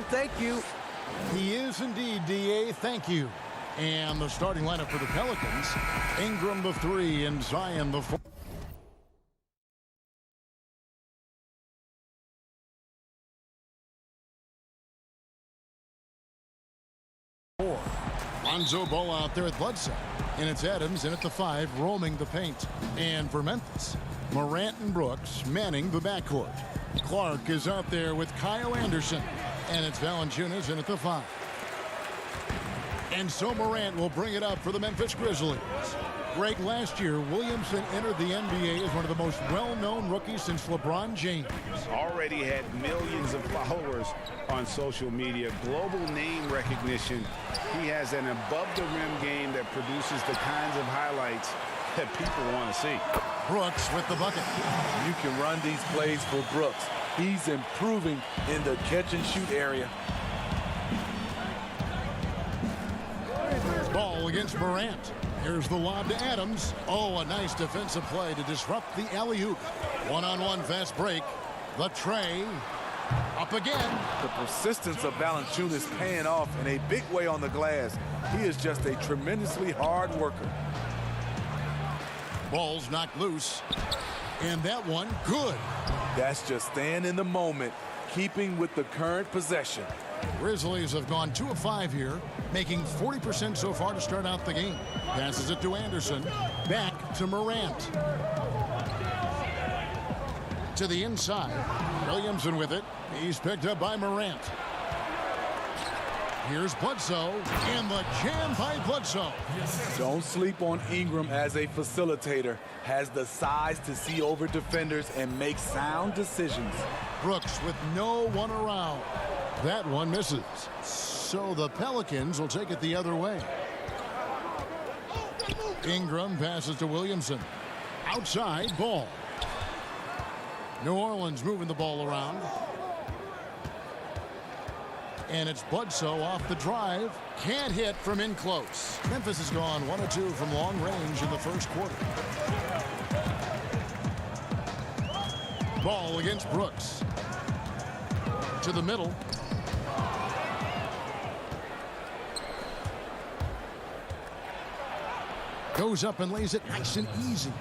thank you. He is indeed, D.A. Thank you. And the starting lineup for the Pelicans, Ingram the 3 and Zion the 4. Lonzo Ball out there at Bledsoe. And it's Adams in at the 5, roaming the paint. And for Memphis, Morant and Brooks manning the backcourt. Clark is out there with Kyle Anderson. And it's Valanciunas in at the 5. And so Morant will bring it up for the Memphis Grizzlies. Greg, last year, Williamson entered the NBA as one of the most well-known rookies since LeBron James. Already had millions of followers on social media, global name recognition. He has an above-the-rim game that produces the kinds of highlights that people want to see. Brooks with the bucket. You can run these plays for Brooks. He's improving in the catch-and-shoot area. Ball against Morant. Here's the lob to Adams. Oh, a nice defensive play to disrupt the alley-oop. One-on-one fast break. The tray. Up again. The persistence of Valanciunas paying off in a big way on the glass. He is just a tremendously hard worker. Ball's knocked loose. And that one, good. That's just staying in the moment, keeping with the current possession. Grizzlies have gone 2 of 5 here, making 40% so far to start out the game. Passes it to Anderson. Back to Morant. To the inside. Williamson with it. He's picked up by Morant. Here's Bledsoe. And the jam by Bledsoe. Don't sleep on Ingram as a facilitator. Has the size to see over defenders and make sound decisions. Brooks with no one around. That one misses. So the Pelicans will take it the other way. Ingram passes to Williamson. Outside, Ball. New Orleans moving the ball around. And it's Bledsoe off the drive. Can't hit from in close. Memphis has gone 1 of 2 from long range in the first quarter. Ball against Brooks. To the middle. Goes up and lays it nice and easy.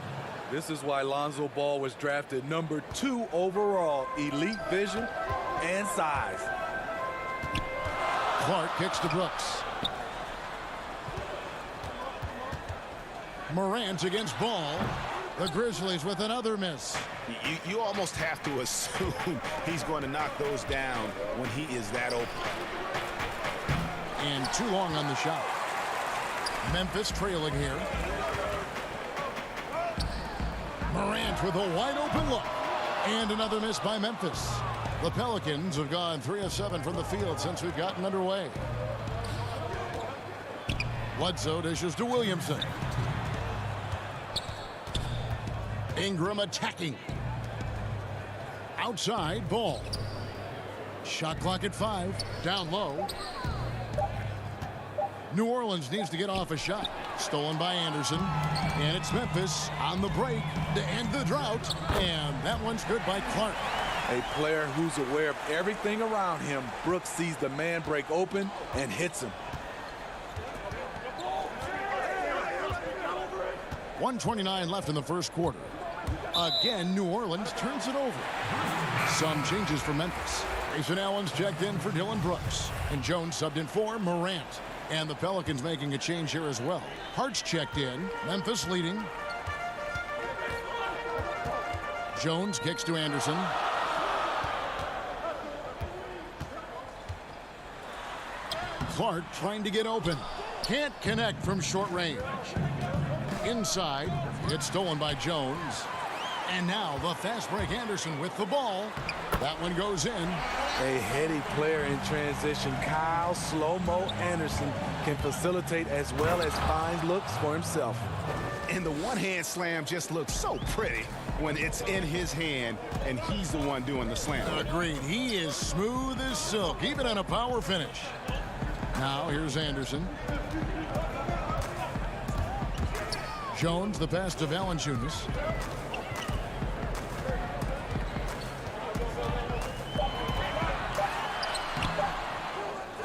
This is why Lonzo Ball was drafted number 2 overall. Elite vision and size. Clark kicks to Brooks. Morant against Ball. The Grizzlies with another miss. You almost have to assume he's going to knock those down when he is that open. And too long on the shot. Memphis trailing here. Morant with a wide open look. And another miss by Memphis. The Pelicans have gone 3 of 7 from the field since we've gotten underway. Bledsoe dishes to Williamson. Ingram attacking. Outside, Ball. Shot clock at 5. Down low. New Orleans needs to get off a shot. Stolen by Anderson. And it's Memphis on the break to end the drought. And that one's good by Clark. A player who's aware of everything around him. Brooks sees the man break open and hits him. 1:29 left in the first quarter. Again, New Orleans turns it over. Some changes for Memphis. Grayson Allen's checked in for Dylan Brooks. And Jones subbed in for Morant. And the Pelicans making a change here as well. Hart's checked in. Memphis leading. Jones kicks to Anderson. Clark trying to get open. Can't connect from short range. Inside. It's stolen by Jones. And now the fast break Anderson with the ball. That one goes in. A heady player in transition. Kyle Slow-Mo Anderson can facilitate as well as find looks for himself. And the one-hand slam just looks so pretty when it's in his hand and he's the one doing the slam. Agreed. He is smooth as silk, even on a power finish. Now here's Anderson. Jones, the pass to Valanciunas.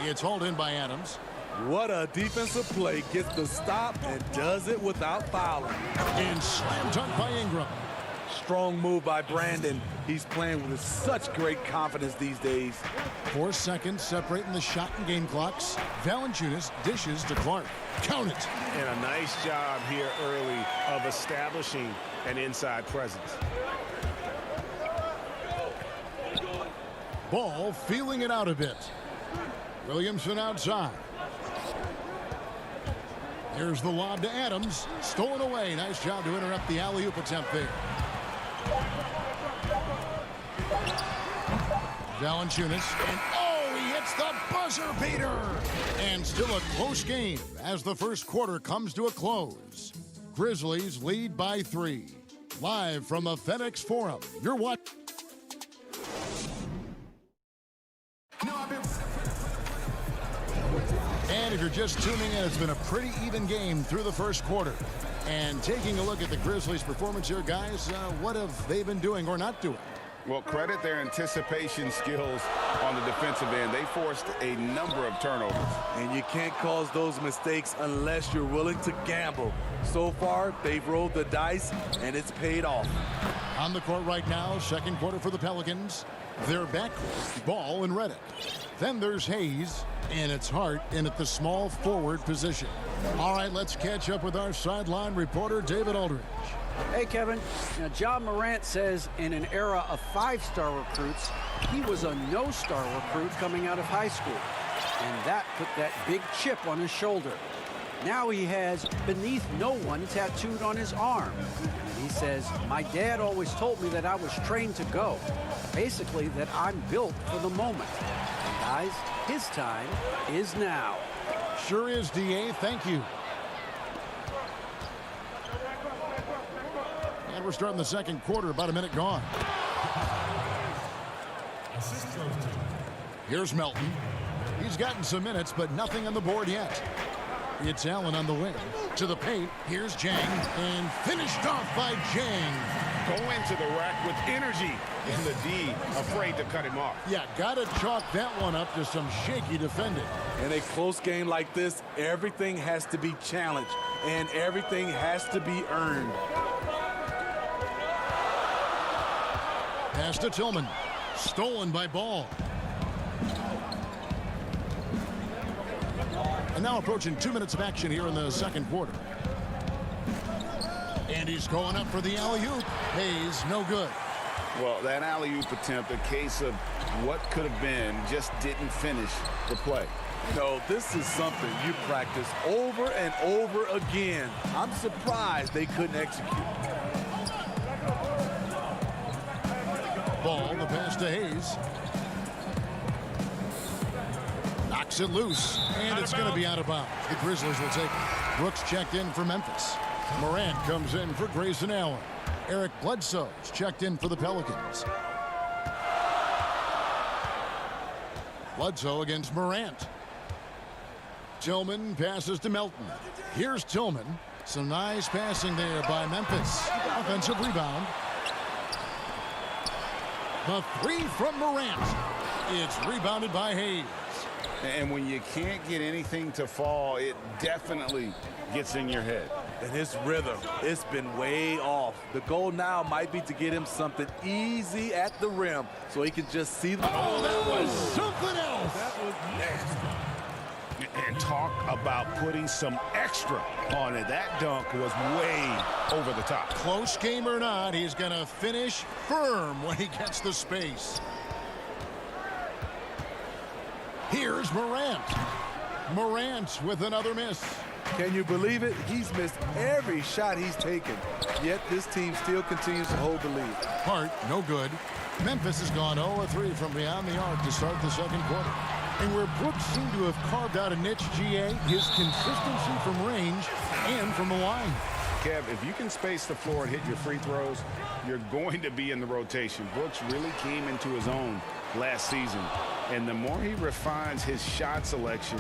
It's hauled in by Adams. What a defensive play. Gets the stop and does it without fouling. And slam dunk by Ingram. Strong move by Brandon. He's playing with such great confidence these days. 4 seconds separating the shot and game clocks. Valanciunas dishes to Clark. Count it. And a nice job here early of establishing an inside presence. Ball feeling it out a bit. Williamson outside. Here's the lob to Adams. Stolen away. Nice job to interrupt the alley-oop attempt there. Valanciunas, and oh, he hits the buzzer beater. And still a close game as the first quarter comes to a close. Grizzlies lead by 3. Live from the FedEx Forum, you're watching. And if you're just tuning in, it's been a pretty even game through the first quarter. And taking a look at the Grizzlies' performance here, guys, what have they been doing or not doing? Well, credit their anticipation skills on the defensive end. They forced a number of turnovers. And you can't cause those mistakes unless you're willing to gamble. So far, they've rolled the dice, and it's paid off. On the court right now, second quarter for the Pelicans. They're backcourt, Ball and Redick. Then there's Hayes, and it's Hart in at the small forward position. All right, let's catch up with our sideline reporter, David Aldridge. Hey, Kevin. Now, John Morant says in an era of 5-star recruits, he was a no-star recruit coming out of high school. And that put that big chip on his shoulder. Now he has beneath no one tattooed on his arm. He says, my dad always told me that I was trained to go. Basically, that I'm built for the moment. And guys, his time is now. Sure is, DA. Thank you. And we're starting the second quarter, about a minute gone. Here's Melton. He's gotten some minutes, but nothing on the board yet. It's Allen on the wing. To the paint. Here's Jang. And finished off by Jang. Go into the rack with energy. And the D afraid to cut him off. Yeah, got to chalk that one up to some shaky defending. In a close game like this, everything has to be challenged, and everything has to be earned. Pass to Tillman. Stolen by Ball. And now approaching 2 minutes of action here in the second quarter. And he's going up for the alley-oop. Hayes, no good. Well, that alley-oop attempt, a case of what could have been, just didn't finish the play. No, this is something you practice over and over again. I'm surprised they couldn't execute. Ball, the pass to Hayes. Knocks it loose, and it's going to be out of bounds. The Grizzlies will take it. Brooks checked in for Memphis. Morant comes in for Grayson Allen. Eric Bledsoe's checked in for the Pelicans. Bledsoe against Morant. Tillman passes to Melton. Here's Tillman. Some nice passing there by Memphis. Offensive rebound. The three from Morant. It's rebounded by Hayes. And when you can't get anything to fall, it definitely gets in your head. And his rhythm, it's been way off. The goal now might be to get him something easy at the rim so he can just see the... Oh, that was something else. That was nasty. And talk about putting some extra on it. That dunk was way over the top. Close game or not, he's going to finish firm when he gets the space. Here's Morant. Morant with another miss. Can you believe it? He's missed every shot he's taken. Yet this team still continues to hold the lead. Hart, no good. Memphis has gone 0-3 from beyond the arc to start the second quarter. And where Brooks seemed to have carved out a niche, GA, his consistency from range and from the line. Kev, if you can space the floor and hit your free throws, you're going to be in the rotation. Brooks really came into his own last season. And the more he refines his shot selection,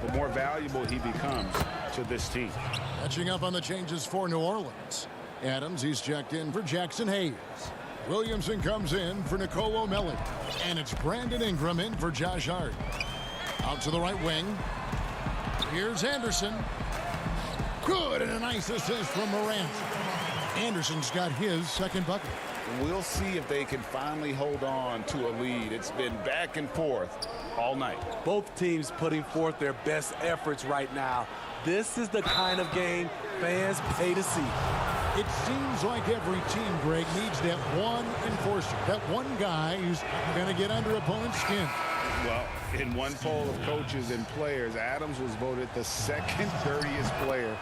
the more valuable he becomes to this team. Catching up on the changes for New Orleans. Adams, he's checked in for Jackson Hayes. Williamson comes in for Nicolo Melli. And it's Brandon Ingram in for Josh Hart. Out to the right wing. Here's Anderson. Good, and a nice assist from Morant. Anderson's got his second bucket. We'll see if they can finally hold on to a lead. It's been back and forth all night. Both teams putting forth their best efforts right now. This is the kind of game fans pay to see. It seems like every team, Greg, needs that one enforcer, that one guy who's going to get under opponent's skin. Well, in one poll of coaches and players, Adams was voted the second dirtiest player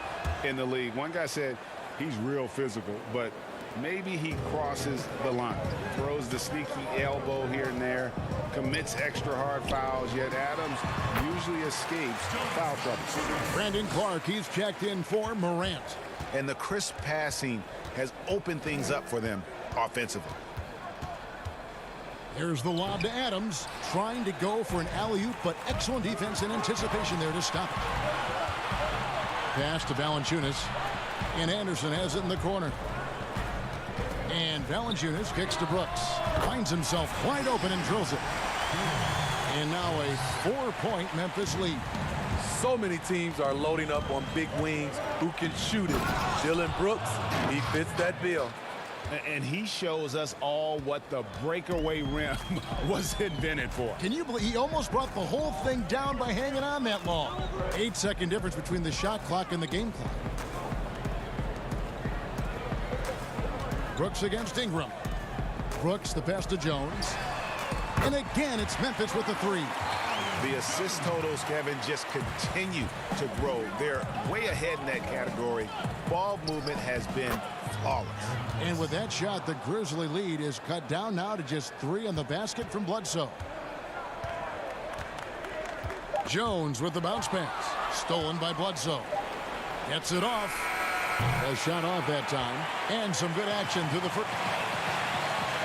in the league. One guy said he's real physical, but maybe he crosses the line. Throws the sneaky elbow here and there, commits extra hard fouls, yet Adams usually escapes foul trouble. Brandon Clark, he's checked in for Morant. And the crisp passing has opened things up for them offensively. Here's the lob to Adams, trying to go for an alley-oop, but excellent defense and anticipation there to stop it. Pass to Valanciunas, and Anderson has it in the corner. And Valanciunas kicks to Brooks, finds himself wide open and drills it. And now a 4-point Memphis lead. So many teams are loading up on big wings who can shoot it. Dylan Brooks, he fits that bill. And he shows us all what the breakaway rim was invented for. Can you believe he almost brought the whole thing down by hanging on that long? 8-second difference between the shot clock and the game clock. Brooks against Ingram. Brooks, the pass to Jones. And again, it's Memphis with the three. The assist totals, Kevin, just continue to grow. They're way ahead in that category. Ball movement has been flawless. And with that shot, the Grizzly lead is cut down now to just 3 on the basket from Bledsoe. Jones with the bounce pass. Stolen by Bledsoe. Gets it off. A shot off that time. And some good action to the first.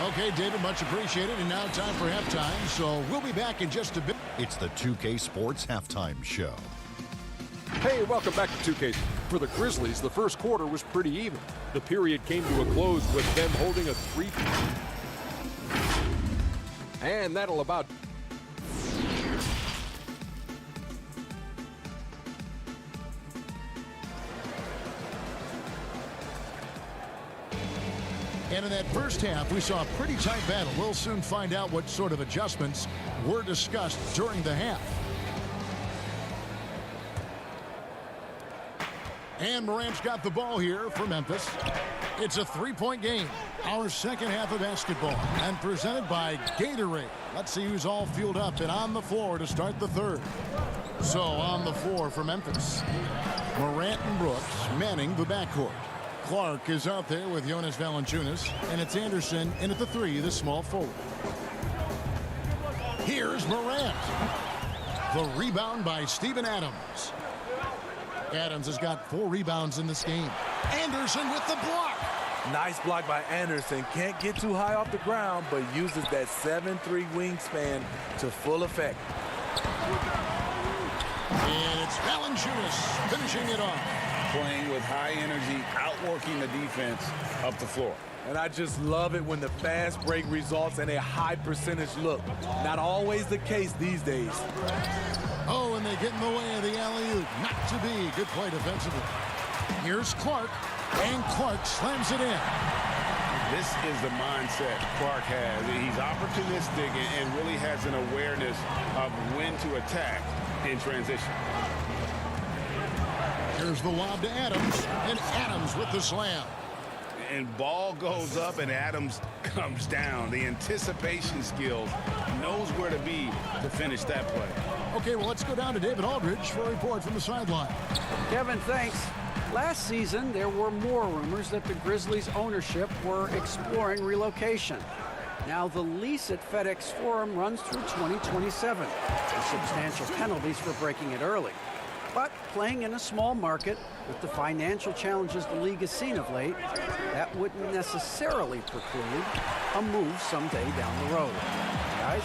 Okay, David, much appreciated. And now time for halftime. So we'll be back in just a bit. It's the 2K Sports Halftime Show. Hey, welcome back to 2K. For the Grizzlies, the first quarter was pretty even. The period came to a close with them holding a 3. And that'll about... And in that first half, we saw a pretty tight battle. We'll soon find out what sort of adjustments were discussed during the half. And Morant's got the ball here for Memphis. It's a 3-point game. Our second half of basketball, and presented by Gatorade. Let's see who's all fueled up and on the floor to start the third. So on the floor for Memphis, Morant and Brooks manning the backcourt. Clark is out there with Jonas Valanciunas, and it's Anderson in at the 3, the small forward. Here's Morant. The rebound by Steven Adams. Adams has got 4 rebounds in this game. Anderson with the block. Nice block by Anderson. Can't get too high off the ground, but uses that 7'3" wingspan to full effect. And it's Valanciunas finishing it off. Playing with high energy, outworking the defense up the floor. And I just love it when the fast break results in a high percentage look. Not always the case these days. Oh, and they get in the way of the alley-oop. Not to be. Good play defensively. Here's Clark, and Clark slams it in. This is the mindset Clark has. He's opportunistic and really has an awareness of when to attack in transition. Here's the lob to Adams, and Adams with the slam. And ball goes up and Adams comes down. The anticipation skills, knows where to be to finish that play. Okay, well, let's go down to David Aldridge for a report from the sideline. Kevin, thanks. Last season, there were more rumors that the Grizzlies' ownership were exploring relocation. Now, the lease at FedEx Forum runs through 2027, with substantial penalties for breaking it early. But playing in a small market with the financial challenges the league has seen of late, that wouldn't necessarily preclude a move someday down the road. Guys?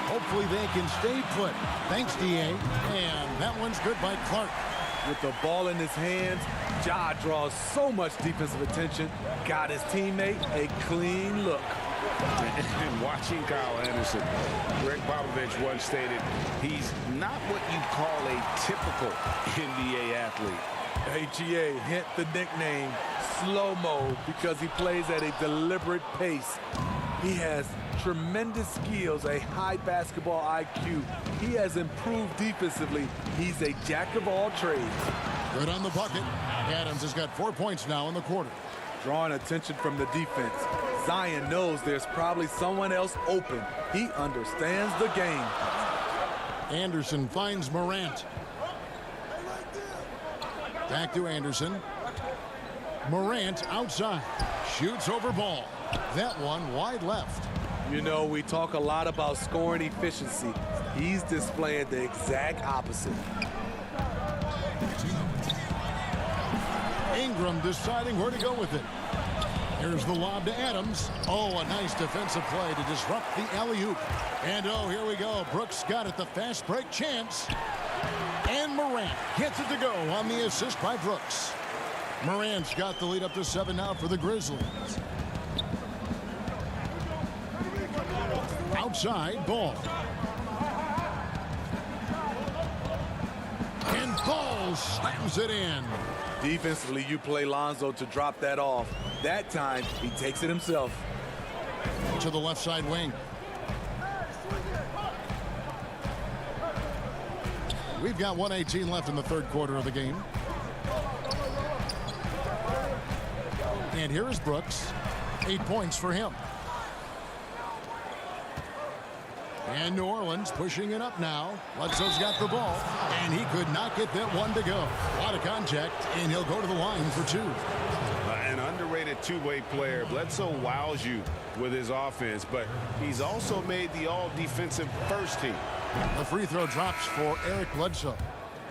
Hopefully they can stay put. Thanks, D.A. And that one's good by Clark. With the ball in his hands, Ja draws so much defensive attention. Got his teammate a clean look. And watching Kyle Anderson, Greg Popovich once stated, he's not what you call a typical NBA athlete. AGA, hint the nickname slow-mo because he plays at a deliberate pace. He has tremendous skills, a high basketball IQ. He has improved defensively. He's a jack of all trades. Good on the bucket. Adams has got 4 points now in the quarter. Drawing attention from the defense. Zion knows there's probably someone else open. He understands the game. Anderson finds Morant. Back to Anderson. Morant outside. Shoots over ball. That one wide left. You know, we talk a lot about scoring efficiency. He's displaying the exact opposite. Ingram deciding where to go with it. Here's the lob to Adams. Oh, a nice defensive play to disrupt the alley-oop. And oh, here we go. Brooks got it, the fast break chance. And Morant gets it to go on the assist by Brooks. Morant's got the lead up to 7 now for the Grizzlies. Outside, Ball. And Ball slams it in. Defensively, you play Lonzo to drop that off. That time, he takes it himself. To the left side wing. We've got 1:18 left in the third quarter of the game. And here is Brooks. 8 points for him. And New Orleans pushing it up now. Bledsoe's got the ball, and he could not get that one to go. A lot of contact, and he'll go to the line for 2. An underrated two-way player. Bledsoe wows you with his offense, but he's also made the all-defensive first team. The free throw drops for Eric Bledsoe.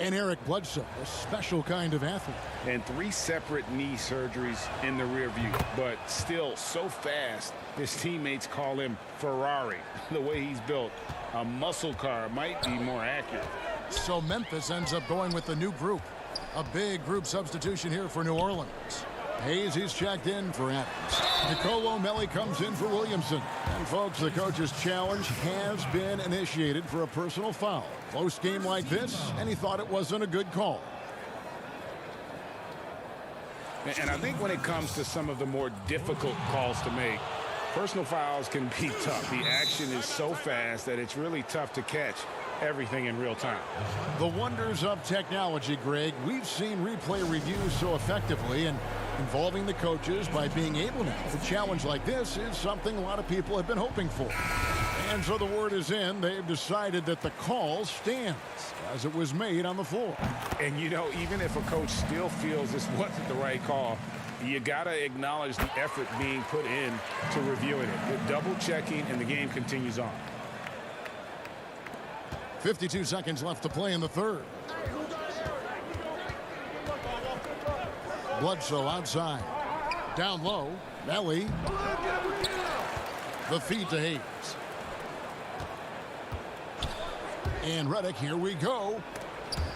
And Eric Bledsoe, a special kind of athlete. And 3 separate knee surgeries in the rear view, but still so fast, his teammates call him Ferrari. The way he's built, a muscle car might be more accurate. So Memphis ends up going with the new group. A big group substitution here for New Orleans. Hayes, he's checked in for Adams. Nicolo Melli comes in for Williamson. And folks, the coach's challenge has been initiated for a personal foul. Close game like this, and he thought it wasn't a good call. And I think when it comes to some of the more difficult calls to make, personal fouls can be tough. The action is so fast that it's really tough to catch everything in real time. The wonders of technology, Greg. We've seen replay reviews so effectively, and involving the coaches by being able now. A challenge like this is something a lot of people have been hoping for. And so the word is in. They've decided that the call stands as it was made on the floor. And, you know, even if a coach still feels this wasn't the right call, you got to acknowledge the effort being put in to reviewing it. You're double-checking, and the game continues on. 52 seconds left to play in the third. Bledsoe outside. Down low. Melli. The feed to Hayes. And Redick, here we go.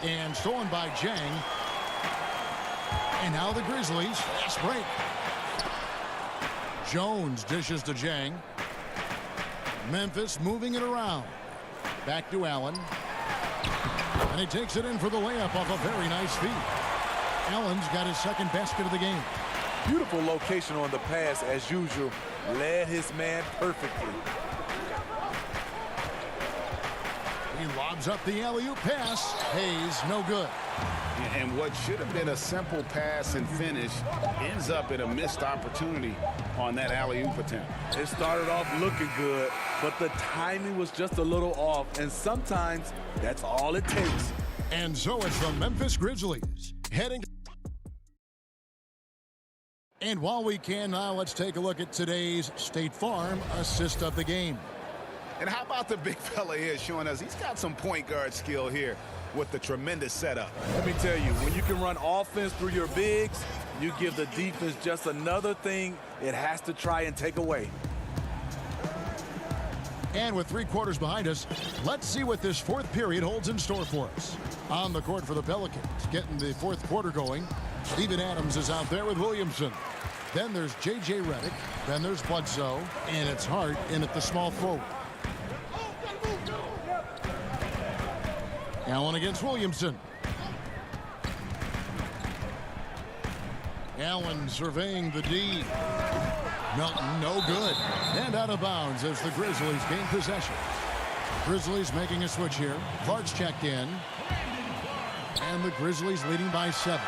And stolen by Jang. And now the Grizzlies. Fast break. Jones dishes to Jang. Memphis moving it around. Back to Allen. And he takes it in for the layup off a very nice feed. Allen's got his second basket of the game. Beautiful location on the pass, as usual. Led his man perfectly. He lobs up the alley-oop pass. Hayes, no good. And what should have been a simple pass and finish ends up in a missed opportunity on that alley-oop attempt. It started off looking good, but the timing was just a little off, and sometimes that's all it takes. And so it's the Memphis Grizzlies heading. And while we can now, let's take a look at today's State Farm assist of the game. And how about the big fella here showing us he's got some point guard skill here with the tremendous setup. Let me tell you, when you can run offense through your bigs, you give the defense just another thing it has to try and take away. And with 3 quarters behind us, let's see what this fourth period holds in store for us. On the court for the Pelicans, getting the fourth quarter going, Steven Adams is out there with Williamson. Then there's J.J. Redick. Then there's Bledsoe. And it's Hart in at the small forward. Allen against Williamson. Allen surveying the D. Melton, no good. And out of bounds as the Grizzlies gain possession. Grizzlies making a switch here. Clark's checked in. And the Grizzlies leading by 7.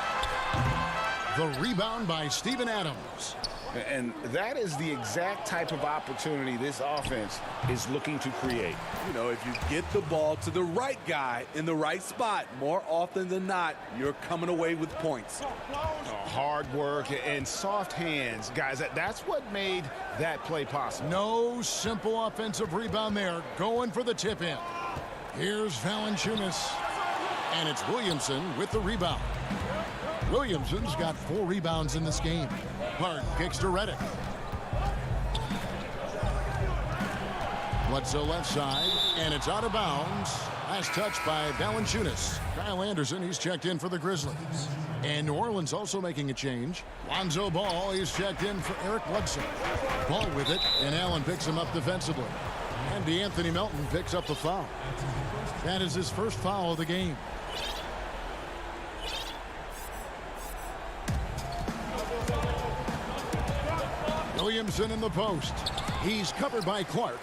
The rebound by Steven Adams. And that is the exact type of opportunity this offense is looking to create. You know, if you get the ball to the right guy in the right spot, more often than not, you're coming away with points. Hard work and soft hands. Guys, that's what made that play possible. No simple offensive rebound there. Going for the tip in. Here's Valanciunas. And it's Williamson with the rebound. Williamson's got 4 rebounds in this game. Hart kicks to Redick. Bledsoe left side, and it's out of bounds. Last touch by Valanciunas. Kyle Anderson, he's checked in for the Grizzlies. And New Orleans also making a change. Lonzo Ball, he's checked in for Eric Bledsoe. Ball with it, and Allen picks him up defensively. And DeAnthony Melton picks up the foul. That is his first foul of the game. Williamson in the post. He's covered by Clark.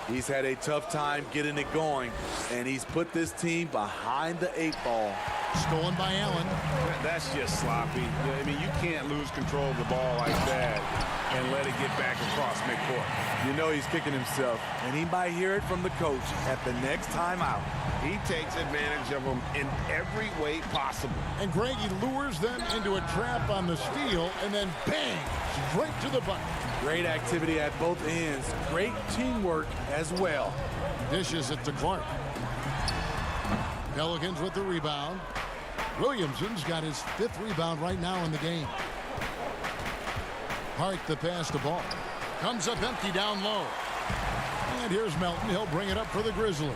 He's had a tough time getting it going, and he's put this team behind the 8 ball. Stolen by Allen. That's just sloppy. I mean, you can't lose control of the ball like that and let it get back across midcourt. You know he's kicking himself, and he might hear it from the coach at the next timeout. He takes advantage of them in every way possible. And Greg, he lures them into a trap on the steal, and then bang, straight to the bucket. Great activity at both ends. Great teamwork as well. Dishes it to Clark. Pelicans with the rebound. Williamson's got his 5th rebound right now in the game. Hart the pass to Ball. Comes up empty down low. And here's Melton. He'll bring it up for the Grizzlies.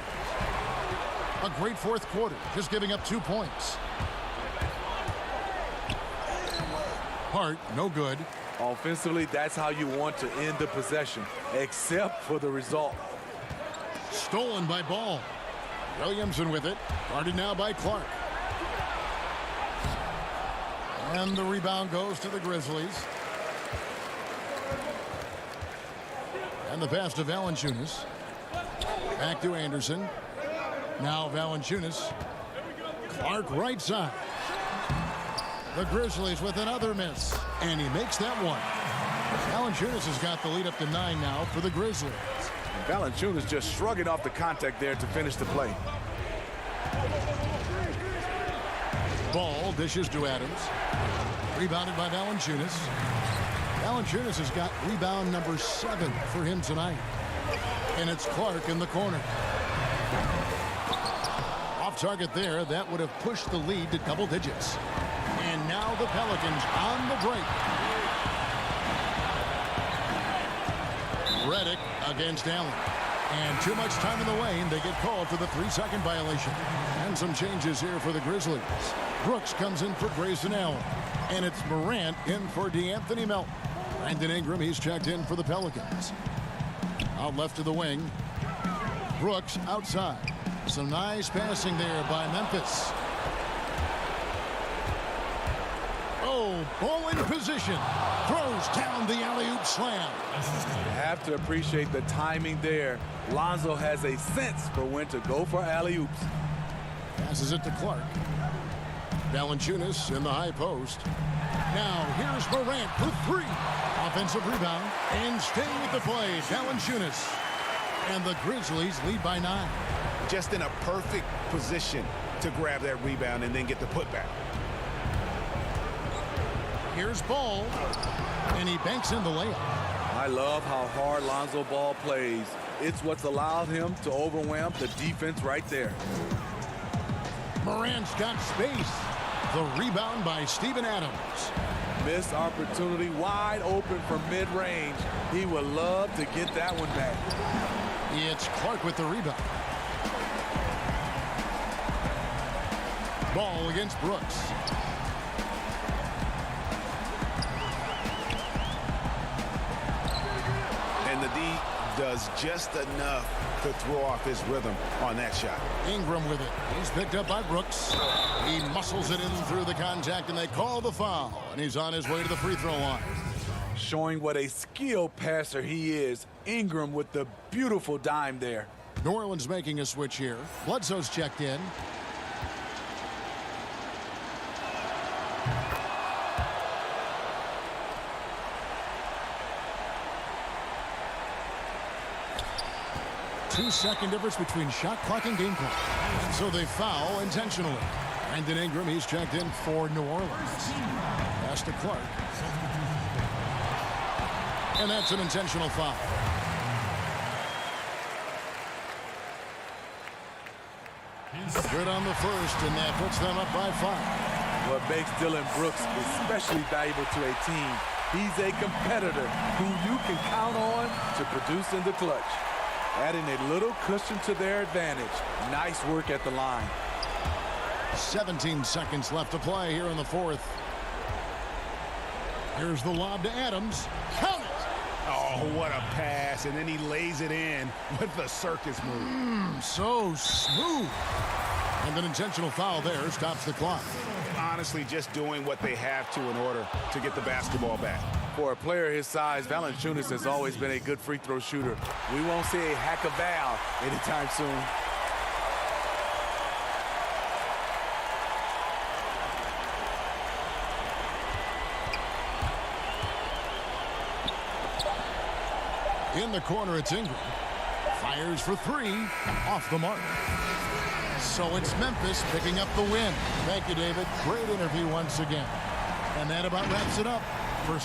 A great 4th quarter, just giving up 2 points. Hart, no good. Offensively, that's how you want to end the possession, except for the result. Stolen by Ball. Williamson with it. Guarded now by Clark. And the rebound goes to the Grizzlies. And the pass to Valanciunas. Back to Anderson. Now Valanciunas. Clark right side. The Grizzlies with another miss. And he makes that one. Valanciunas has got the lead up to 9 now for the Grizzlies. Valanciunas just shrugging off the contact there to finish the play. Ball dishes to Adams. Rebounded by Valanciunas. Valanciunas has got rebound number 7 for him tonight. And it's Clark in the corner. Off target there. That would have pushed the lead to double digits. And now the Pelicans on the break. Redick against Allen. And too much time in the lane. They get called for the 3-second violation. And some changes here for the Grizzlies. Brooks comes in for Grayson Allen. And it's Morant in for DeAnthony Melton. Brandon Ingram, he's checked in for the Pelicans. Out left to the wing. Brooks outside. Some nice passing there by Memphis. Oh, ball in position. Throws down the alley-oop slam. You have to appreciate the timing there. Lonzo has a sense for when to go for alley-oops. Passes it to Clark. Valanciunas in the high post. Now here's Morant for 3. Offensive rebound. And staying with the play, Valanciunas. And the Grizzlies lead by 9. Just in a perfect position to grab that rebound and then get the putback. Here's Ball. And he banks in the layup. I love how hard Lonzo Ball plays. It's what's allowed him to overwhelm the defense right there. Morant's got space. The rebound by Steven Adams. Missed opportunity, wide open from mid-range. He would love to get that one back. It's Clark with the rebound. Ball against Brooks. D does just enough to throw off his rhythm on that shot. Ingram with it. He's picked up by Brooks. He muscles it in through the contact, and they call the foul. And he's on his way to the free throw line. Showing what a skilled passer he is. Ingram with the beautiful dime there. New Orleans making a switch here. Bledsoe's checked in. Two-second difference between shot clock and game clock. So they foul intentionally. Brandon Ingram, he's checked in for New Orleans. Pass to Clark. And that's an intentional foul. Good on the first, and that puts them up by 5. What makes Dylan Brooks especially valuable to a team, he's a competitor who you can count on to produce in the clutch. Adding a little cushion to their advantage. Nice work at the line. 17 seconds left to play here in the fourth. Here's the lob to Adams. Count it! Oh, what a pass. And then he lays it in with the circus move. So smooth. And an intentional foul there stops the clock. Honestly, just doing what they have to in order to get the basketball back. For a player his size, Valanciunas has always been a good free throw shooter. We won't see a hack of Val anytime soon. In the corner, it's Ingram. Fires for 3. Off the mark. So it's Memphis picking up the win. Thank you, David. Great interview once again. And that about wraps it up for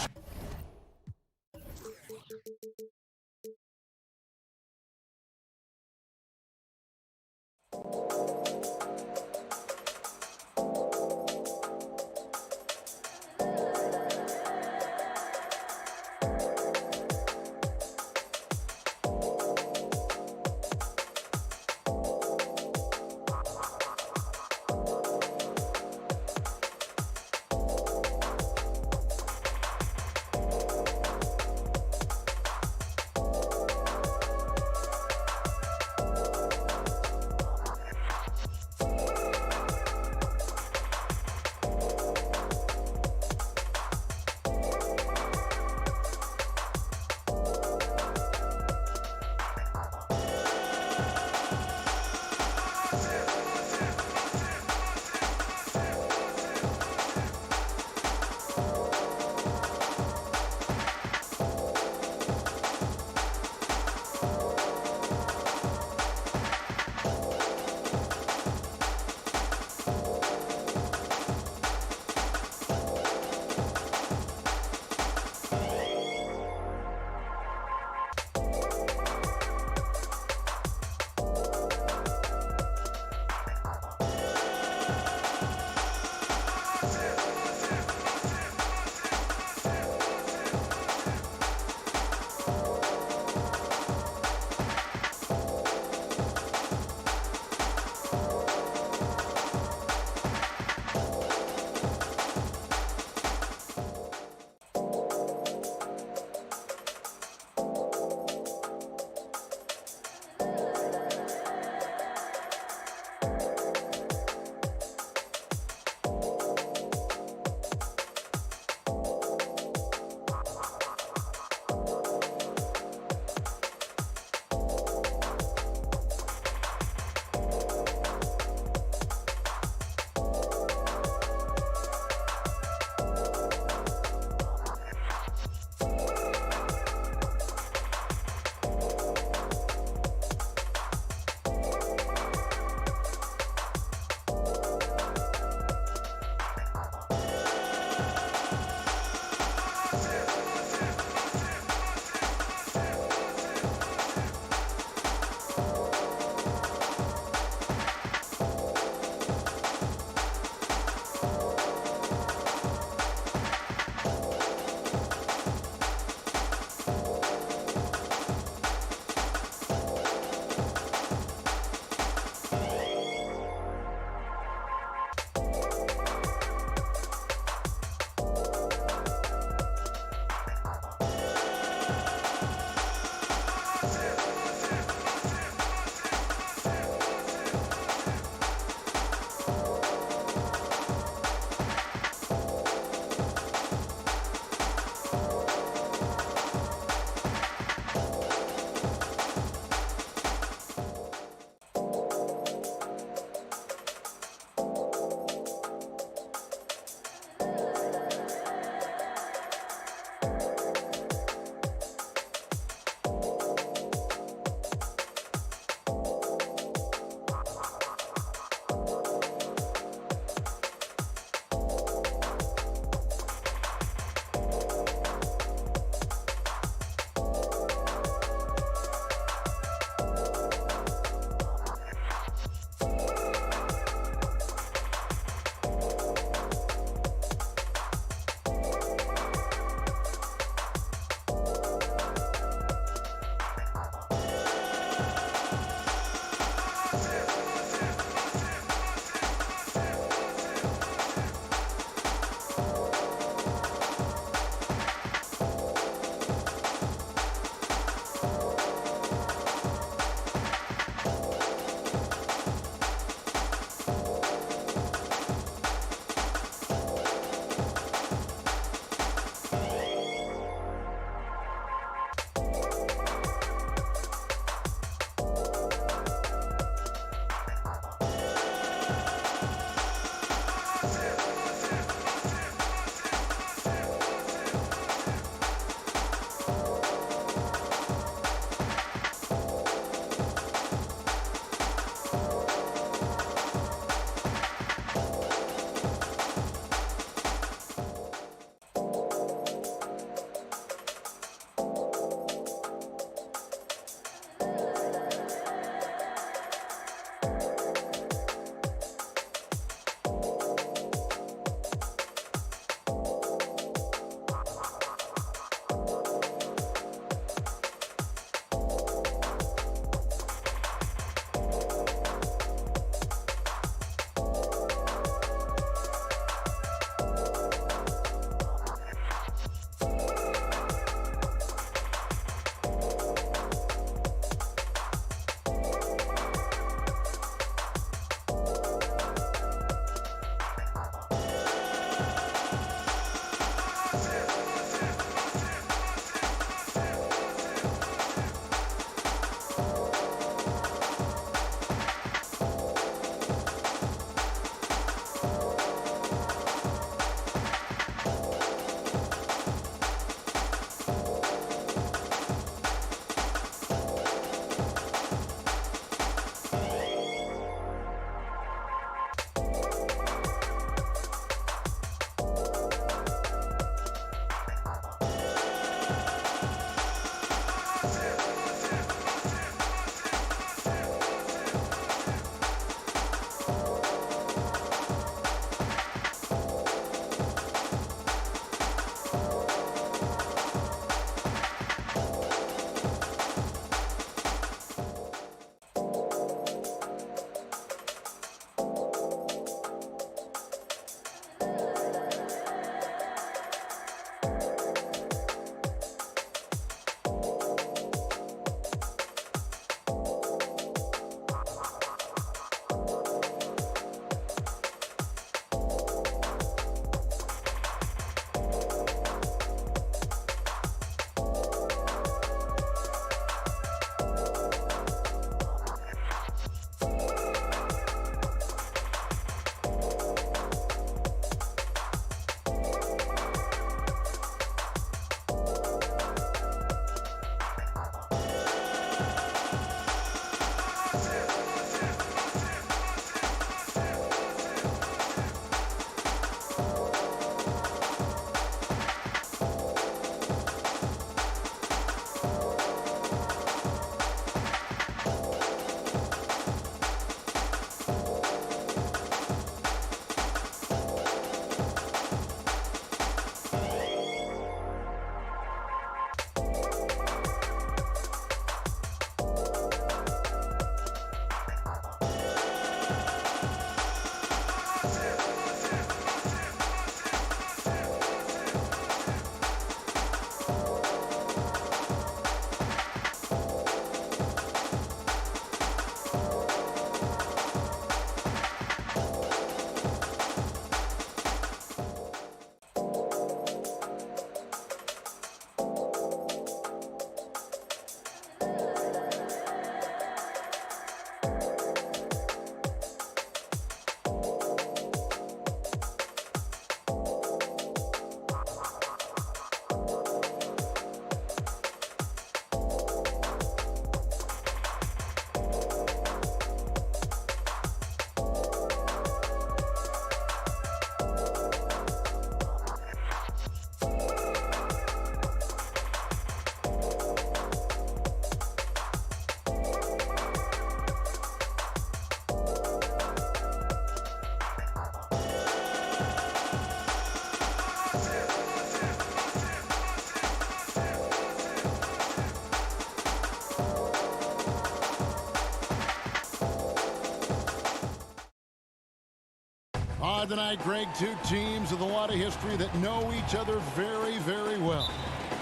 Tonight, Greg, two teams with a lot of history that know each other very, very well.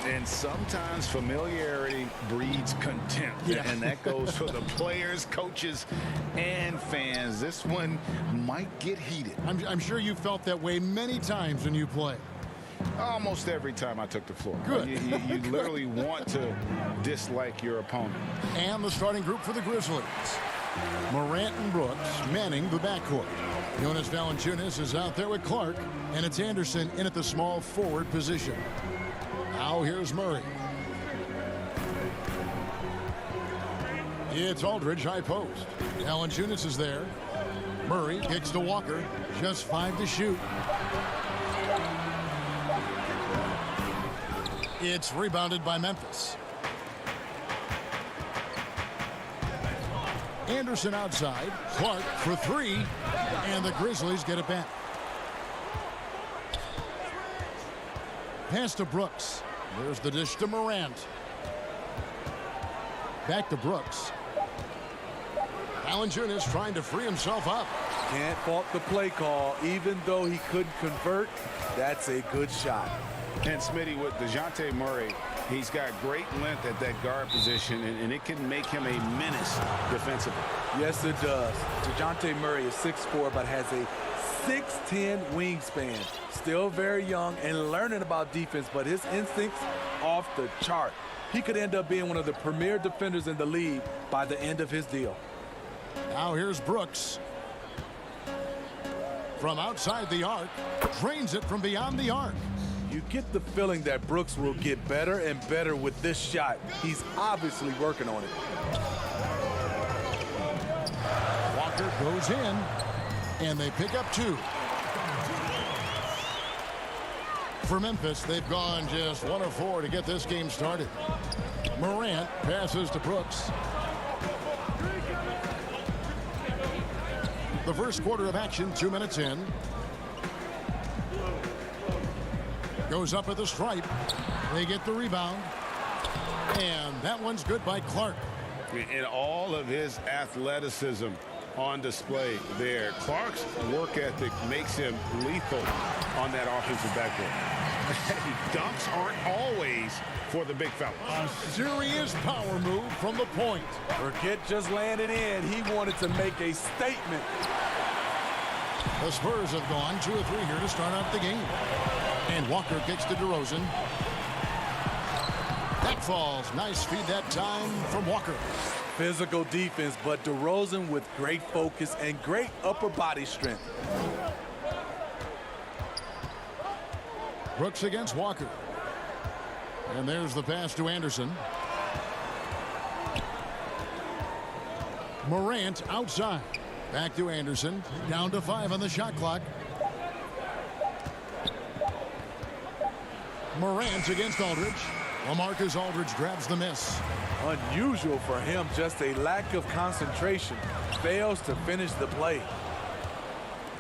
And sometimes familiarity breeds contempt. Yeah. And that goes for the players, coaches, and fans. This one might get heated. I'm sure you felt that way many times when you play. Almost every time I took the floor. Good. You literally want to dislike your opponent. And the starting group for the Grizzlies. Morant and Brooks manning the backcourt. Jonas Valanciunas is out there with Clark, and it's Anderson in at the small forward position. Now here's Murray. It's Aldridge high post. Valanciunas is there. Murray kicks to Walker. Just 5 to shoot. It's rebounded by Memphis. Anderson outside. Clark for 3. And the Grizzlies get it back. Pass to Brooks. There's the dish to Morant. Back to Brooks. Valanciunas trying to free himself up. Can't fault the play call. Even though he couldn't convert, that's a good shot. And Smitty, with DeJounte Murray, he's got great length at that guard position, and it can make him a menace defensively. Yes, it does. DeJounte Murray is 6'4", but has a 6'10" wingspan. Still very young and learning about defense, but his instincts off the chart. He could end up being one of the premier defenders in the league by the end of his deal. Now here's Brooks. From outside the arc, drains it from beyond the arc. You get the feeling that Brooks will get better and better with this shot. He's obviously working on it. Walker goes in, and they pick up 2. For Memphis, they've gone just 1 of 4 to get this game started. Morant passes to Brooks. The first quarter of action, 2 minutes in. Goes up at the stripe. They get the rebound. And that one's good by Clark. And all of his athleticism on display there. Clark's work ethic makes him lethal on that offensive backboard. Dunks aren't always for the big fella. A serious power move from the point. Forget just laying it in. He wanted to make a statement. The Spurs have gone 2 of 3 here to start out the game. And Walker kicks to DeRozan. That falls. Nice feed that time from Walker. Physical defense, but DeRozan with great focus and great upper body strength. Brooks against Walker. And there's the pass to Anderson. Morant outside. Back to Anderson. Down to 5 on the shot clock. Morant against Aldridge. LaMarcus Aldridge grabs the miss. Unusual for him, just a lack of concentration. Fails to finish the play.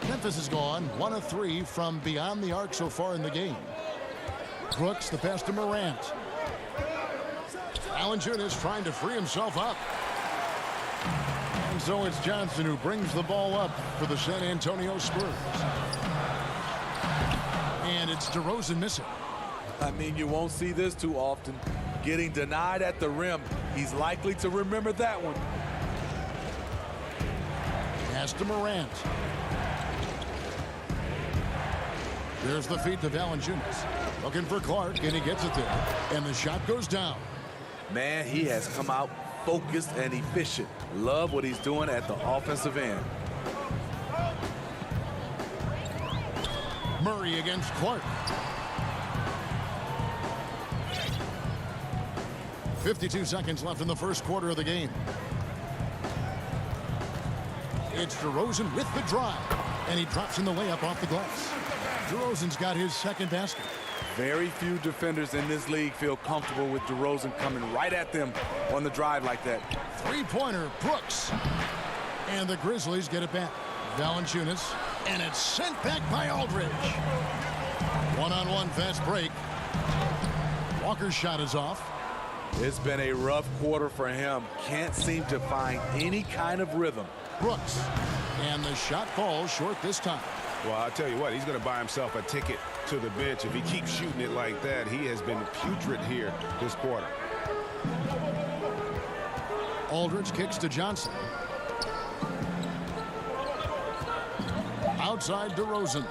Memphis has gone 1 of 3 from beyond the arc so far in the game. Brooks, the pass to Morant. Valanciunas trying to free himself up. And so it's Johnson who brings the ball up for the San Antonio Spurs. And it's DeRozan missing. I mean, you won't see this too often. Getting denied at the rim. He's likely to remember that one. Pass to Morant. There's the feed to Valanciunas. Looking for Clark, and he gets it there. And the shot goes down. Man, he has come out focused and efficient. Love what he's doing at the offensive end. Murray against Clark. 52 seconds left in the first quarter of the game. It's DeRozan with the drive. And he drops in the layup off the glass. DeRozan's got his second basket. Very few defenders in this league feel comfortable with DeRozan coming right at them on the drive like that. Three-pointer, Brooks. And the Grizzlies get it back. Valanciunas. And it's sent back by Aldridge. One-on-one fast break. Walker's shot is off. It's been a rough quarter for him. Can't seem to find any kind of rhythm. Brooks. And the shot falls short this time. Well, I'll tell you what, he's going to buy himself a ticket to the bench. If he keeps shooting it like that, he has been putrid here this quarter. Aldridge kicks to Johnson. Outside DeRozan.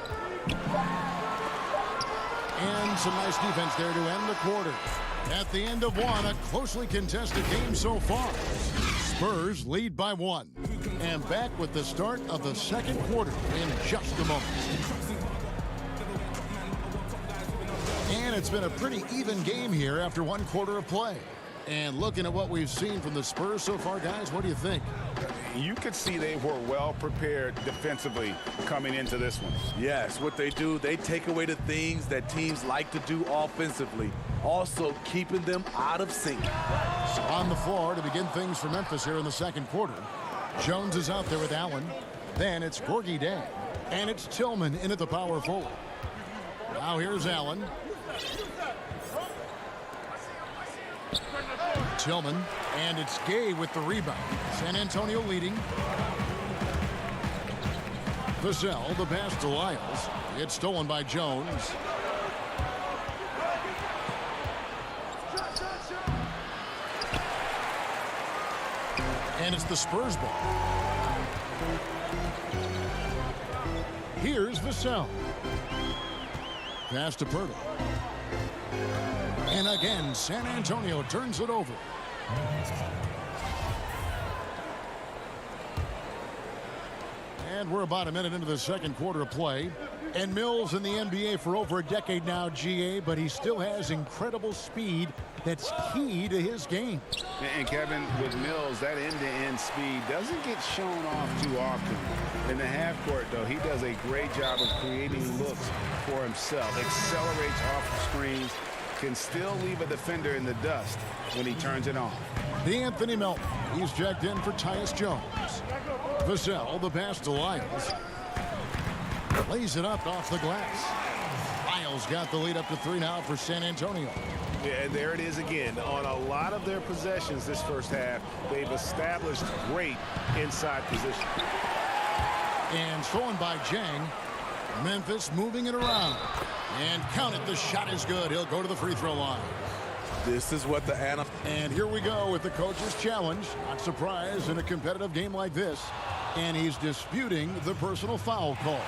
And some nice defense there to end the quarter. At the end of one, a closely contested game so far. Spurs lead by 1. And back with the start of the second quarter in just a moment. And it's been a pretty even game here after one quarter of play. And looking at what we've seen from the Spurs so far, guys, what do you think? You could see they were well prepared defensively coming into this one. Yes, what they do, they take away the things that teams like to do offensively, also keeping them out of sync. So on the floor to begin things for Memphis here in the second quarter. Jones is out there with Allen. Then it's Gorgie Dan. And it's Tillman in at the power forward. Now here's Allen. Tillman, and it's Gay with the rebound. San Antonio leading. Vassell, the pass to Lyles. It's stolen by Jones. And it's the Spurs ball. Here's Vassell. Pass to Pirtle. And again, San Antonio turns it over. And we're about a minute into the second quarter of play. And Mills in the NBA for over a decade now, GA, but he still has incredible speed that's key to his game. And Kevin, with Mills, that end-to-end speed doesn't get shown off too often. In the half court, though, he does a great job of creating looks for himself. Accelerates off the screens, can still leave a defender in the dust when he turns it on. D'Anthony Melton, he's checked in for Tyus Jones. Vassell, the pass to Lyles. Lays it up off the glass. Lyles got the lead up to 3 now for San Antonio. Yeah, and there it is again. On a lot of their possessions this first half, they've established great inside position. And stolen by Jang. Memphis moving it around. And count it, the shot is good. He'll go to the free throw line. This is what the And here we go with the coach's challenge. Not surprised in a competitive game like this. And he's disputing the personal foul call.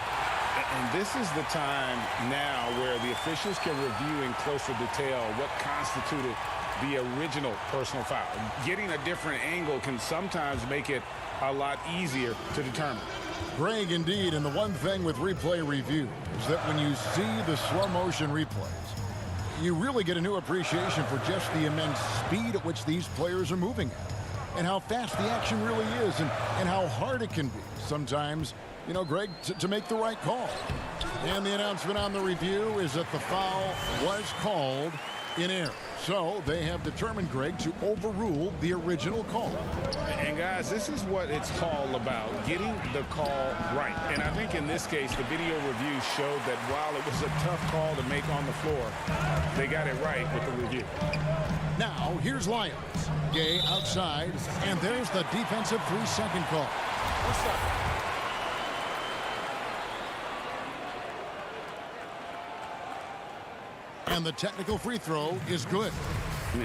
And this is the time now where the officials can review in closer detail what constituted the original personal foul. Getting a different angle can sometimes make it a lot easier to determine. Greg, indeed, and the one thing with replay review is that when you see the slow motion replays, you really get a new appreciation for just the immense speed at which these players are moving at, and how fast the action really is, and how hard it can be sometimes, you know, Greg, to make the right call. And the announcement on the review is that the foul was called in error. So they have determined, Greg, to overrule the original call. And guys, this is what it's all about, getting the call right. And I think in this case, the video review showed that while it was a tough call to make on the floor, they got it right with the review. Now, here's Lyons. Gay outside, and there's the defensive 3-second call. And the technical free throw is good.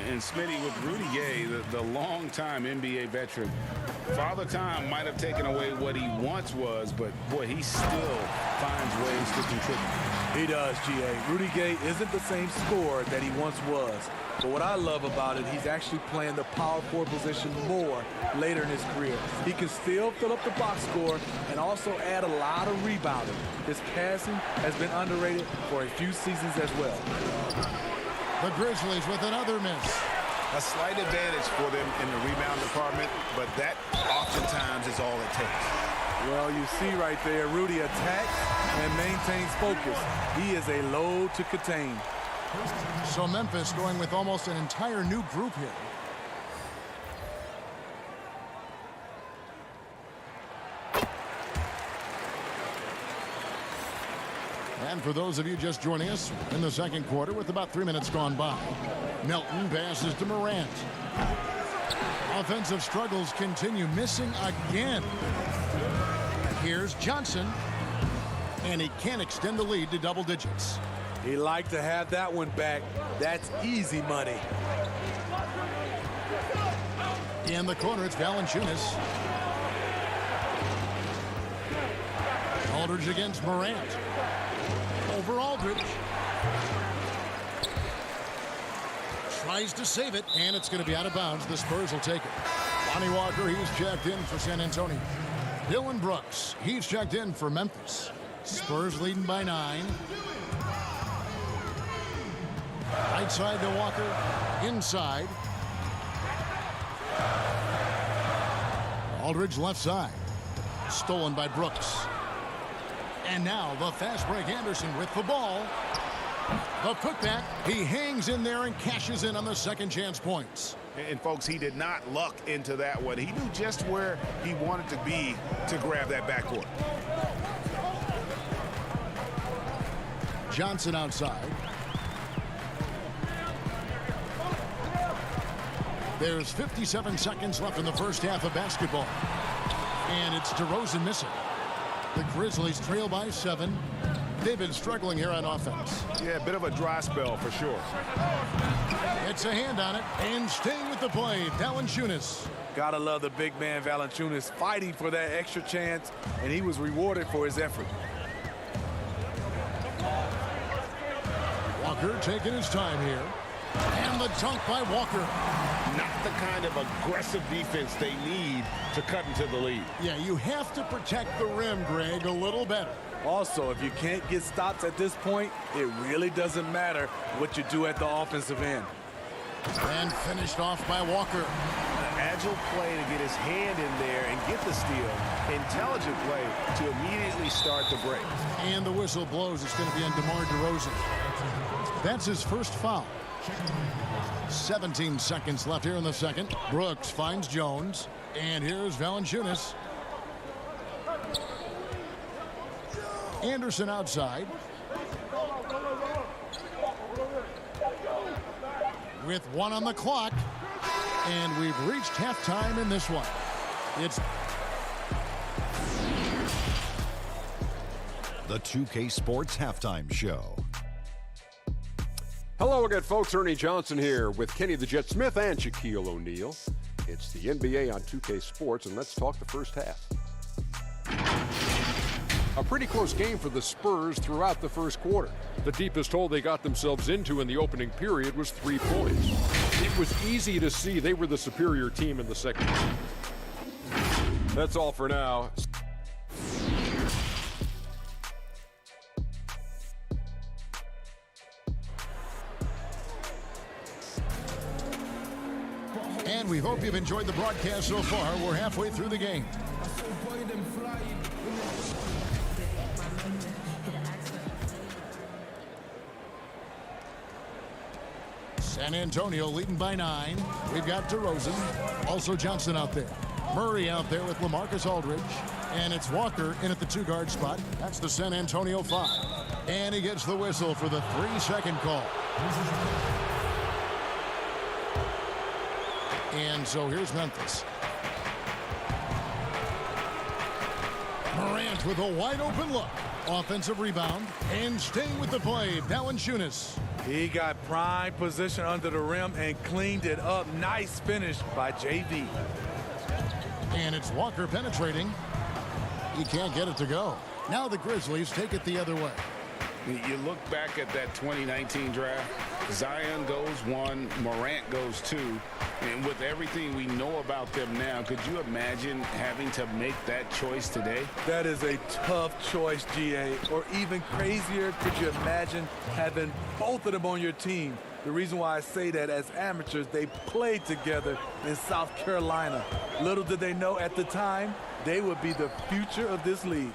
And Smitty, with Rudy Gay, the longtime NBA veteran, Father Time might have taken away what he once was, but boy, he still finds ways to contribute. He does, GA. Rudy Gay isn't the same scorer that he once was. But what I love about it, he's actually playing the power forward position more later in his career. He can still fill up the box score and also add a lot of rebounding. His passing has been underrated for a few seasons as well. The Grizzlies with another miss. A slight advantage for them in the rebound department, but that oftentimes is all it takes. Well, you see right there, Rudy attacks and maintains focus. He is a load to contain. So Memphis going with almost an entire new group here. And for those of you just joining us in the second quarter with about 3 minutes gone by, Melton passes to Morant. Offensive struggles continue, missing again. Here's Johnson. And he can't extend the lead to double digits. He liked to have that one back. That's easy money. In the corner, it's Valanciunas. Aldridge against Morant. Over Aldridge. Tries to save it, and it's going to be out of bounds. The Spurs will take it. Lonnie Walker, he's checked in for San Antonio. Dylan Brooks, he's checked in for Memphis. Spurs leading by 9. Right side to Walker. Inside. Aldridge left side. Stolen by Brooks. And now the fast break. Anderson with the ball. The putback. He hangs in there and cashes in on the second chance points. And folks, he did not luck into that one. He knew just where he wanted to be to grab that backcourt. Johnson outside. There's 57 seconds left in the first half of basketball. And it's DeRozan missing. The Grizzlies trail by 7. They've been struggling here on offense. Yeah, a bit of a dry spell for sure. It's a hand on it, and staying with the play, Valanciunas. Gotta love the big man Valanciunas fighting for that extra chance, and he was rewarded for his effort. Walker taking his time here. And the dunk by Walker. Not the kind of aggressive defense they need to cut into the lead. Yeah, you have to protect the rim, Greg, a little better. Also, if you can't get stops at this point, it really doesn't matter what you do at the offensive end. And finished off by Walker. An agile play to get his hand in there and get the steal. Intelligent play to immediately start the break. And the whistle blows. It's going to be on DeMar DeRozan. That's his first foul. 17 seconds left here in the second. Brooks finds Jones. And here's Valanciunas. Anderson outside. With 1 on the clock. And we've reached halftime in this one. It's The 2K Sports Halftime Show. Hello again, folks. Ernie Johnson here with Kenny the Jet Smith and Shaquille O'Neal. It's the NBA on 2K Sports, and let's talk the first half. A pretty close game for the Spurs throughout the first quarter. The deepest hole they got themselves into in the opening period was 3 points. It was easy to see they were the superior team in the second. That's all for now. And we hope you've enjoyed the broadcast so far. We're halfway through the game. San Antonio leading by 9. We've got DeRozan. Also Johnson out there. Murray out there with LaMarcus Aldridge. And it's Walker in at the 2-guard spot. That's the San Antonio 5. And he gets the whistle for the 3-second call. And so here's Memphis. Morant with a wide open look. Offensive rebound. And staying with the play, Valanciunas. He got prime position under the rim and cleaned it up. Nice finish by JV. And it's Walker penetrating. He can't get it to go. Now the Grizzlies take it the other way. You look back at that 2019 draft, Zion goes 1, Morant goes 2, and with everything we know about them now, could you imagine having to make that choice today? That is a tough choice, GA. Or even crazier, could you imagine having both of them on your team? The reason why I say that, as amateurs, they played together in South Carolina. Little did they know at the time, they would be the future of this league.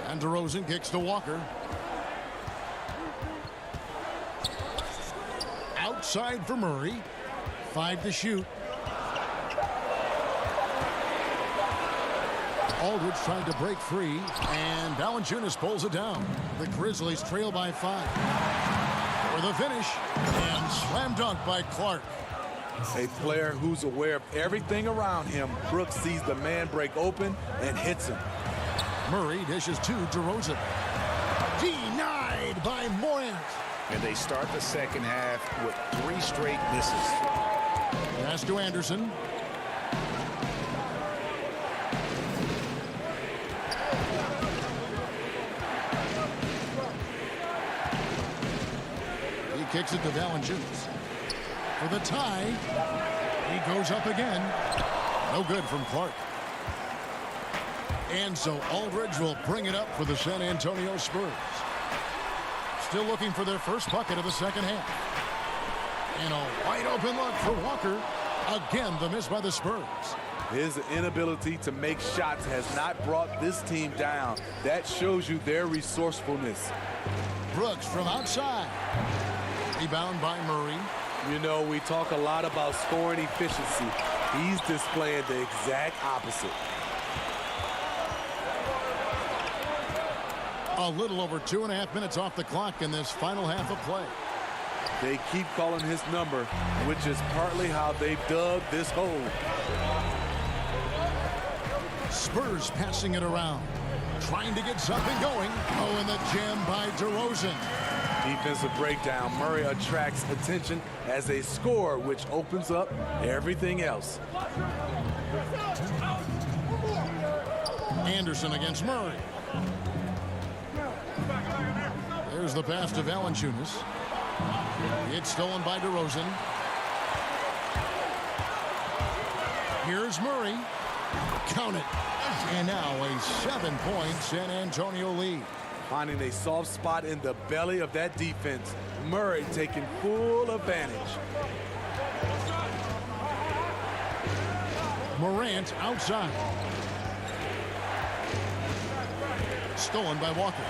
And DeRozan kicks to Walker. Outside for Murray. 5 to shoot. Aldridge trying to break free, and Valanciunas pulls it down. The Grizzlies trail by 5. For the finish, and slam dunk by Clark. A player who's aware of everything around him. Brooks sees the man break open and hits him. Murray dishes to DeRozan. Denied by Morant. And they start the second half with 3 straight misses. Pass to Anderson. He kicks it to Valanciunas. For the tie. He goes up again. No good from Clark. And so Aldridge will bring it up for the San Antonio Spurs. Still looking for their first bucket of the second half. And a wide open look for Walker. Again, the miss by the Spurs. His inability to make shots has not brought this team down. That shows you their resourcefulness. Brooks from outside. Rebound by Murray. You know, we talk a lot about scoring efficiency. He's displaying the exact opposite. A little over 2.5 minutes off the clock in this final half of play. They keep calling his number, which is partly how they've dug this hole. Spurs passing it around. Trying to get something going. Oh, and the jam by DeRozan. Defensive breakdown. Murray attracts attention as they score, which opens up everything else. Anderson against Murray. There's the pass to Valanciunas. It's stolen by DeRozan. Here's Murray. Count it. And now a 7-point San Antonio lead. Finding a soft spot in the belly of that defense. Murray taking full advantage. Morant outside. Stolen by Walker.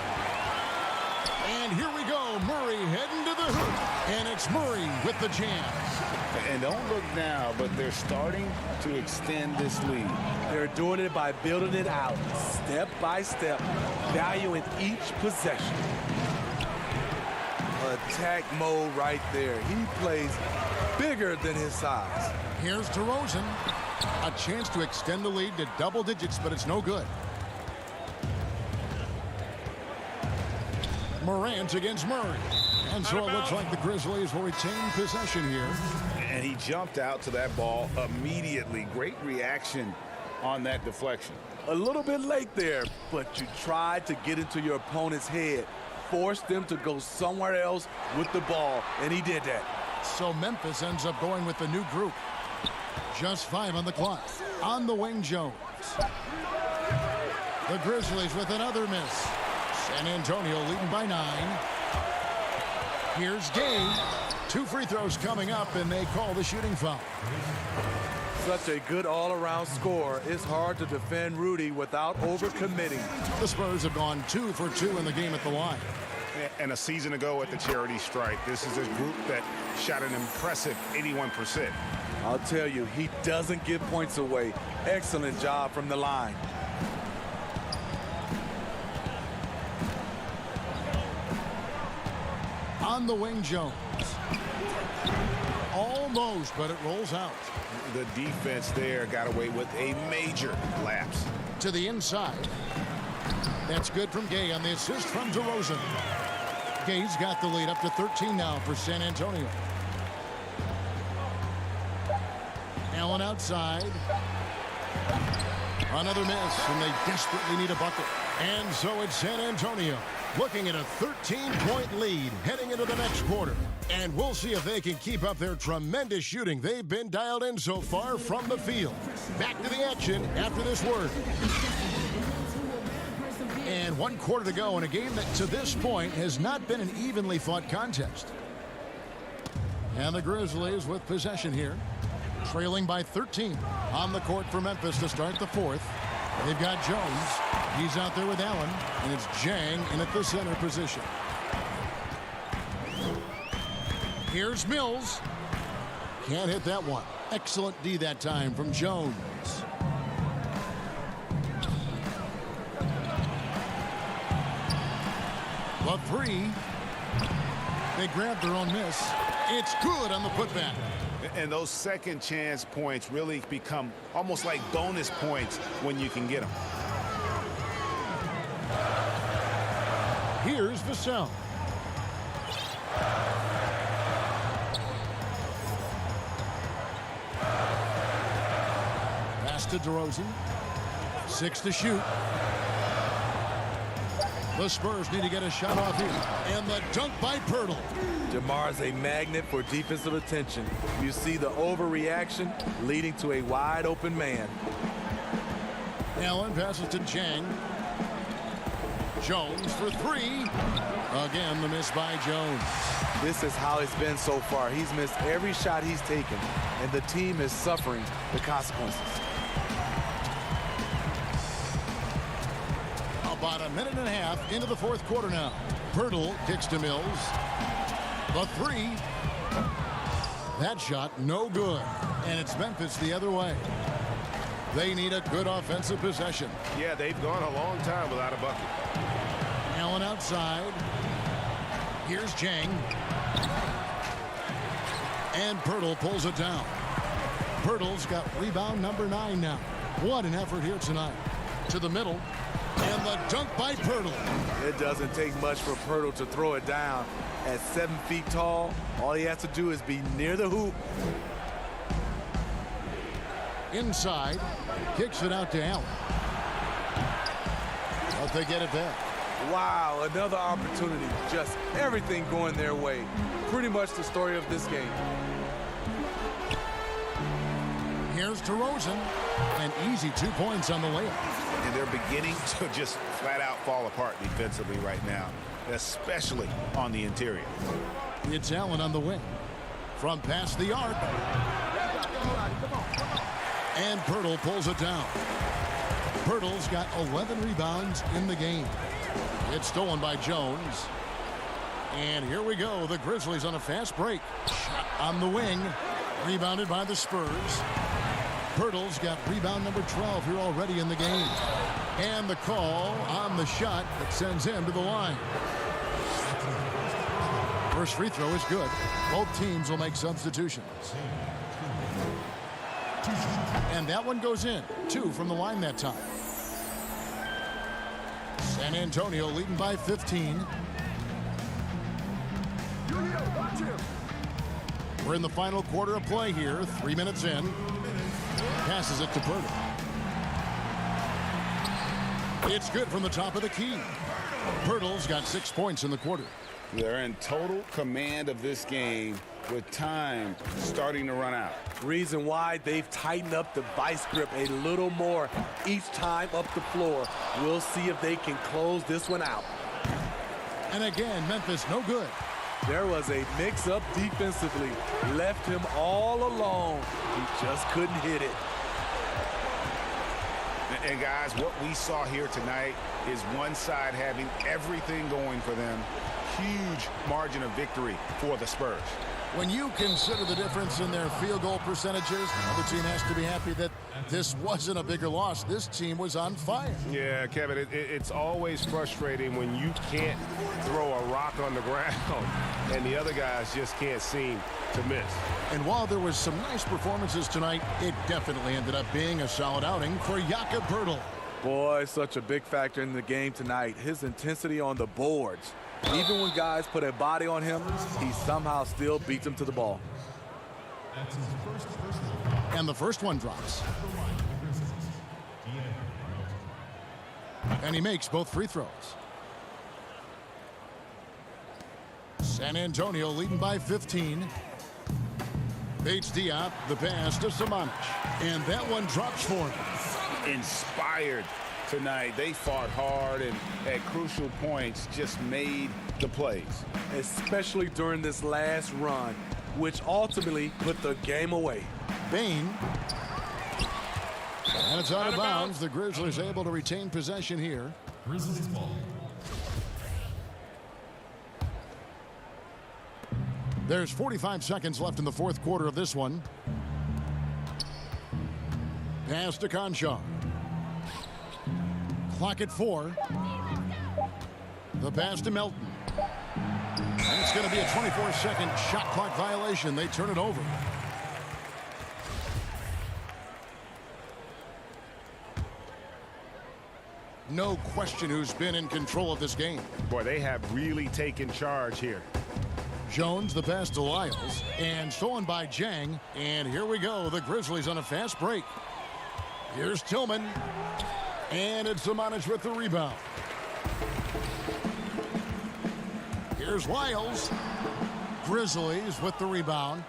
And here we go. Murray heading to the hoop. And it's Murray with the jam. And don't look now, but they're starting to extend this lead. They're doing it by building it out, step by step, valuing each possession. Attack mode right there. He plays bigger than his size. Here's DeRozan. A chance to extend the lead to double digits, but it's no good. Morant against Murray. And so it looks like the Grizzlies will retain possession here. And he jumped out to that ball immediately. Great reaction on that deflection. A little bit late there, but you tried to get into your opponent's head, force them to go somewhere else with the ball, and he did that. So Memphis ends up going with the new group. Just 5 on the clock. On the wing, Jones. The Grizzlies with another miss. San Antonio leading by 9. Here's Gay. 2 free throws coming up, and they call the shooting foul. Such a good all-around score. It's hard to defend Rudy without overcommitting. The Spurs have gone 2 for 2 in the game at the line. And a season ago at the charity stripe, this is a group that shot an impressive 81%. I'll tell you, he doesn't give points away. Excellent job from the line. On the wing, Jones. Almost, but it rolls out. The defense there got away with a major lapse. To the inside. That's good from Gay on the assist from DeRozan. Gay's got the lead up to 13 now for San Antonio. Allen outside. Another miss, and they desperately need a bucket. And so it's San Antonio looking at a 13-point lead heading into the next quarter. And we'll see if they can keep up their tremendous shooting they've been dialed in so far from the field. Back to the action after this word. And 1 quarter to go in a game that to this point has not been an evenly fought contest. And the Grizzlies with possession here. Trailing by 13 on the court for Memphis to start the 4th. They've got Jones. He's out there with Allen. And it's Jang in at the center position. Here's Mills. Can't hit that one. Excellent D that time from Jones. The 3. They grabbed their own miss. It's good on the putback. And those second chance points really become almost like bonus points when you can get them. Here's Vassell. Pass to DeRozan. 6 to shoot. The Spurs need to get a shot off here. And the dunk by Pirtle. DeMar's a magnet for defensive attention. You see the overreaction leading to a wide open man. Allen passes to Jang. Jones for 3. Again, the miss by Jones. This is how it's been so far. He's missed every shot he's taken, and the team is suffering the consequences. About a minute and a half into the fourth quarter now. Pirtle kicks to Mills. The 3. That shot no good. And it's Memphis the other way. They need a good offensive possession. Yeah, they've gone a long time without a bucket. Allen outside. Here's Jang. And Pirtle pulls it down. Pirtle's got rebound number 9 now. What an effort here tonight. To the middle. And the dunk by Pirtle. It doesn't take much for Pirtle to throw it down. At 7 feet tall, all he has to do is be near the hoop. Inside. Kicks it out to Allen. But they get it back. Wow, another opportunity. Just everything going their way. Pretty much the story of this game. Here's DeRozan. An easy 2 points on the layup. And they're beginning to just flat out fall apart defensively right now, especially on the interior. It's Allen on the wing. From past the arc. And Pirtle pulls it down. Pirtle's got 11 rebounds in the game. It's stolen by Jones. And here we go. The Grizzlies on a fast break. Shot on the wing. Rebounded by the Spurs. Pirtle's got rebound number 12 here already in the game. And the call on the shot that sends him to the line. First free throw is good. Both teams will make substitutions. And that one goes in. 2 from the line that time. San Antonio leading by 15. We're in the final quarter of play here. 3 minutes in. Passes it to Pirtle. It's good from the top of the key. Pirtle's got 6 points in the quarter. They're in total command of this game with time starting to run out. Reason why they've tightened up the vice grip a little more each time up the floor. We'll see if they can close this one out. And again, Memphis no good. There was a mix-up defensively. Left him all alone. He just couldn't hit it. And guys, what we saw here tonight is one side having everything going for them. Huge margin of victory for the Spurs. When you consider the difference in their field goal percentages, the other team has to be happy that this wasn't a bigger loss. This team was on fire. Yeah, Kevin, it's always frustrating when you can't throw a rock on the ground and the other guys just can't seem to miss. And while there was some nice performances tonight, it definitely ended up being a solid outing for Jakob Pirtle. Boy, such a big factor in the game tonight. His intensity on the boards. Even when guys put a body on him, he somehow still beats them to the ball. And the first one drops. And he makes both free throws. San Antonio leading by 15. Bates Diop, the pass to Samanic. And that one drops for him. Inspired tonight. They fought hard and at crucial points just made the plays. Especially during this last run, which ultimately put the game away. Bain. And it's out of bounds. The Grizzlies able to retain possession here. Grizzlies ball. There's 45 seconds left in the fourth quarter of this one. Pass to Conchar. Clock at 4. The pass to Melton. And it's going to be a 24-second shot clock violation. They turn it over. No question who's been in control of this game. Boy, they have really taken charge here. Jones, the pass to Lyles, and stolen by Jang. And here we go, the Grizzlies on a fast break. Here's Tillman, and it's Samanich with the rebound. Here's Lyles. Grizzlies with the rebound.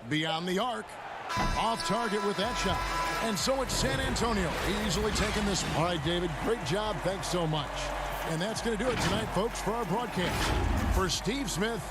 Beyond the arc. Off target with that shot. And so it's San Antonio easily taking this. All right, David, great job. Thanks so much. And that's going to do it tonight, folks, for our broadcast. For Steve Smith.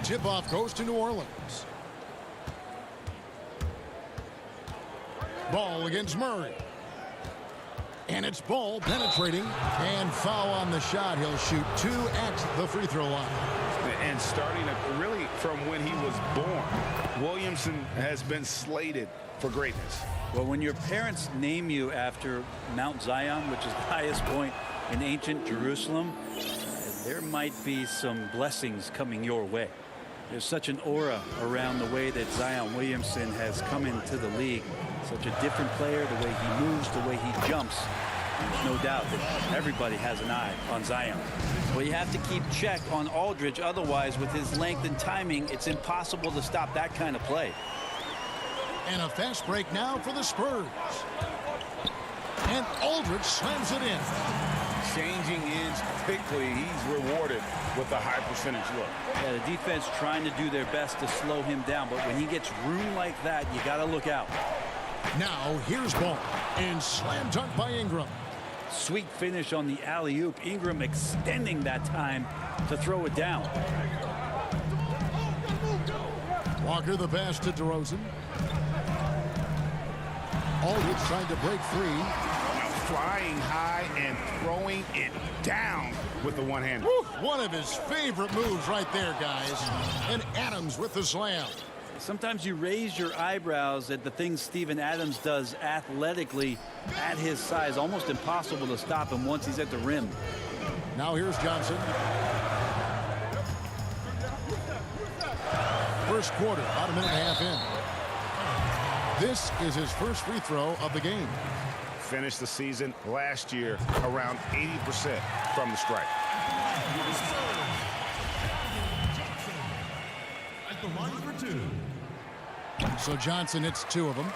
Tip-off goes to New Orleans. Ball against Murray. And it's Ball penetrating. And foul on the shot. He'll shoot 2 at the free throw line. And starting really from when he was born, Williamson has been slated for greatness. Well, when your parents name you after Mount Zion, which is the highest point in ancient Jerusalem, there might be some blessings coming your way. There's such an aura around the way that Zion Williamson has come into the league. Such a different player, the way he moves, the way he jumps. There's no doubt that everybody has an eye on Zion. Well, you have to keep check on Aldridge. Otherwise, with his length and timing, it's impossible to stop that kind of play. And a fast break now for the Spurs. And Aldridge slams it in. Changing ends quickly. He's rewarded with a high percentage look. Yeah, the defense trying to do their best to slow him down, but when he gets room like that, you got to look out. Now here's Ball. And slam dunk by Ingram. Sweet finish on the alley-oop. Ingram extending that time to throw it down. Walker the pass to DeRozan. Aldridge trying to break free. Flying high and throwing it down with the one-hander. One of his favorite moves right there, guys. And Adams with the slam. Sometimes you raise your eyebrows at the things Steven Adams does athletically at his size. Almost impossible to stop him once he's at the rim. Now here's Johnson. First quarter, about a minute and a half in. This is his first free throw of the game. Finished the season last year around 80% from the stripe. At the line for 2. So Johnson hits 2 of them.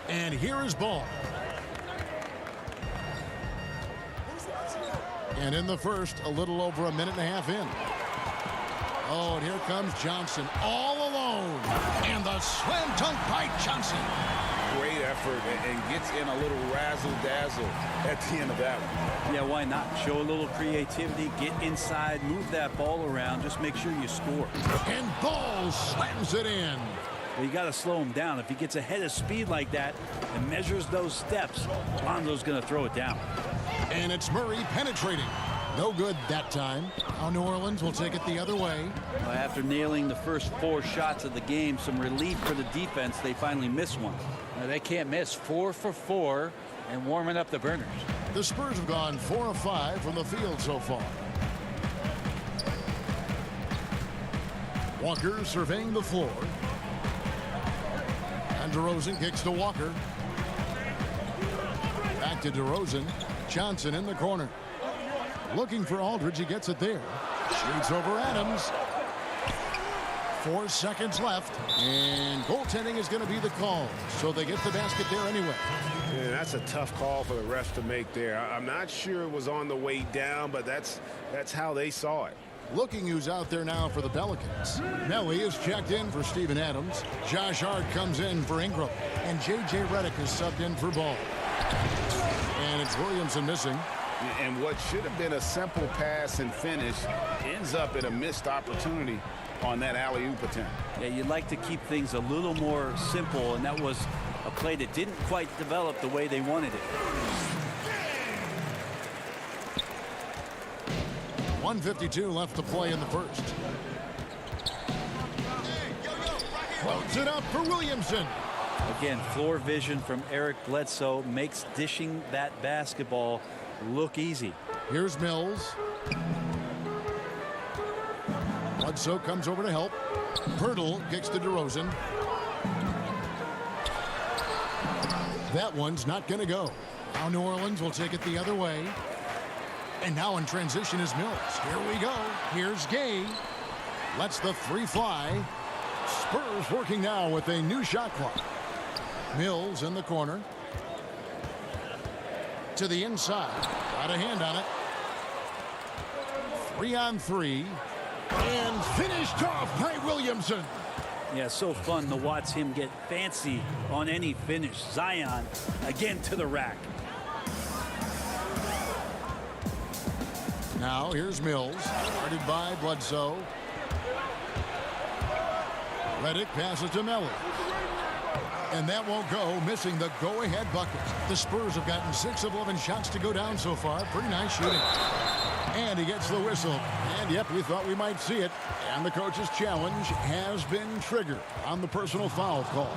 And here is Ball. And in the first, a little over a minute and a half in. Oh, and here comes Johnson all alone. And the slam dunk by Johnson. Great effort and gets in a little razzle-dazzle at the end of that one. Yeah, why not? Show a little creativity, get inside, move that ball around, just make sure you score. And Ball slams it in. Well, you got to slow him down. If he gets ahead of speed like that and measures those steps, Lonzo's going to throw it down. And it's Murray penetrating. No good that time. Now New Orleans will take it the other way. Well, after nailing the first 4 shots of the game, some relief for the defense. They finally missed one. Now, they can't miss 4 for 4 and warming up the burners. The Spurs have gone 4 of 5 from the field so far. Walker surveying the floor. And DeRozan kicks to Walker. Back to DeRozan. Johnson in the corner. Looking for Aldridge. He gets it there. Shoots over Adams. 4 seconds left. And goaltending is going to be the call. So they get the basket there anyway. Yeah, that's a tough call for the refs to make there. I'm not sure it was on the way down, but that's how they saw it. Looking who's out there now for the Pelicans. Melly is checked in for Steven Adams. Josh Hart comes in for Ingram. And J.J. Redick is subbed in for Ball. And it's Williamson missing. And what should have been a simple pass and finish ends up in a missed opportunity on that alley-oop attempt. Yeah, you'd like to keep things a little more simple, and that was a play that didn't quite develop the way they wanted it. 1:52 left to play in the first. Floats it up for Williamson. Again, floor vision from Eric Bledsoe makes dishing that basketball look easy. Here's Mills. Bledsoe comes over to help. Pirtle kicks to DeRozan. That one's not going to go. Now New Orleans will take it the other way. And now in transition is Mills. Here we go. Here's Gay. Lets the 3 fly. Spurs working now with a new shot clock. Mills in the corner. To the inside. Got a hand on it. 3-on-3. And finished off by Williamson. Yeah, so fun to watch him get fancy on any finish. Zion again to the rack. Now here's Mills, guarded by Bledsoe. Reddick passes to Melly. And that won't go, missing the go-ahead bucket. The Spurs have gotten 6 of 11 shots to go down so far. Pretty nice shooting. And he gets the whistle. And yep, we thought we might see it. And the coach's challenge has been triggered on the personal foul call.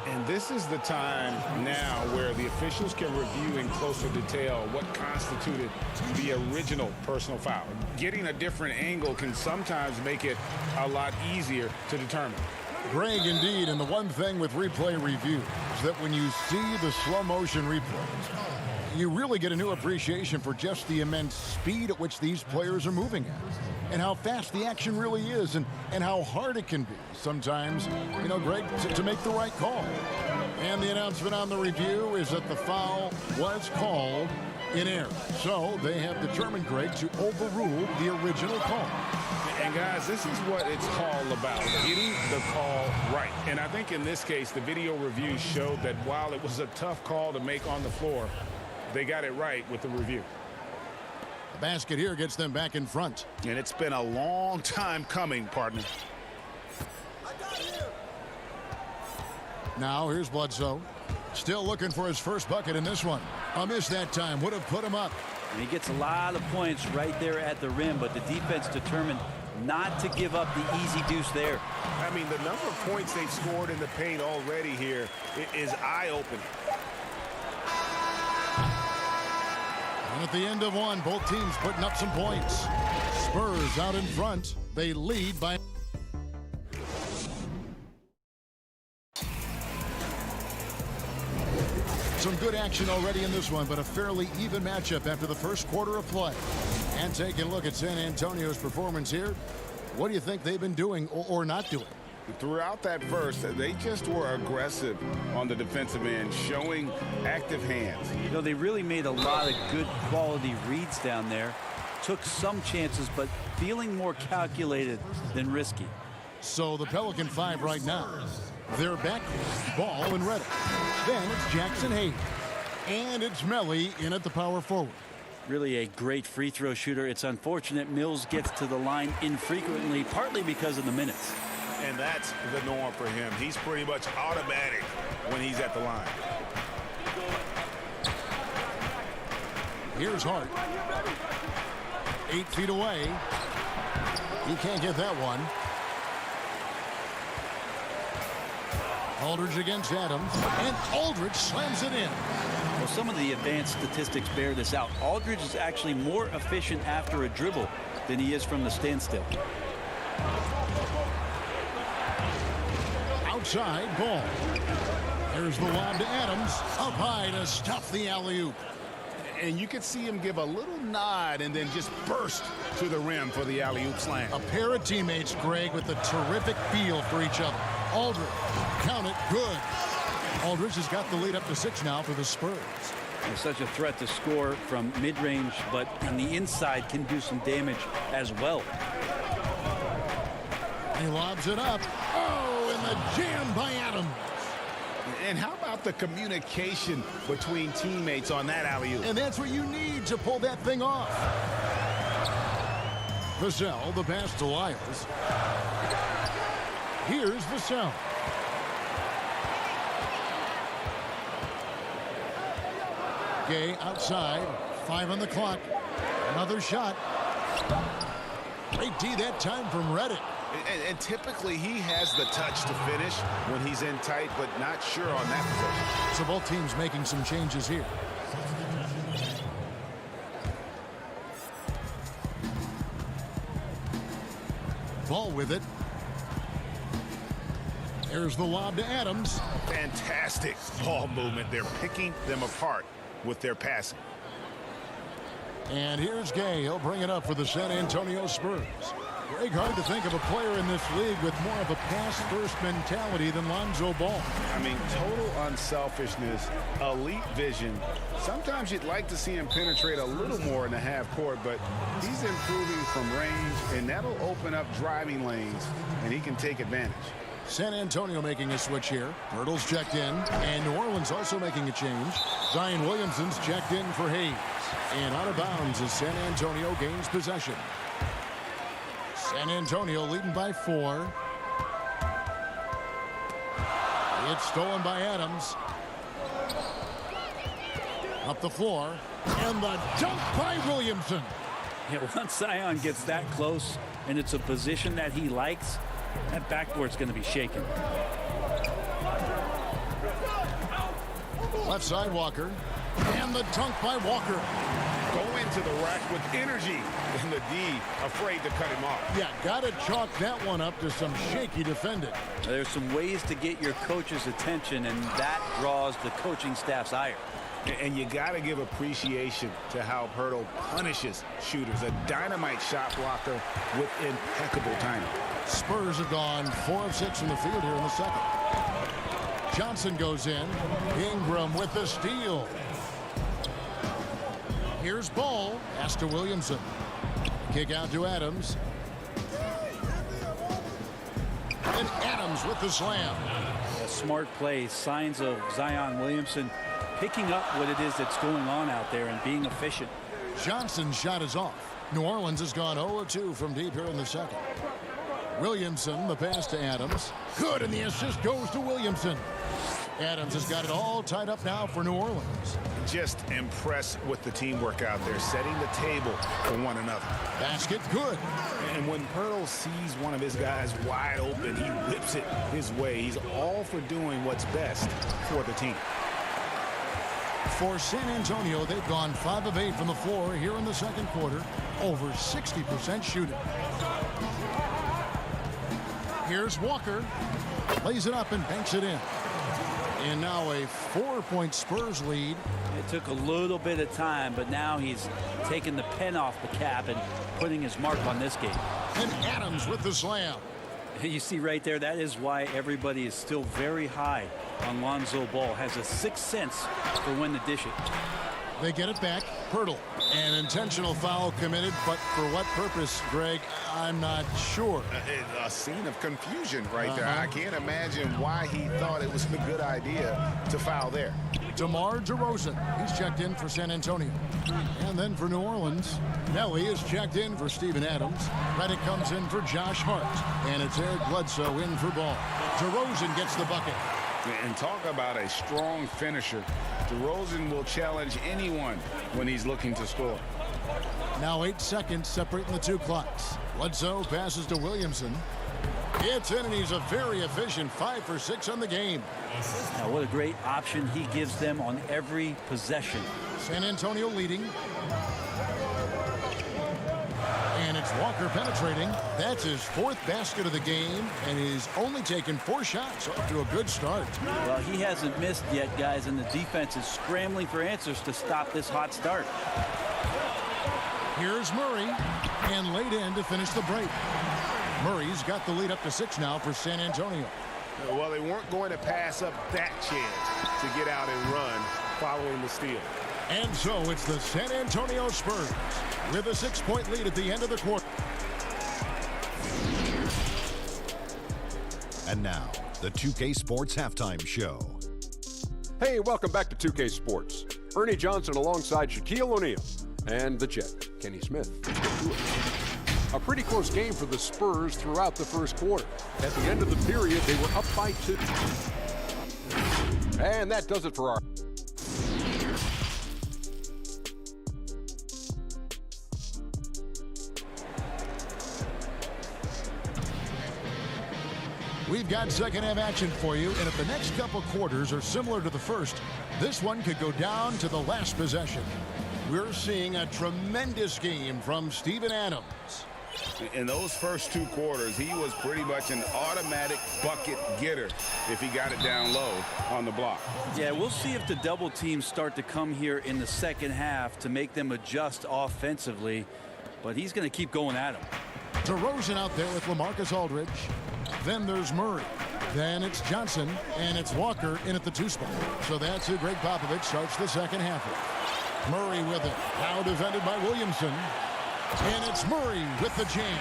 And this is the time now where the officials can review in closer detail what constituted the original personal foul. Getting a different angle can sometimes make it a lot easier to determine. Greg, indeed, and the one thing with replay review is that when you see the slow motion replays, you really get a new appreciation for just the immense speed at which these players are moving at, and how fast the action really is, and how hard it can be sometimes, you know, Greg, to make the right call. And the announcement on the review is that the foul was called in error. So they have determined, Greg, to overrule the original call. And guys, this is what it's all about, getting the call right. And I think in this case, the video review showed that while it was a tough call to make on the floor, they got it right with the review. The basket here gets them back in front. And it's been a long time coming, partner. Now here's Bledsoe. Still looking for his first bucket in this one. A miss that time would have put him up. And he gets a lot of points right there at the rim, but the defense determined not to give up the easy deuce there. I mean, the number of points they've scored in the paint already here is eye-opening. And at the end of one, both teams putting up some points. Spurs out in front. They lead by... Some good action already in this one, but a fairly even matchup after the first quarter of play. And taking a look at San Antonio's performance here, what do you think they've been doing or not doing? Throughout that verse, they just were aggressive on the defensive end, showing active hands. You know, they really made a lot of good quality reads down there. Took some chances, but feeling more calculated than risky. So the Pelican 5 right now. They're back. Ball and Reddick. Then it's Jackson Hayes. And it's Melly in at the power forward. Really a great free throw shooter. It's unfortunate Mills gets to the line infrequently, partly because of the minutes. And that's the norm for him. He's pretty much automatic when he's at the line. Here's Hart. 8 feet away. He can't get that one. Aldridge against Adams, and Aldridge slams it in. Well, some of the advanced statistics bear this out. Aldridge is actually more efficient after a dribble than he is from the standstill. Outside ball. There's the lob to Adams. Up high to stuff the alley-oop. And you could see him give a little nod and then just burst to the rim for the alley-oop slam. A pair of teammates, Greg, with a terrific feel for each other. Aldridge, count it, good. Aldridge has got the lead up to 6 now for the Spurs. They're such a threat to score from mid-range, but on the inside can do some damage as well. He lobs it up. Oh, and the jam by Adams. And how about the communication between teammates on that alley-oop? And that's what you need to pull that thing off. Vassell, the pass to Lyles. Here's Vassell. Gay outside. 5 on the clock. Another shot. Great D that time from Reddick. And typically he has the touch to finish when he's in tight, but not sure on that position. So both teams making some changes here. Ball with it. There's the lob to Adams. Fantastic ball movement. They're picking them apart with their passing. And here's Gay. He'll bring it up for the San Antonio Spurs. Greg, hard to think of a player in this league with more of a pass-first mentality than Lonzo Ball. I mean, total unselfishness, elite vision. Sometimes you'd like to see him penetrate a little more in the half court, but he's improving from range, and that'll open up driving lanes, and he can take advantage. San Antonio making a switch here. Hurdle's checked in, and New Orleans also making a change. Zion Williamson's checked in for Hayes. And out of bounds as San Antonio gains possession. San Antonio leading by 4. It's stolen by Adams. Up the floor, and the dunk by Williamson. Yeah, once Zion gets that close and it's a position that he likes, that backboard's going to be shaken. Left side Walker, and the dunk by Walker. Go into the rack with energy, and the D afraid to cut him off. Yeah, got to chalk that one up to some shaky defending. There's some ways to get your coach's attention, and that draws the coaching staff's ire. And you got to give appreciation to how Hurdle punishes shooters. A dynamite shot blocker with impeccable timing. Spurs have gone 4 of 6 from the field here in the second. Johnson goes in. Ingram with the steal. Here's Ball. Pass to Williamson. Kick out to Adams. And Adams with the slam. A smart play. Signs of Zion Williamson picking up what it is that's going on out there and being efficient. Johnson's shot is off. New Orleans has gone 0-2 from deep here in the second. Williamson, the pass to Adams. Good, and the assist goes to Williamson. Adams has got it all tied up now for New Orleans. Just impressed with the teamwork out there, setting the table for one another. Basket good. And when Hurdle sees one of his guys wide open, he whips it his way. He's all for doing what's best for the team. For San Antonio, they've gone 5 of 8 from the floor here in the second quarter. Over 60% shooting. Here's Walker. Lays it up and banks it in. And now a 4-point Spurs lead. It took a little bit of time, but now he's taking the pen off the cap and putting his mark on this game. And Adams with the slam. You see right there, that is why everybody is still very high on Lonzo Ball. Has a sixth sense for when to dish it. They get it back. Hurdle. An intentional foul committed, but for what purpose, Greg? I'm not sure. A scene of confusion right there. I can't imagine why he thought it was a good idea to foul there. DeMar DeRozan. He's checked in for San Antonio. And then for New Orleans, Nelly is checked in for Steven Adams. Reddick comes in for Josh Hart. And it's Eric Bledsoe in for Ball. DeRozan gets the bucket. And talk about a strong finisher. DeRozan will challenge anyone when he's looking to score. Now 8 seconds separating the two clocks. Bledsoe passes to Williamson. It's in, and he's a very efficient 5 for 6 on the game. Now what a great option he gives them on every possession. San Antonio leading. And it's Walker penetrating. That's his 4th basket of the game, and he's only taken 4 shots. Off to a good start. Well, he hasn't missed yet, guys, and the defense is scrambling for answers to stop this hot start. Here's Murray, and laid in to finish the break. Murray's got the lead up to 6 now for San Antonio. Well, they weren't going to pass up that chance to get out and run following the steal. And so it's the San Antonio Spurs with a 6-point lead at the end of the quarter. And now, the 2K Sports Halftime Show. Hey, welcome back to 2K Sports. Ernie Johnson alongside Shaquille O'Neal and the Jet, Kenny Smith. A pretty close game for the Spurs throughout the first quarter. At the end of the period, they were up by 2. And that does it for our... We've got second half action for you, and if the next couple quarters are similar to the first, this one could go down to the last possession. We're seeing a tremendous game from Steven Adams. In those first 2 quarters, he was pretty much an automatic bucket getter if he got it down low on the block. Yeah, we'll see if the double teams start to come here in the second half to make them adjust offensively, but he's going to keep going at him. DeRozan out there with LaMarcus Aldridge. Then there's Murray. Then it's Johnson, and it's Walker in at the 2 spot. So that's who Greg Popovich starts the second half with. Murray with it. Now defended by Williamson. And it's Murray with the jam.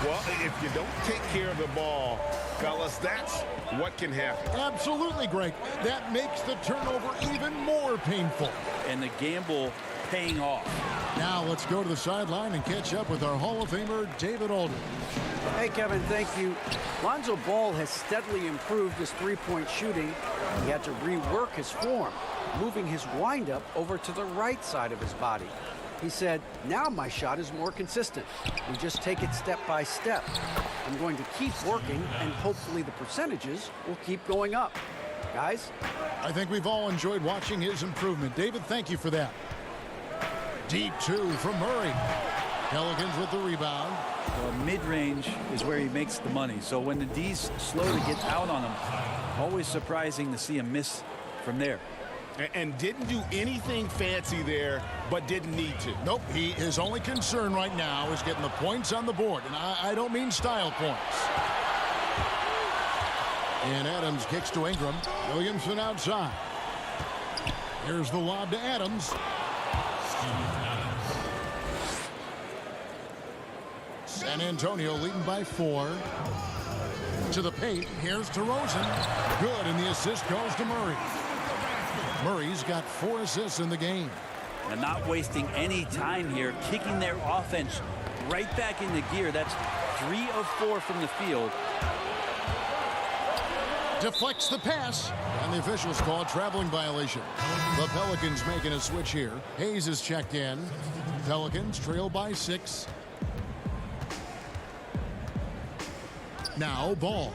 Well, if you don't take care of the ball Fellas, that's what can happen. Absolutely, Greg. That makes the turnover even more painful. And the gamble paying off. Now let's go to the sideline and catch up with our Hall of Famer, David Aldridge. Hey, Kevin, thank you. Lonzo Ball has steadily improved his three-point shooting. He had to rework his form, moving his windup over to the right side of his body. He said, now my shot is more consistent. We just take it step by step. I'm going to keep working, and hopefully the percentages will keep going up. Guys? I think we've all enjoyed watching his improvement. David, thank you for that. Deep two from Murray. Pelicans with the rebound. Well, mid-range is where he makes the money. So when the D's slow to get out on him, always surprising to see him miss from there. And didn't do anything fancy there, but didn't need to. Nope, his only concern right now is getting the points on the board. And I don't mean style points. And Adams kicks to Ingram. Williamson outside. Here's the lob to Adams. San Antonio leading by 4. To the paint. Here's DeRozan. Good, and the assist goes to Murray. Murray's got 4 assists in the game. And not wasting any time here, kicking their offense right back into gear. That's 3 of 4 from the field. Deflects the pass, and the officials call a traveling violation. The Pelicans making a switch here. Hayes is checked in. Pelicans trail by 6. Now Ball.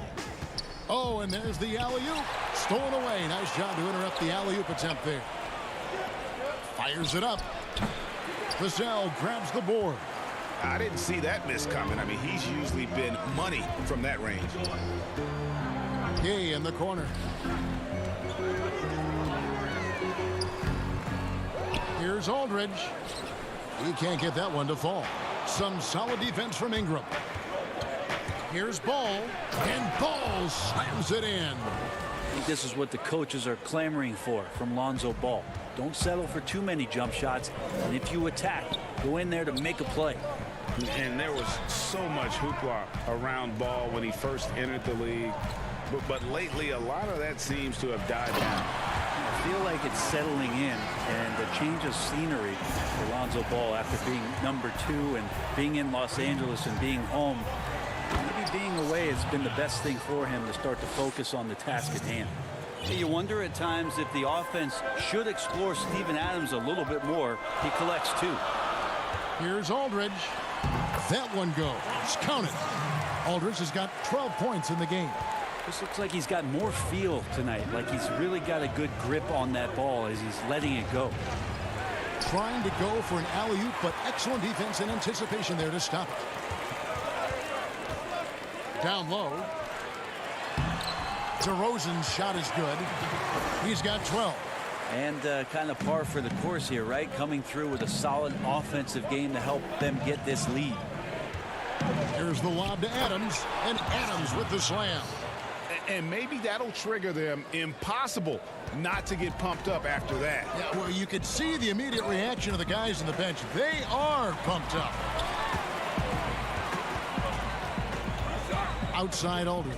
Oh, and there's the alley-oop. Stolen away. Nice job to interrupt the alley-oop attempt there. Fires it up. Vassell grabs the board. I didn't see that miss coming. I mean, he's usually been money from that range. Gay in the corner. Here's Aldridge. He can't get that one to fall. Some solid defense from Ingram. Here's Ball, and Ball slams it in. I think this is what the coaches are clamoring for from Lonzo Ball. Don't settle for too many jump shots, and if you attack, go in there to make a play. And there was so much hoopla around Ball when he first entered the league. But lately, a lot of that seems to have died down. I feel like it's settling in, and a change of scenery for Lonzo Ball after being number 2 and being in Los Angeles and being home. Maybe being away has been the best thing for him to start to focus on the task at hand. You wonder at times if the offense should explore Steven Adams a little bit more. He collects 2. Here's Aldridge. That one goes. Count it. Aldridge has got 12 points in the game. This looks like he's got more feel tonight, like he's really got a good grip on that ball as he's letting it go. Trying to go for an alley-oop, but excellent defense and anticipation there to stop it. Down low. DeRozan's shot is good. He's got 12. And kind of par for the course here, right? Coming through with a solid offensive game to help them get this lead. Here's the lob to Adams, and Adams with the slam. And maybe that'll trigger them. Impossible not to get pumped up after that. Yeah, well, you could see the immediate reaction of the guys on the bench. They are pumped up. Outside Aldridge.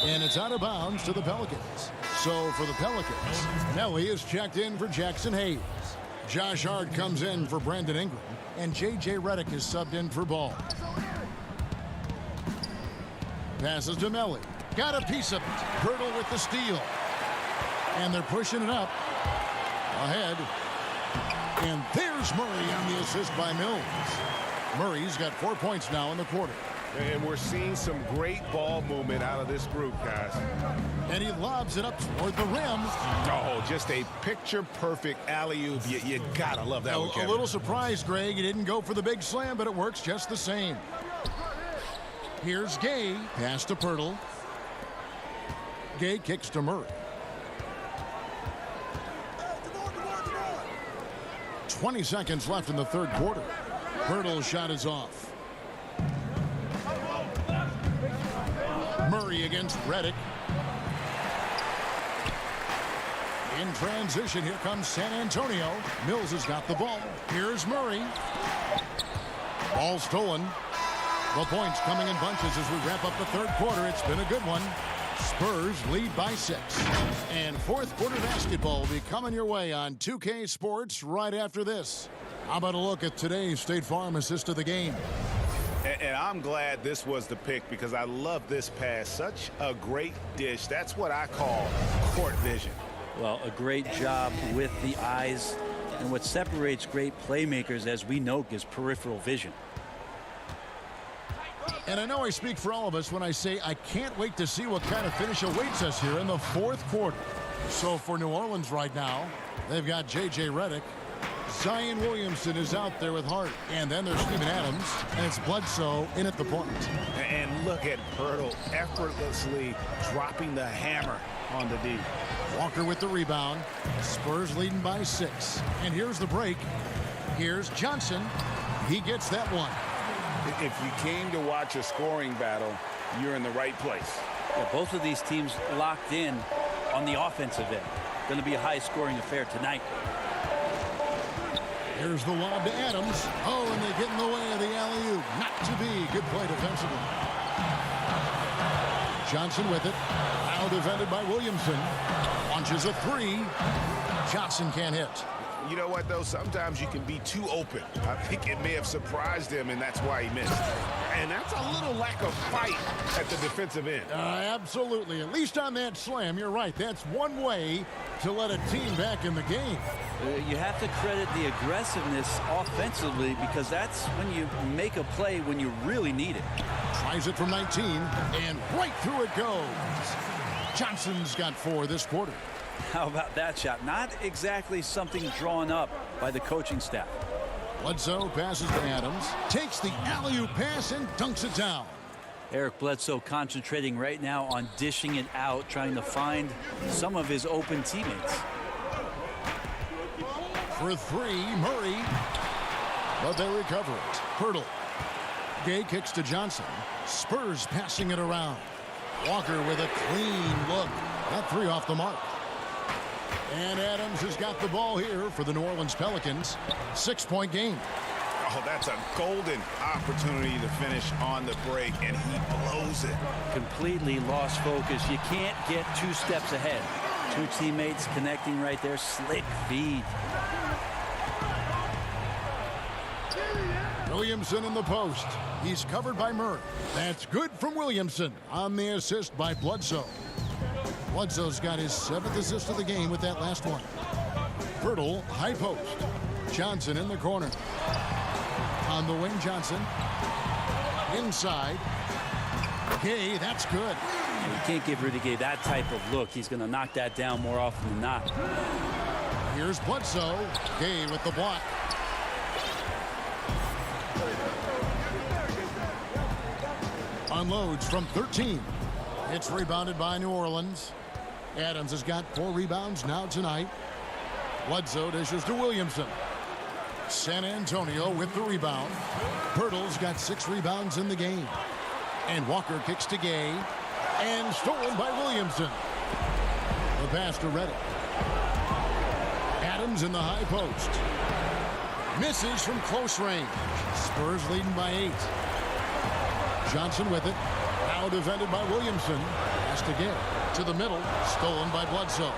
And it's out of bounds to the Pelicans. So for the Pelicans, Nelly is checked in for Jackson Hayes. Josh Hart comes in for Brandon Ingram. And J.J. Redick is subbed in for Ball. Passes to Melly. Got a piece of it. Pirtle with the steal. And they're pushing it up. Ahead. And there's Murray on the assist by Mills. Murray's got 4 points now in the quarter. And we're seeing some great ball movement out of this group, guys. And he lobs it up toward the rim. Oh, just a picture-perfect alley-oop. You gotta love that one, Kevin. A little surprised, Greg. He didn't go for the big slam, but it works just the same. Here's Gay. Pass to Pirtle. Gay kicks to Murray. 20 seconds left in the third quarter. Pirtle's shot is off. Murray against Redick. In transition, here comes San Antonio. Mills has got the ball. Here's Murray. Ball stolen. The points coming in bunches as we wrap up the third quarter. It's been a good one. Spurs lead by 6. And fourth quarter basketball will be coming your way on 2K Sports right after this. How about a look at today's State Farm assist of the game? And I'm glad this was the pick because I love this pass. Such a great dish. That's what I call court vision. Well, a great job with the eyes. And what separates great playmakers, as we know, is peripheral vision. And I know I speak for all of us when I say I can't wait to see what kind of finish awaits us here in the fourth quarter. So for New Orleans right now, they've got J.J. Redick. Zion Williamson is out there with Hart. And then there's Steven Adams. And it's Bledsoe in at the point. And look at Pirtle effortlessly dropping the hammer on the D. Walker with the rebound. Spurs leading by 6. And here's the break. Here's Johnson. He gets that one. If you came to watch a scoring battle, you're in the right place. Yeah, both of these teams locked in on the offensive end. Going to be a high-scoring affair tonight. Here's the lob to Adams. Oh, and they get in the way of the alley-oop. Not to be. Good play defensively. Johnson with it. Now defended by Williamson. Launches a 3. Johnson can't hit. You know what, though? Sometimes you can be too open. I think it may have surprised him, and that's why he missed. And that's a little lack of fight at the defensive end. Absolutely. At least on that slam, you're right. That's one way to let a team back in the game. You have to credit the aggressiveness offensively because that's when you make a play when you really need it. Tries it from 19, and right through it goes. Johnson's got 4 this quarter. How about that shot? Not exactly something drawn up by the coaching staff. Bledsoe passes to Adams, takes the alley-oop pass and dunks it down. Eric Bledsoe concentrating right now on dishing it out, trying to find some of his open teammates. For 3, Murray, but they recover it. Pirtle. Gay kicks to Johnson. Spurs passing it around. Walker with a clean look. That 3 off the mark. And Adams has got the ball here for the New Orleans Pelicans. 6-point game. Oh, that's a golden opportunity to finish on the break, and he blows it. Completely lost focus. You can't get 2 steps ahead. 2 teammates connecting right there. Slick feed. Williamson in the post. He's covered by Murray. That's good from Williamson on the assist by Bledsoe. Bledsoe's got his 7th assist of the game with that last one. Pirtle, high post. Johnson in the corner. On the wing, Johnson. Inside. Gay, that's good. You can't give Rudy Gay that type of look. He's going to knock that down more often than not. Here's Bledsoe. Gay with the block. Unloads from 13. It's rebounded by New Orleans. Adams has got 4 rebounds now tonight. Bledsoe dishes to Williamson. San Antonio with the rebound. Pirtle's got 6 rebounds in the game. And Walker kicks to Gay. And stolen by Williamson. The pass to Redick. Adams in the high post. Misses from close range. Spurs leading by 8. Johnson with it. Now defended by Williamson. Has to get to the middle. Stolen by Bledsoe.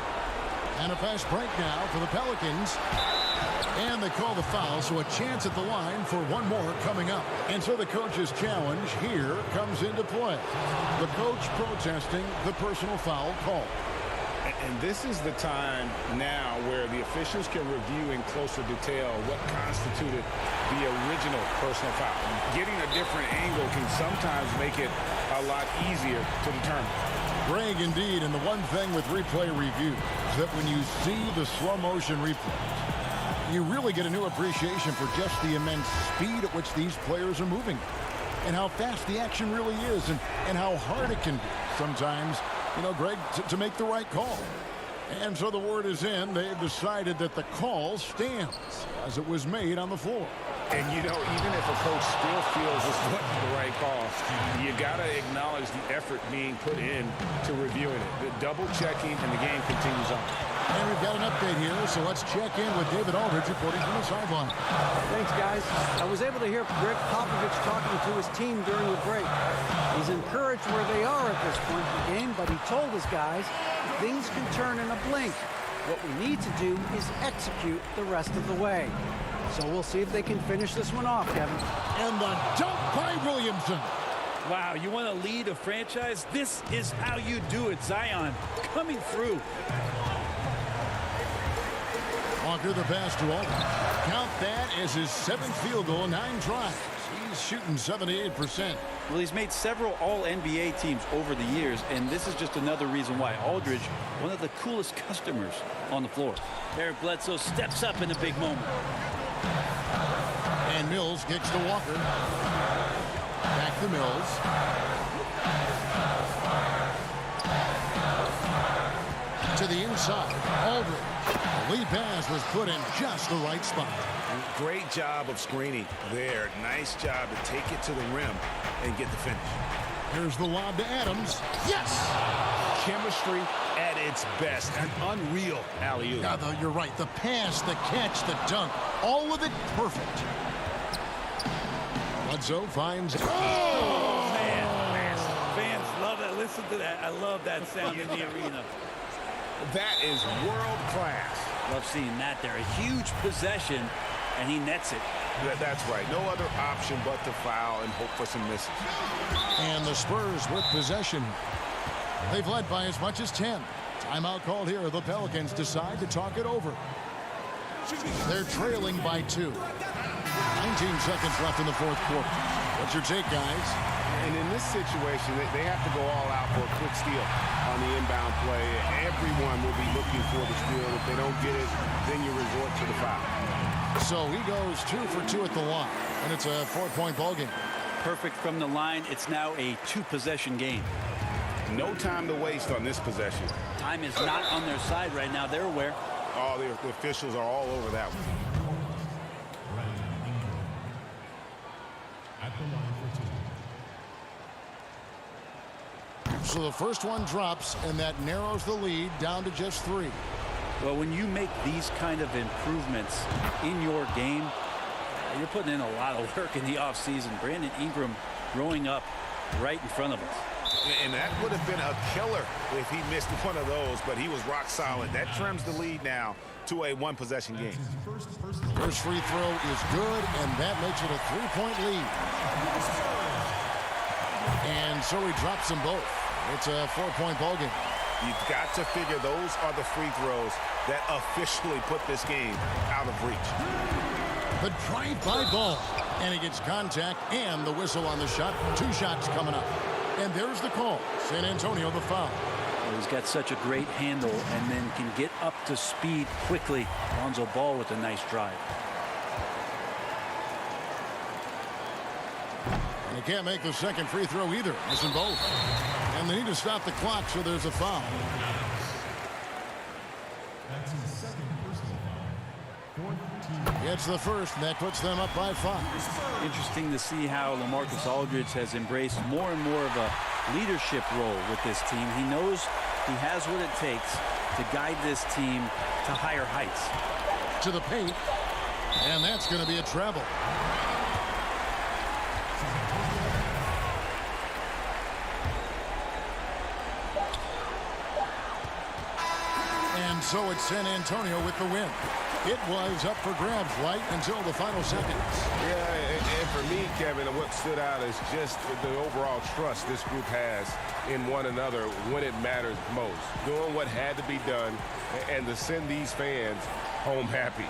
And a fast break now for the Pelicans. And they call the foul, so a chance at the line for one more coming up. And so the coach's challenge here comes into play. The coach protesting the personal foul call. And this is the time now where the officials can review in closer detail what constituted the original personal foul. Getting a different angle can sometimes make it a lot easier to determine. Greg, indeed, and the one thing with replay review is that when you see the slow motion replay, you really get a new appreciation for just the immense speed at which these players are moving and how fast the action really is and how hard it can be sometimes, you know, Greg, to make the right call. And so the word is in. They've decided that the call stands as it was made on the floor. And, you know, even if a coach still feels this wasn't the right call, you got to acknowledge the effort being put in to reviewing it. The double checking, and the game continues on. And we've got an update here, so let's check in with David Aldridge reporting from the sideline. Thanks, guys. I was able to hear Greg Popovich talking to his team during the break. He's encouraged where they are at this point in the game, but he told his guys things can turn in a blink. What we need to do is execute the rest of the way. So we'll see if they can finish this one off, Kevin. And the dunk by Williamson. Wow, you want to lead a franchise? This is how you do it. Zion coming through. Walker the pass to Aldridge. Count that as his 7th field goal, 9 tries. He's shooting 78%. Well, he's made several All-NBA teams over the years, and this is just another reason why Aldridge, one of the coolest customers on the floor. Eric Bledsoe steps up in a big moment. And Mills kicks to Walker. Back to Mills. To the inside. Aldridge. The lead pass was put in just the right spot. Great job of screening there. Nice job to take it to the rim and get the finish. Here's the lob to Adams. Yes! Chemistry at its best. An unreal alley-oop. Yeah, you're right. The pass, the catch, the dunk. All of it perfect. Bledsoe finds... Oh, man. Fans love that. Listen to that. I love that sound in the arena. That is world class. Love seeing that there. A huge possession, and he nets it. That's right. No other option but to foul and hope for some misses. And the Spurs with possession. They've led by as much as 10. Timeout called here. The Pelicans decide to talk it over. They're trailing by 2. 19 seconds left in the 4th quarter. What's your take, guys? And in this situation, they have to go all out for a quick steal on the inbound play. Everyone will be looking for the steal. If they don't get it, then you resort to the foul. So he goes 2 for 2 at the line, and it's a 4-point ball game. Perfect from the line. It's now a 2-possession game. No time to waste on this possession. Time is not on their side right now. They're aware. All the officials are all over that one. So the first one drops, and that narrows the lead down to just 3. Well, when you make these kind of improvements in your game, you're putting in a lot of work in the offseason. Brandon Ingram growing up right in front of us. And that would have been a killer if he missed one of those, but he was rock solid. That trims the lead now to a 1-possession game. First free throw is good, and that makes it a 3-point lead. And so he drops them both. It's a 4-point ball game. You've got to figure those are the free throws that officially put this game out of reach. The drive-by ball, and he gets contact and the whistle on the shot. 2 shots coming up. And there's the call. San Antonio the foul. Well, he's got such a great handle and then can get up to speed quickly. Lonzo Ball with a nice drive. And they can't make the second free throw either. Missing both. And they need to stop the clock, so there's a foul. It's the first, and that puts them up by 5. Interesting to see how LaMarcus Aldridge has embraced more and more of a leadership role with this team. He knows he has what it takes to guide this team to higher heights. To the paint, and that's going to be a travel. And so it's San Antonio with the win. It was up for grabs right until the final seconds. Yeah, and for me, Kevin, what stood out is just the overall trust this group has in one another when it matters most. Doing what had to be done and to send these fans home happy.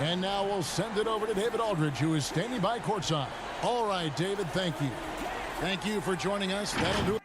And now we'll send it over to David Aldridge, who is standing by courtside. All right, David, thank you. Thank you for joining us. That'll do it.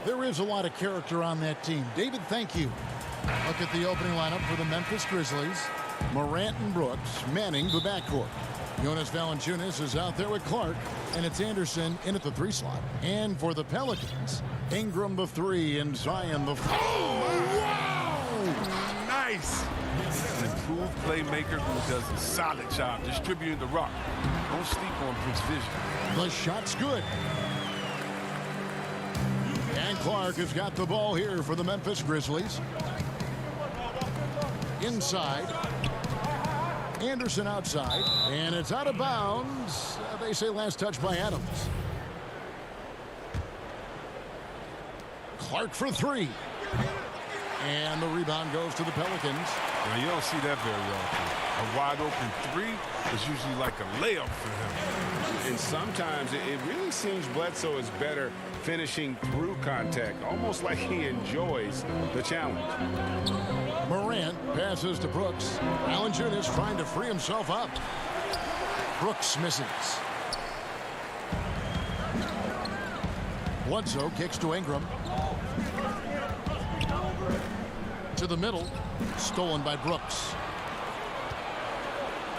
There is a lot of character on that team. David, thank you. Look at the opening lineup for the Memphis Grizzlies. Morant and Brooks manning the backcourt. Jonas Valanciunas is out there with Clark, and it's Anderson in at the 3 slot. And for the Pelicans, Ingram the 3 and Zion the 4. Oh, wow! Nice. An improved playmaker who does a solid job distributing the rock. Don't sleep on Brooks' vision. The shot's good. And Clark has got the ball here for the Memphis Grizzlies. Inside. Anderson outside. And it's out of bounds. They say last touch by Adams. Clark for 3. And the rebound goes to the Pelicans. Well, you don't see that very often. A wide open 3 is usually like a layup for him. And sometimes it really seems Bledsoe is better finishing through contact, almost like he enjoys the challenge. Morant passes to Brooks. Valanciunas trying to free himself up. Brooks misses. Bledsoe kicks to Ingram. To the middle. Stolen by Brooks.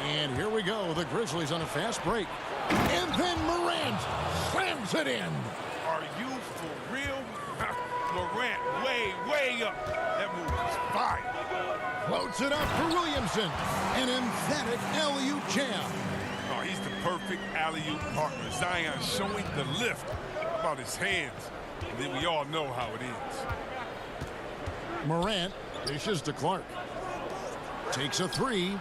And here we go. The Grizzlies on a fast break. And then Morant slams it in. Are you for real? Morant way up. That move is fire. Floats it up for Williamson. An emphatic alley-oop jam. Oh, he's the perfect alley-oop partner. Zion showing the lift about his hands. And then we all know how it ends. Morant dishes to Clark. Takes a 3.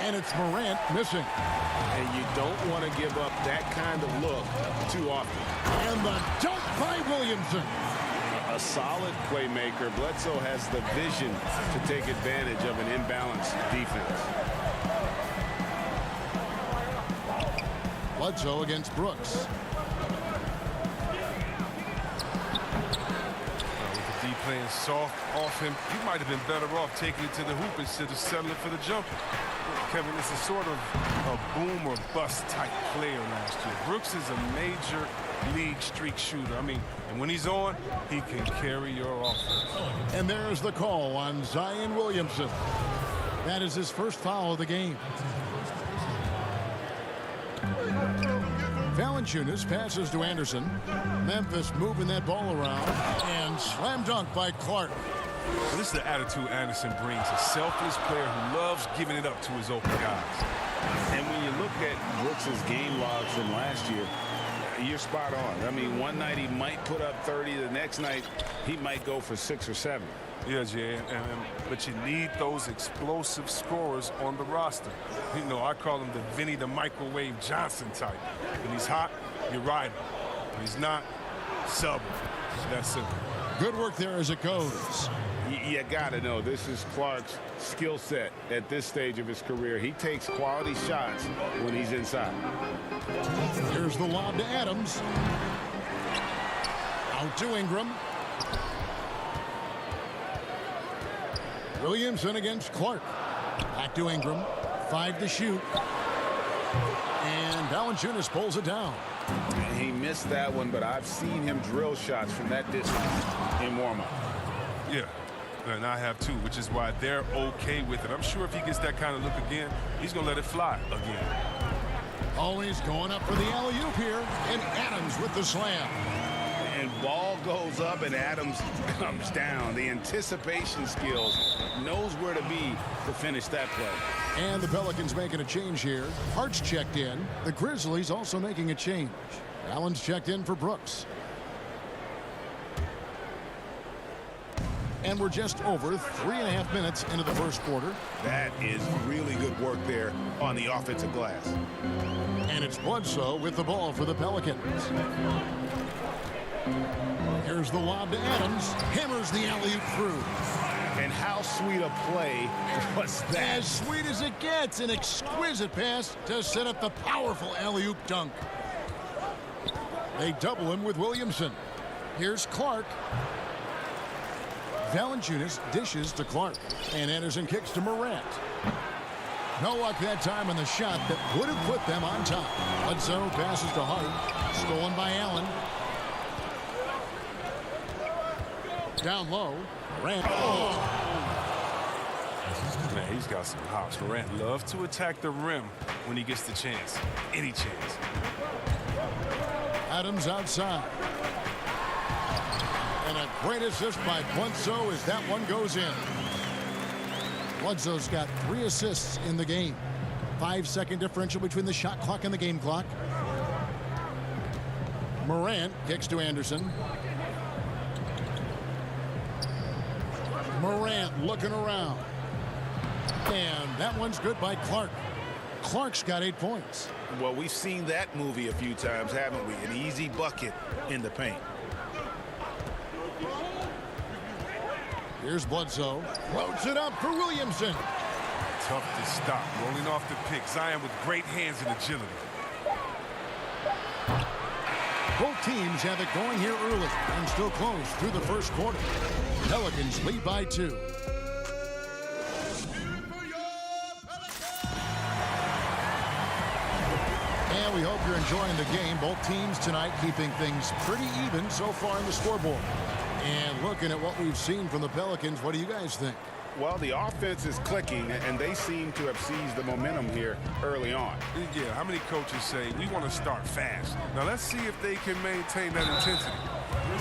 And it's Morant missing. And you don't want to give up that kind of look too often. And the dunk by Williamson. A solid playmaker. Bledsoe has the vision to take advantage of an imbalanced defense. Bledsoe against Brooks. With the D playing soft off him, he might have been better off taking it to the hoop instead of settling for the jumper. Kevin, this is sort of a boom or bust type player last year. Brooks is a major league streak shooter. I mean, and when he's on, he can carry your offense. And there's the call on Zion Williamson. That is his first foul of the game. Valanciunas passes to Anderson. Memphis moving that ball around. And slam dunk by Clark. Well, this is the attitude Anderson brings. A selfless player who loves giving it up to his open guys. And when you look at Brooks's game logs from last year, you're spot on. I mean, one night he might put up 30. The next night he might go for 6 or 7. Yeah, Jay, but you need those explosive scorers on the roster. You know, I call him the Vinny the Microwave Johnson type. When he's hot, you ride him. When he's not, sub him. That's simple. Good work there as it goes. You got to know this is Clark's skill set at this stage of his career. He takes quality shots when he's inside. Here's the lob to Adams. Out to Ingram. Williamson against Clark. Back to Ingram. 5 to shoot. And Valanciunas pulls it down. And he missed that one, but I've seen him drill shots from that distance in warm-up. Yeah, and I have too, which is why they're okay with it. I'm sure if he gets that kind of look again, he's going to let it fly again. Always going up for the alley-oop here. And Adams with the slam. And ball goes up and Adams comes down. The anticipation skills, knows where to be to finish that play. And the Pelicans making a change here. Hart's checked in. The Grizzlies also making a change. Allen's checked in for Brooks. And we're just over 3.5 minutes into the first quarter. That is really good work there on the offensive glass. And it's Bledsoe with the ball for the Pelicans. Here's the lob to Adams. Hammers the alley-oop through. And how sweet a play was that? As sweet as it gets. An exquisite pass to set up the powerful alley-oop dunk. They double him with Williamson. Here's Clark. Valanciunas dishes to Clark. And Anderson kicks to Morant. No luck that time on the shot that would have put them on top. Bledsoe passes to Hart. Stolen by Allen. Down low. Morant. Man, he's got some hops. Morant loves to attack the rim when he gets the chance. Any chance. Adams outside. And a great assist by Bledsoe as that one goes in. Bledsoe's got 3 assists in the game. 5-second differential between the shot clock and the game clock. Morant kicks to Anderson. Morant looking around. And that one's good by Clark. Clark's got 8 points. Well, we've seen that movie a few times, haven't we? An easy bucket in the paint. Here's Bledsoe. Floats it up for Williamson. Tough to stop. Rolling off the pick. Zion with great hands and agility. Both teams have it going here early and still close through the first quarter. Pelicans lead by 2. And we hope you're enjoying the game. Both teams tonight keeping things pretty even so far in the scoreboard. And looking at what we've seen from the Pelicans, what do you guys think? Well, the offense is clicking, and they seem to have seized the momentum here early on. Yeah, how many coaches say we want to start fast? Now let's see if they can maintain that intensity.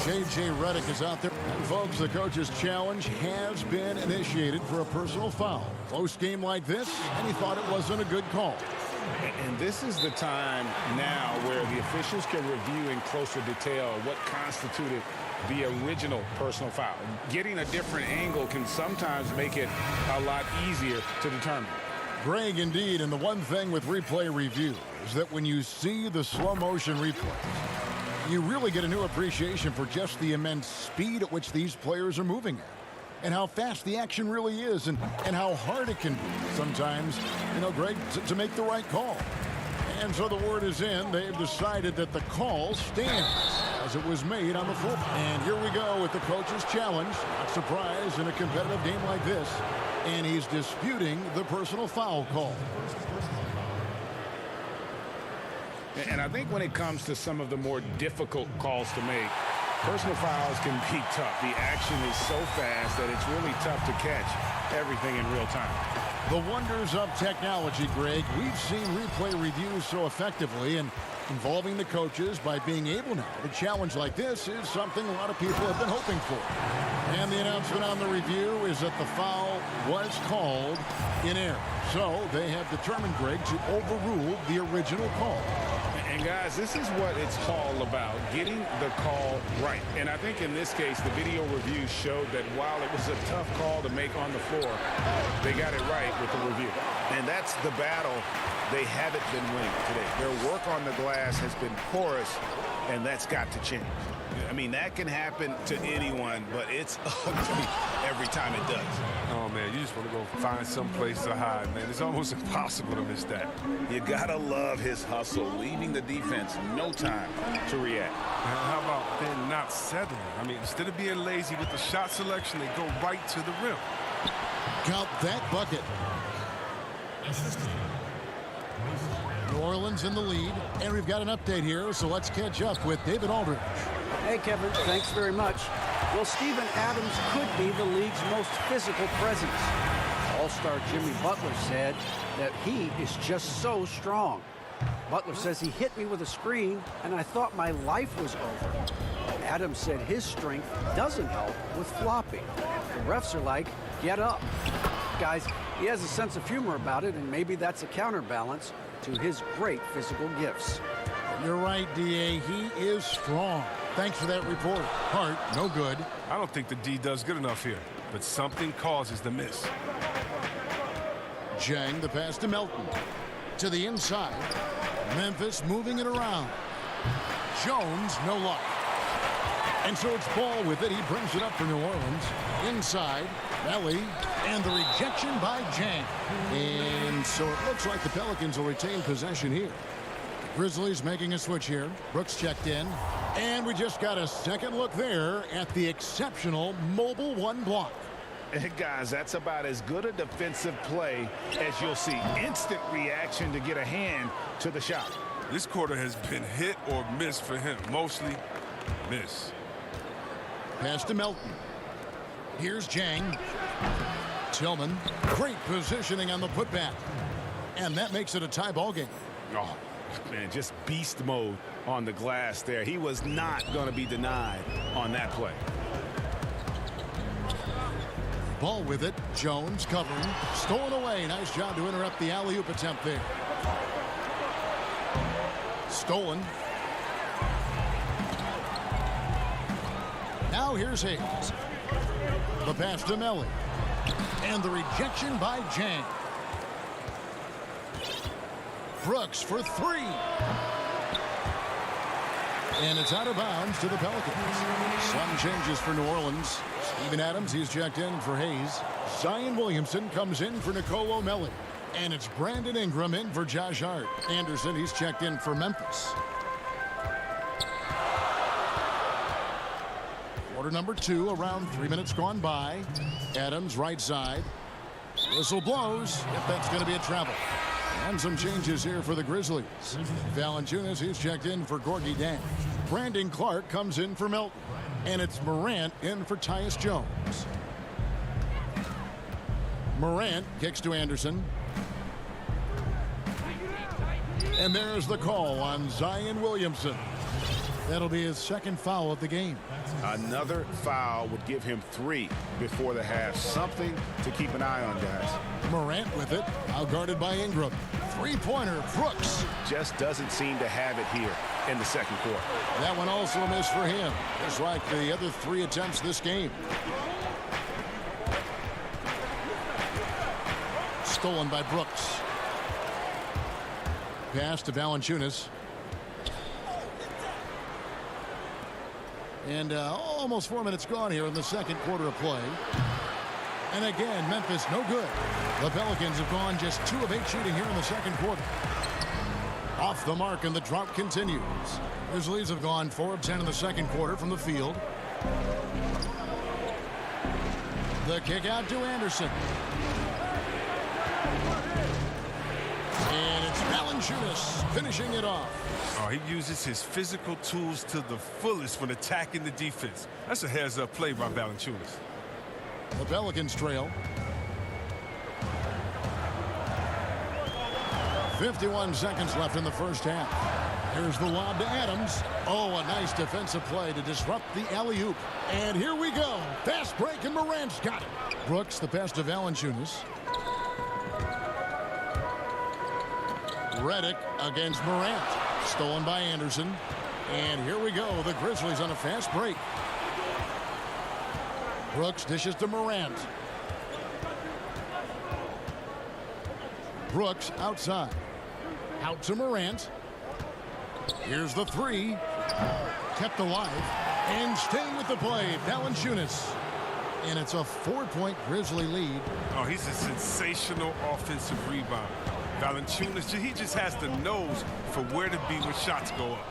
J.J. Redick is out there. And folks, the coach's challenge has been initiated for a personal foul. Close game like this, and he thought it wasn't a good call. And this is the time now where the officials can review in closer detail what constituted the original personal foul. Getting a different angle can sometimes make it a lot easier to determine. Greg, indeed, and the one thing with replay review is that when you see the slow motion replays, you really get a new appreciation for just the immense speed at which these players are moving at. And how fast the action really is, and how hard it can be sometimes, Greg, to make the right call. And so the word is in. They've decided that the call stands as it was made on the floor. And here we go with the coach's challenge. Not surprised in a competitive game like this. And he's disputing the personal foul call. And I think when it comes to some of the more difficult calls to make, personal fouls can be tough. The action is so fast that it's really tough to catch everything in real time. The wonders of technology, Greg. We've seen replay reviews so effectively, and involving the coaches by being able now to challenge like this is something a lot of people have been hoping for. And the announcement on the review is that the foul was called in error. So they have determined, Greg, to overrule the original call. And guys, this is what it's all about, getting the call right. And I think in this case, the video review showed that while it was a tough call to make on the floor, they got it right with the review. And that's the battle they haven't been winning today. Their work on the glass has been porous, and that's got to change. I mean, that can happen to anyone, but it's ugly every time it does. Oh, man, you just want to go find some place to hide, man. It's almost impossible to miss that. You got to love his hustle, leaving the defense no time to react. How about then not settling? I mean, instead of being lazy with the shot selection, they go right to the rim. Count that bucket. New Orleans in the lead, and we've got an update here, so let's catch up with David Aldridge. Hey, Kevin, thanks very much. Well, Steven Adams could be the league's most physical presence. All-star Jimmy Butler said that he is just so strong. Butler says he hit me with a screen, and I thought my life was over. Adams said his strength doesn't help with flopping. The refs are like, get up. Guys, he has a sense of humor about it, and maybe that's a counterbalance to his great physical gifts. You're right, D.A. He is strong. Thanks for that report. Hart, no good. I don't think the D does good enough here, but something causes the miss. Jang, the pass to Melton. To the inside. Memphis moving it around. Jones, no luck. And so it's Ball with it. He brings it up for New Orleans. Inside, Belly, and the rejection by Jang. And so it looks like the Pelicans will retain possession here. Grizzlies making a switch here. Brooks checked in. And we just got a second look there at the exceptional mobile one block. And guys, that's about as good a defensive play as you'll see. Instant reaction to get a hand to the shot. This quarter has been hit or miss for him. Mostly miss. Pass to Melton. Here's Jang. Tillman. Great positioning on the putback. And that makes it a tie ball game. Oh, man, just beast mode on the glass there. He was not going to be denied on that play. Ball with it. Jones covering. Stolen away. Nice job to interrupt the alley-oop attempt there. Stolen. Now here's Hayes. The pass to Melly. And the rejection by Jang. Brooks for three. And it's out of bounds to the Pelicans. Some changes for New Orleans. Steven Adams, he's checked in for Hayes. Zion Williamson comes in for Nicolo Melli. And it's Brandon Ingram in for Josh Hart. Anderson, he's checked in for Memphis. Quarter number 2, around 3 minutes gone by. Adams, right side. Whistle blows. If that's going to be a travel. And some changes here for the Grizzlies. Valanciunas, he's checked in for Gorgie Dang. Brandon Clark comes in for Melton. And it's Morant in for Tyus Jones. Morant kicks to Anderson. And there's the call on Zion Williamson. That'll be his second foul of the game. Another foul would give him 3 before the half. Something to keep an eye on, guys. Morant with it. Out guarded by Ingram. Three-pointer, Brooks. Just doesn't seem to have it here in the second quarter. That one also a miss for him, just like the other 3 attempts this game. Stolen by Brooks. Pass to Valanciunas. And almost 4 minutes gone here in the second quarter of play. And again, Memphis no good. The Pelicans have gone just 2 of 8 shooting here in the second quarter. Off the mark, and the drought continues. Grizzlies have gone 4 of 10 in the second quarter from the field. The kick out to Anderson. And it's Valanciunas finishing it off. Oh, he uses his physical tools to the fullest when attacking the defense. That's a heads-up play by Valanciunas. The Pelicans trail. 51 seconds left in the first half. Here's the lob to Adams. Oh, a nice defensive play to disrupt the alley-oop. And here we go. Fast break, and Morant's got it. Brooks, the pass to Valanciunas. Redick against Morant. Stolen by Anderson. And here we go. The Grizzlies on a fast break. Brooks dishes to Morant. Brooks outside. Out to Morant. Here's the 3. Kept alive. And staying with the play, Valanciunas. And it's a 4-point Grizzly lead. Oh, he's a sensational offensive rebounder. Valanciunas, he just has the nose for where to be when shots go up.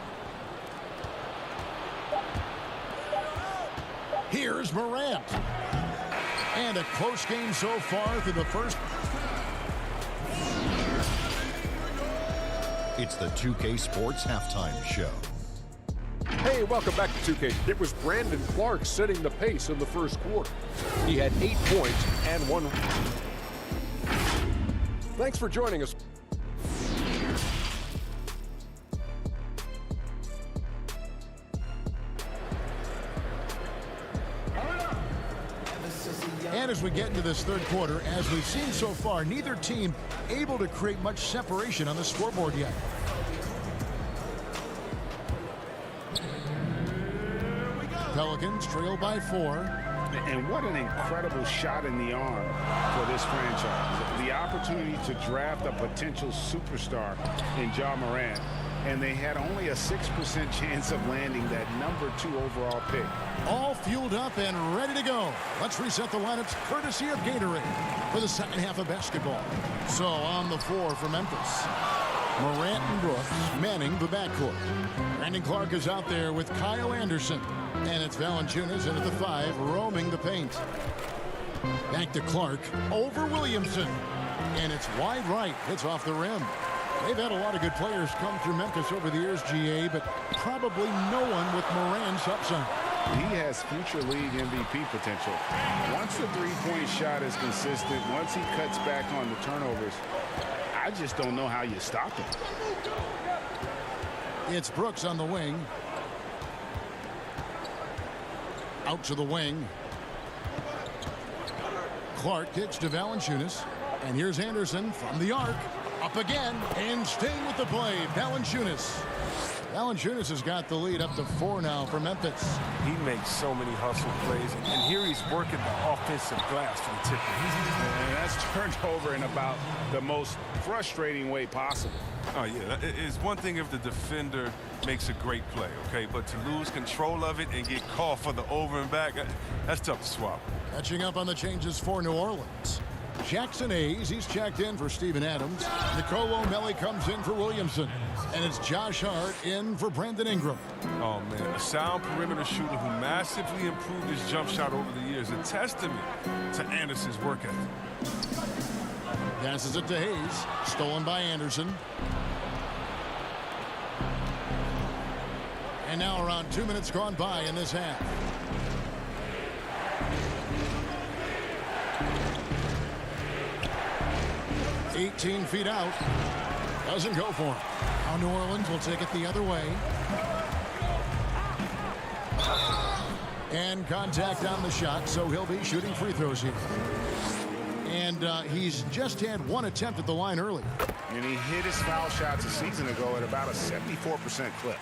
Here's Morant. And a close game so far through the first. It's the 2K Sports Halftime Show. Hey, welcome back to 2K. It was Brandon Clark setting the pace in the first quarter. He had 8 points and 1. Thanks for joining us. And as we get into this third quarter, as we've seen so far, neither team able to create much separation on the scoreboard yet. Pelicans trail by 4. And what an incredible shot in the arm for this franchise. The opportunity to draft a potential superstar in Ja Morant, and they had only a 6% chance of landing that number 2 overall pick. All fueled up and ready to go. Let's reset the lineups courtesy of Gatorade for the second half of basketball. So on the floor for Memphis, Morant and Brooks manning the backcourt. Brandon Clark is out there with Kyle Anderson. And it's Valanciunas in at the 5, roaming the paint. Back to Clark, over Williamson. And it's wide right, it's off the rim. They've had a lot of good players come through Memphis over the years, GA, but probably no one with Morant's upside. He has future league MVP potential. Once the three-point shot is consistent, once he cuts back on the turnovers, I just don't know how you stop him. It's Brooks on the wing. Out to the wing. Clark kicks to Valanciunas. And here's Anderson from the arc. Up again. And staying with the play, Valanciunas. Valanciunas has got the lead up to 4 now for Memphis. He makes so many hustle plays, and here he's working the offensive glass from the tip. And that's turned over in about the most frustrating way possible. Oh, yeah. It's one thing if the defender makes a great play, okay? But to lose control of it and get called for the over and back, that's tough to swallow. Catching up on the changes for New Orleans. Jackson Hayes, he's checked in for Steven Adams. Nicolo Melli comes in for Williamson. And it's Josh Hart in for Brandon Ingram. Oh, man, a sound perimeter shooter who massively improved his jump shot over the years. A testament to Anderson's work ethic. Passes it to Hayes. Stolen by Anderson. And now around 2 minutes gone by in this half. "18 feet out. Doesn't go for him. Now New Orleans will take it the other way. And contact on the shot, so he'll be shooting free throws here. And he's just had 1 attempt at the line earlier. And he hit his foul shots a season ago at about a 74% clip.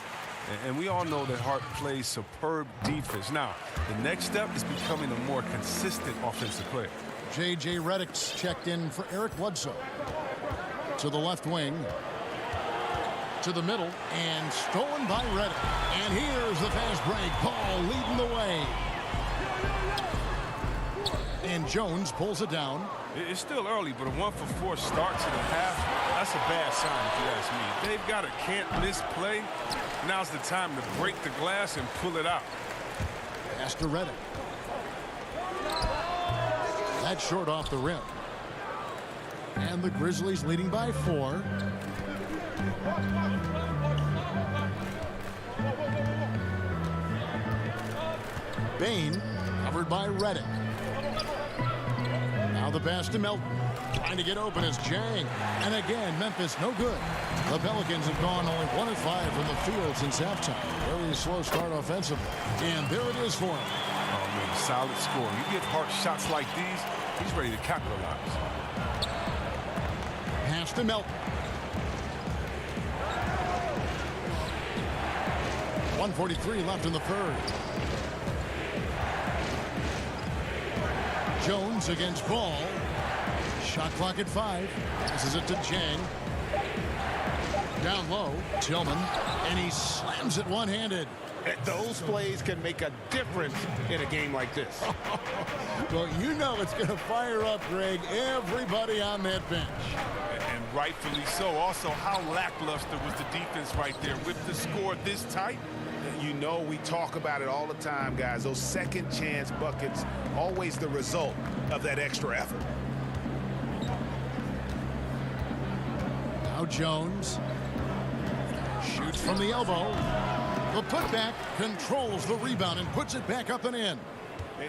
And we all know that Hart plays superb defense. Now, the next step is becoming a more consistent offensive player. J.J. Redick's checked in for Eric Bledsoe. To the left wing. To the middle. And stolen by Redick. And here's the fast break. Paul leading the way. And Jones pulls it down. It's still early, but a 1-for-4 start to the half, that's a bad sign if you ask me. They've got a can't-miss play. Now's the time to break the glass and pull it out. Pass to Redick. That's short off the rim. And the Grizzlies leading by 4. Bain covered by Redick. Now the pass to Melton. Trying to get open is Jang. And again, Memphis no good. The Pelicans have gone only 1 of 5 from the field since halftime. Very slow start offensively. And there it is for him. Oh, man, solid score. You get Hart shots like these, he's ready to capitalize. Pass to Melton. 1:43 left in the third. Jones against Ball. Shot clock at 5. Passes it to Jang. Down low, Tillman. And he slams it one-handed. Those plays can make a difference in a game like this. Well, you know it's going to fire up, Greg, everybody on that bench. And rightfully so. Also, how lackluster was the defense right there with the score this tight? You know, we talk about it all the time, guys. Those second chance buckets, always the result of that extra effort. Now Jones shoots from the elbow. The putback controls the rebound and puts it back up and in.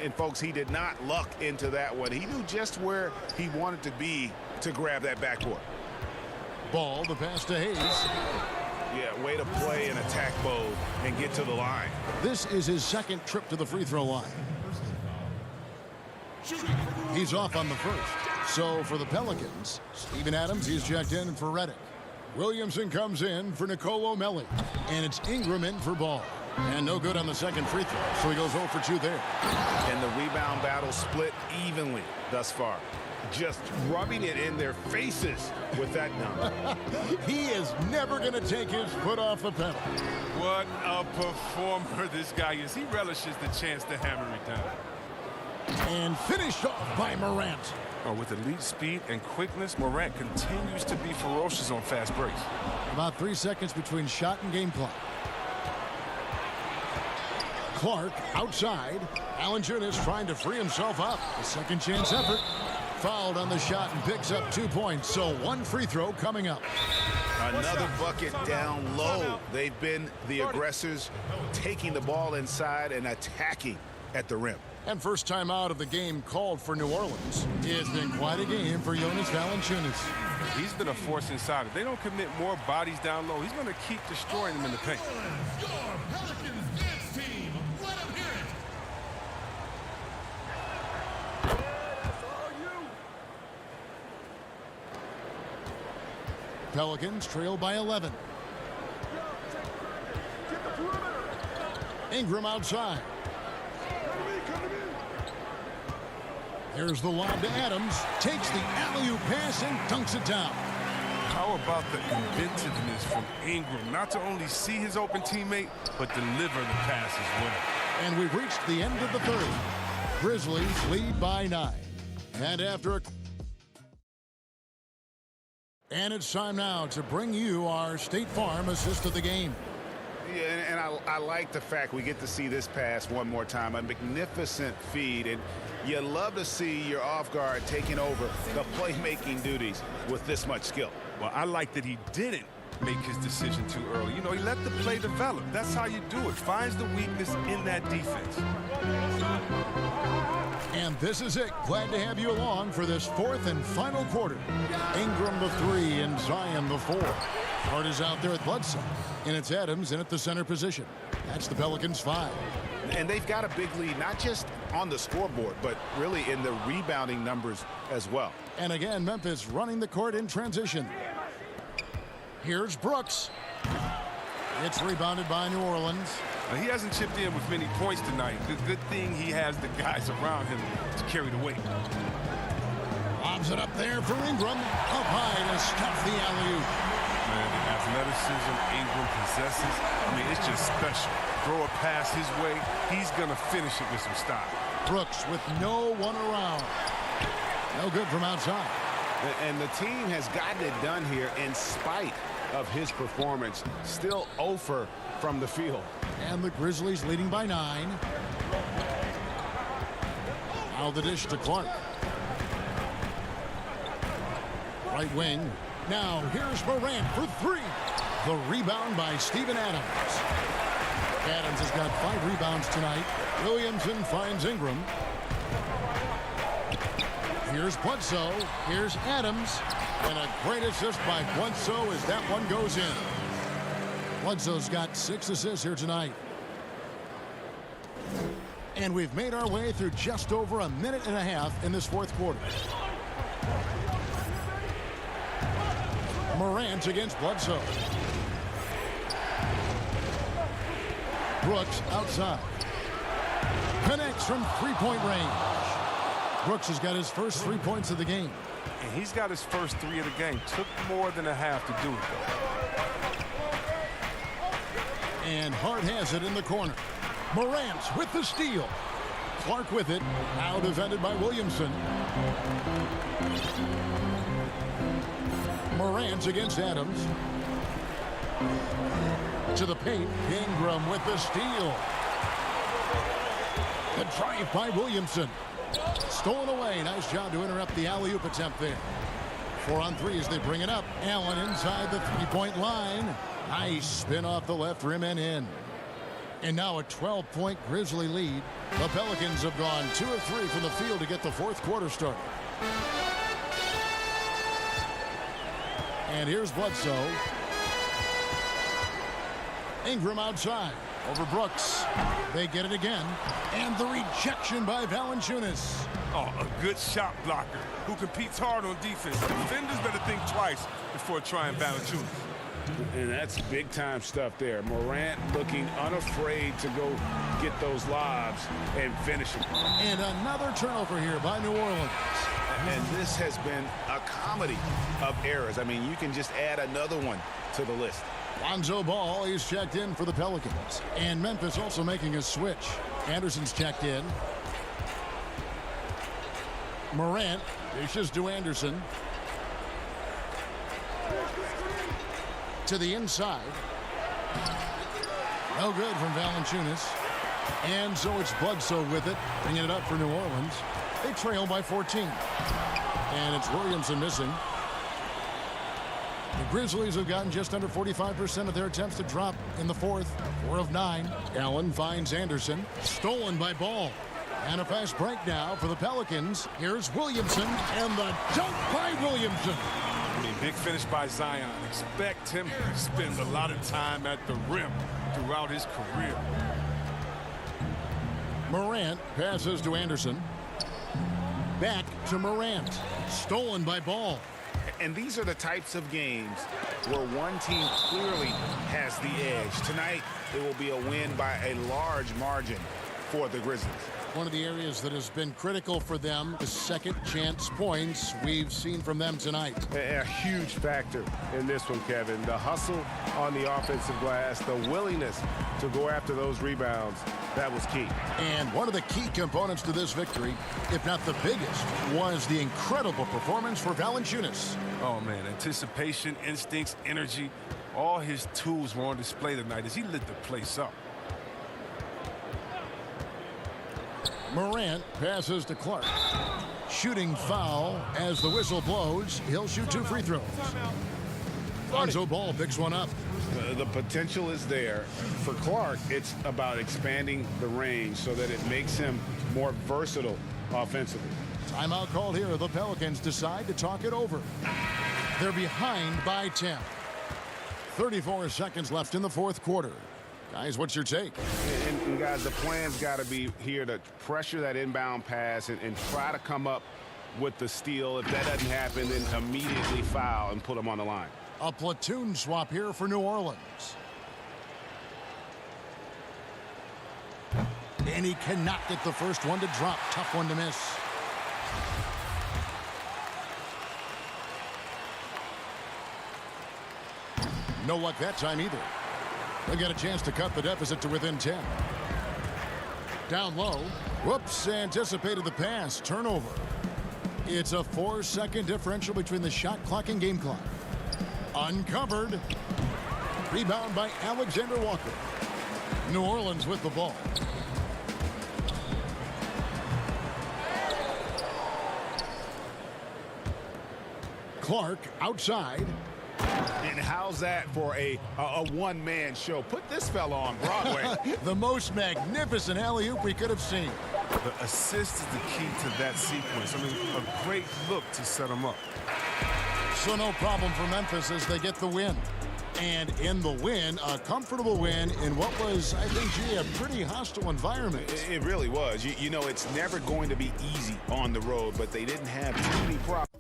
And folks, he did not luck into that one. He knew just where he wanted to be to grab that backboard. Ball, the pass to Hayes. Yeah, way to play and attack mode and get to the line. This is his second trip to the free throw line. He's off on the first. So for the Pelicans, Steven Adams, he's checked in for Redick. Williamson comes in for Nicolo Melli. And it's Ingram in for Ball. And no good on the second free throw, so he goes 0 for 2 there. And the rebound battle split evenly thus far. Just rubbing it in their faces with that number. He is never going to take his foot off the pedal. What a performer this guy is. He relishes the chance to hammer it down. And finished off by Morant. With elite speed and quickness, Morant continues to be ferocious on fast breaks. About 3 seconds between shot and game clock. Clark outside. Valanciunas trying to free himself up. A second chance effort. Fouled on the shot and picks up 2 points. So 1 free throw coming up. Another bucket down low. They've been the aggressors, taking the ball inside and attacking at the rim. And first time out of the game called for New Orleans. It's been quite a game for Jonas Valanciunas. He's been a force inside. If they don't commit more bodies down low, he's going to keep destroying them in the paint. Pelicans trail by 11. Ingram outside. Here's the lob to Adams. Takes the alley-oop pass and dunks it down. How about the inventiveness from Ingram? Not to only see his open teammate, but deliver the pass as well. And we've reached the end of the third. Grizzlies lead by 9. And after a... And it's time now to bring you our State Farm assist of the game. Yeah, and I like the fact we get to see this pass one more time. A magnificent feed, and you love to see your off guard taking over the playmaking duties with this much skill. Well, I like that he didn't make his decision too early. You know, he let the play develop. That's how you do it. Finds the weakness in that defense. And this is it. Glad to have you along for this fourth and final quarter. Ingram the 3 and Zion the 4. Hart is out there at Bledsoe. And it's Adams in at the center position. That's the Pelicans 5. And they've got a big lead, not just on the scoreboard, but really in the rebounding numbers as well. And again, Memphis running the court in transition. Here's Brooks. It's rebounded by New Orleans. He hasn't chipped in with many points tonight. The good thing he has the guys around him to carry the weight. Lobs it up there for Ingram. Up high to stuff the alley-oop. Man, the athleticism Ingram possesses, I mean, it's just special. Throw a pass his way, he's going to finish it with some style. Brooks with no one around. No good from outside. And the team has gotten it done here in spite of his performance. Still 0 from the field. And the Grizzlies leading by 9. Now the dish to Clark. Right wing. Now here's Morant for 3. The rebound by Steven Adams. Adams has got 5 rebounds tonight. Williamson finds Ingram. Here's Bledsoe. Here's Adams. And a great assist by Bledsoe as that one goes in. Bledsoe's got 6 assists here tonight. And we've made our way through just over a minute and a half in this fourth quarter. Morant against Bledsoe. Brooks outside. Connects from three-point range. Brooks has got his first 3 points of the game. And he's got his first 3 of the game. Took more than a half to do it, though. And Hart has it in the corner. Morant with the steal. Clark with it. Now defended by Williamson. Morant against Adams. To the paint. Ingram with the steal. The drive by Williamson. Stolen away. Nice job to interrupt the alley-oop attempt there. 4 on 3 as they bring it up. Allen inside the three-point line. Nice spin off the left rim and in. And now a 12-point Grizzly lead. The Pelicans have gone 2 of 3 from the field to get the fourth quarter started. And here's Bledsoe. Ingram outside. Over Brooks. They get it again. And the rejection by Valanciunas. Oh, a good shot blocker who competes hard on defense. Defenders better think twice before trying Valanciunas. And that's big-time stuff there. Morant looking unafraid to go get those lobs and finish them. And another turnover here by New Orleans. And this has been a comedy of errors. I mean, you can just add another one to the list. Lonzo Ball is checked in for the Pelicans. And Memphis also making a switch. Anderson's checked in. Morant dishes to Anderson. To the inside. No good from Valanciunas. And so it's Bledsoe with it, bringing it up for New Orleans. They trail by 14. And it's Williamson missing. The Grizzlies have gotten just under 45% of their attempts to drop in the fourth. 4 of 9. Allen finds Anderson. Stolen by Ball. And a fast break now for the Pelicans. Here's Williamson, and the dunk by Williamson. I mean, big finish by Zion. Expect him to spend a lot of time at the rim throughout his career. Morant passes to Anderson. Back to Morant. Stolen by Ball. And these are the types of games where one team clearly has the edge. Tonight, it will be a win by a large margin for the Grizzlies. One of the areas that has been critical for them, the second chance points we've seen from them tonight. A huge factor in this one, Kevin. The hustle on the offensive glass, the willingness to go after those rebounds, that was key. And one of the key components to this victory, if not the biggest, was the incredible performance for Valanciunas. Oh, man, anticipation, instincts, energy, all his tools were on display tonight as he lit the place up. Morant passes to Clark. Shooting foul as the whistle blows. He'll shoot 2 free throws. Lonzo Ball picks one up. The potential is there. For Clark, it's about expanding the range so that it makes him more versatile offensively. Timeout called here. The Pelicans decide to talk it over. They're behind by 10. 34 seconds left in the fourth quarter. Guys, what's your take? And guys, the plan's got to be here to pressure that inbound pass and try to come up with the steal. If that doesn't happen, then immediately foul and put them on the line. A platoon swap here for New Orleans. And he cannot get the first one to drop. Tough one to miss. No luck that time either. They got a chance to cut the deficit to within 10. Down low. Whoops, anticipated the pass. Turnover. It's a 4-second differential between the shot clock and game clock. Uncovered. Rebound by Alexander Walker. New Orleans with the ball. Clark outside. And how's that for a one-man show? Put this fella on Broadway. The most magnificent alley-oop we could have seen. The assist is the key to that sequence. I mean, a great look to set him up. So no problem for Memphis as they get the win. And in the win, a comfortable win in what was, I think, gee, a pretty hostile environment. It really was. You know, it's never going to be easy on the road, but they didn't have too many problems.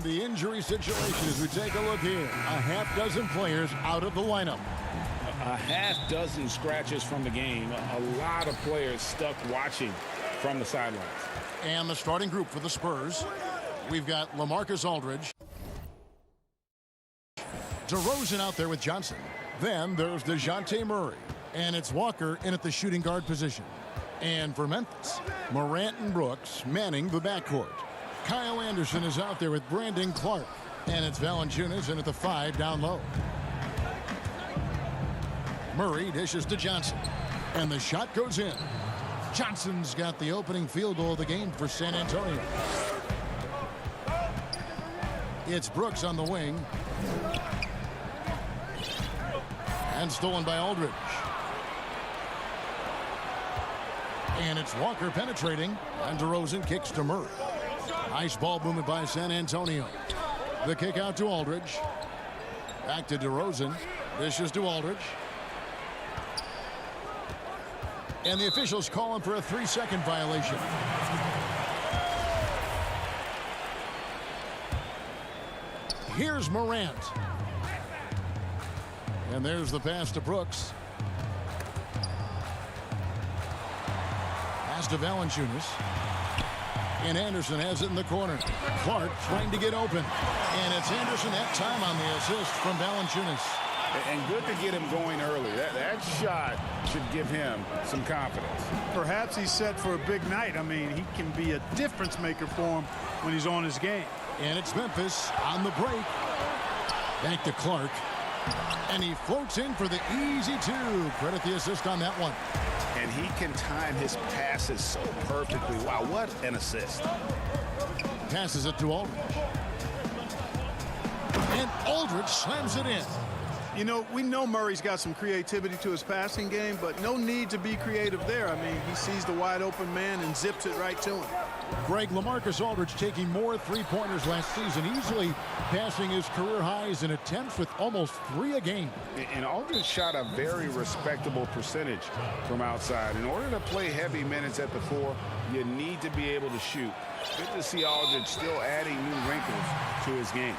the injury situation as we take a look here. A half dozen players out of the lineup. A half dozen scratches from the game. A lot of players stuck watching from the sidelines. And the starting group for the Spurs. We've got LaMarcus Aldridge. DeRozan out there with Johnson. Then there's DeJounte Murray. And it's Walker in at the shooting guard position. And for Memphis, Morant and Brooks manning the backcourt. Kyle Anderson is out there with Brandon Clark. And it's Valanciunas in at the 5 down low. Murray dishes to Johnson. And the shot goes in. Johnson's got the opening field goal of the game for San Antonio. It's Brooks on the wing. And stolen by Aldridge. And it's Walker penetrating. And DeRozan kicks to Murray. Nice ball movement by San Antonio. The kick out to Aldridge. Back to DeRozan. Dishes to Aldridge. And the officials call him for a 3-second violation. Here's Morant. And there's the pass to Brooks. Pass to Valanciunas. And Anderson has it in the corner. Clark trying to get open. And it's Anderson that time on the assist from Valanciunas. And good to get him going early. That shot should give him some confidence. Perhaps he's set for a big night. I mean, he can be a difference maker for him when he's on his game. And it's Memphis on the break. Back to Clark. And he floats in for the easy 2. Credit the assist on that one. And he can time his passes so perfectly. Wow, what an assist. Passes it to Aldridge. And Aldridge slams it in. You know, we know Murray's got some creativity to his passing game, but no need to be creative there. I mean, he sees the wide open man and zips it right to him. Greg, LaMarcus Aldridge taking more three-pointers last season, easily passing his career highs in attempts with almost 3 a game. And Aldridge shot a very respectable percentage from outside. In order to play heavy minutes at the 4, you need to be able to shoot. Good to see Aldridge still adding new wrinkles to his game.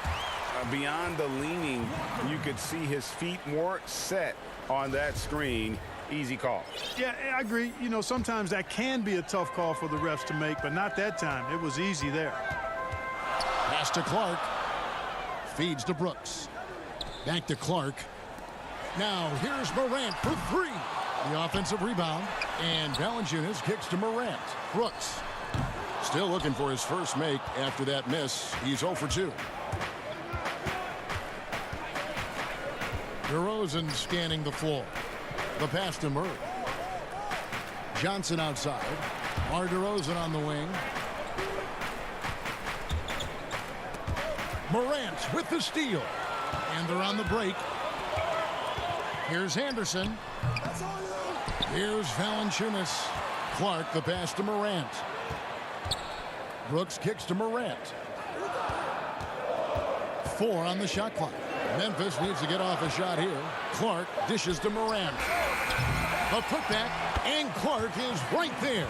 Beyond the leaning, you could see his feet more set on that screen. Easy call. Yeah, I agree. You know, sometimes that can be a tough call for the refs to make, but not that time. It was easy there. Pass to Clark. Feeds to Brooks. Back to Clark. Now here's Morant for 3. The offensive rebound. And Valanciunas kicks to Morant. Brooks still looking for his first make after that miss. He's 0 for 2. DeRozan scanning the floor. The pass to Murray. Johnson outside. DeRozan on the wing. Morant with the steal. And they're on the break. Here's Anderson. Here's Valanciunas. Clark, the pass to Morant. Brooks kicks to Morant. 4 on the shot clock. Memphis needs to get off a shot here. Clark dishes to Morant. A putback, and Clark is right there.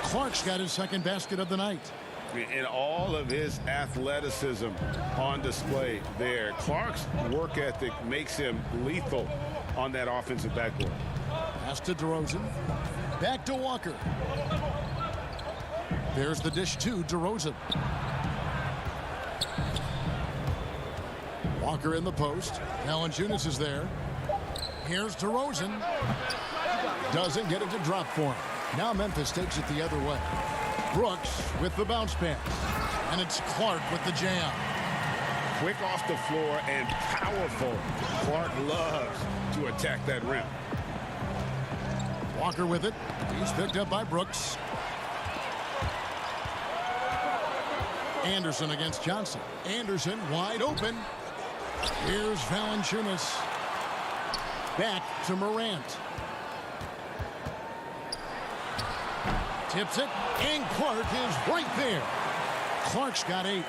Clark's got his second basket of the night. And all of his athleticism on display there. Clark's work ethic makes him lethal on that offensive backboard. Pass to DeRozan. Back to Walker. There's the dish to DeRozan. Walker in the post. Valanciunas is there. Here's DeRozan. Doesn't get it to drop for him. Now Memphis takes it the other way. Brooks with the bounce pass. And it's Clark with the jam. Quick off the floor and powerful. Clark loves to attack that rim. Walker with it. He's picked up by Brooks. Anderson against Johnson. Anderson wide open. Here's Valanciunas. Back to Morant. Tips it, and Clark is right there. Clark's got 8.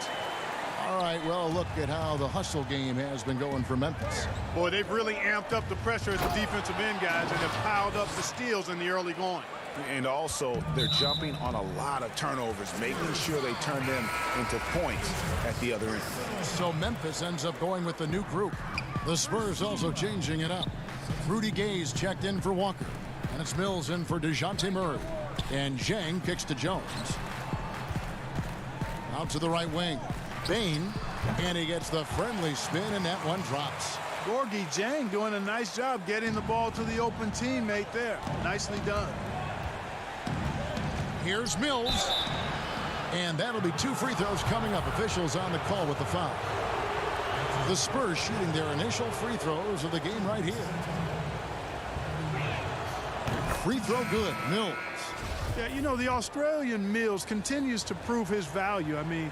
All right, well, look at how the hustle game has been going for Memphis. Boy, they've really amped up the pressure at the defensive end, guys, and have piled up the steals in the early going. And also, they're jumping on a lot of turnovers, making sure they turn them into points at the other end. So Memphis ends up going with the new group. The Spurs also changing it up. Rudy Gay's checked in for Walker. And it's Mills in for DeJounte Murray. And Zhang kicks to Jones. Out to the right wing. Bain. And he gets the friendly spin, and that one drops. Gorgui Dieng doing a nice job getting the ball to the open teammate there. Nicely done. Here's Mills. And that'll be 2 free throws coming up. Officials on the call with the foul. The Spurs shooting their initial free throws of the game right here. Free throw good. Mills. Yeah, you know, the Australian Mills continues to prove his value. I mean,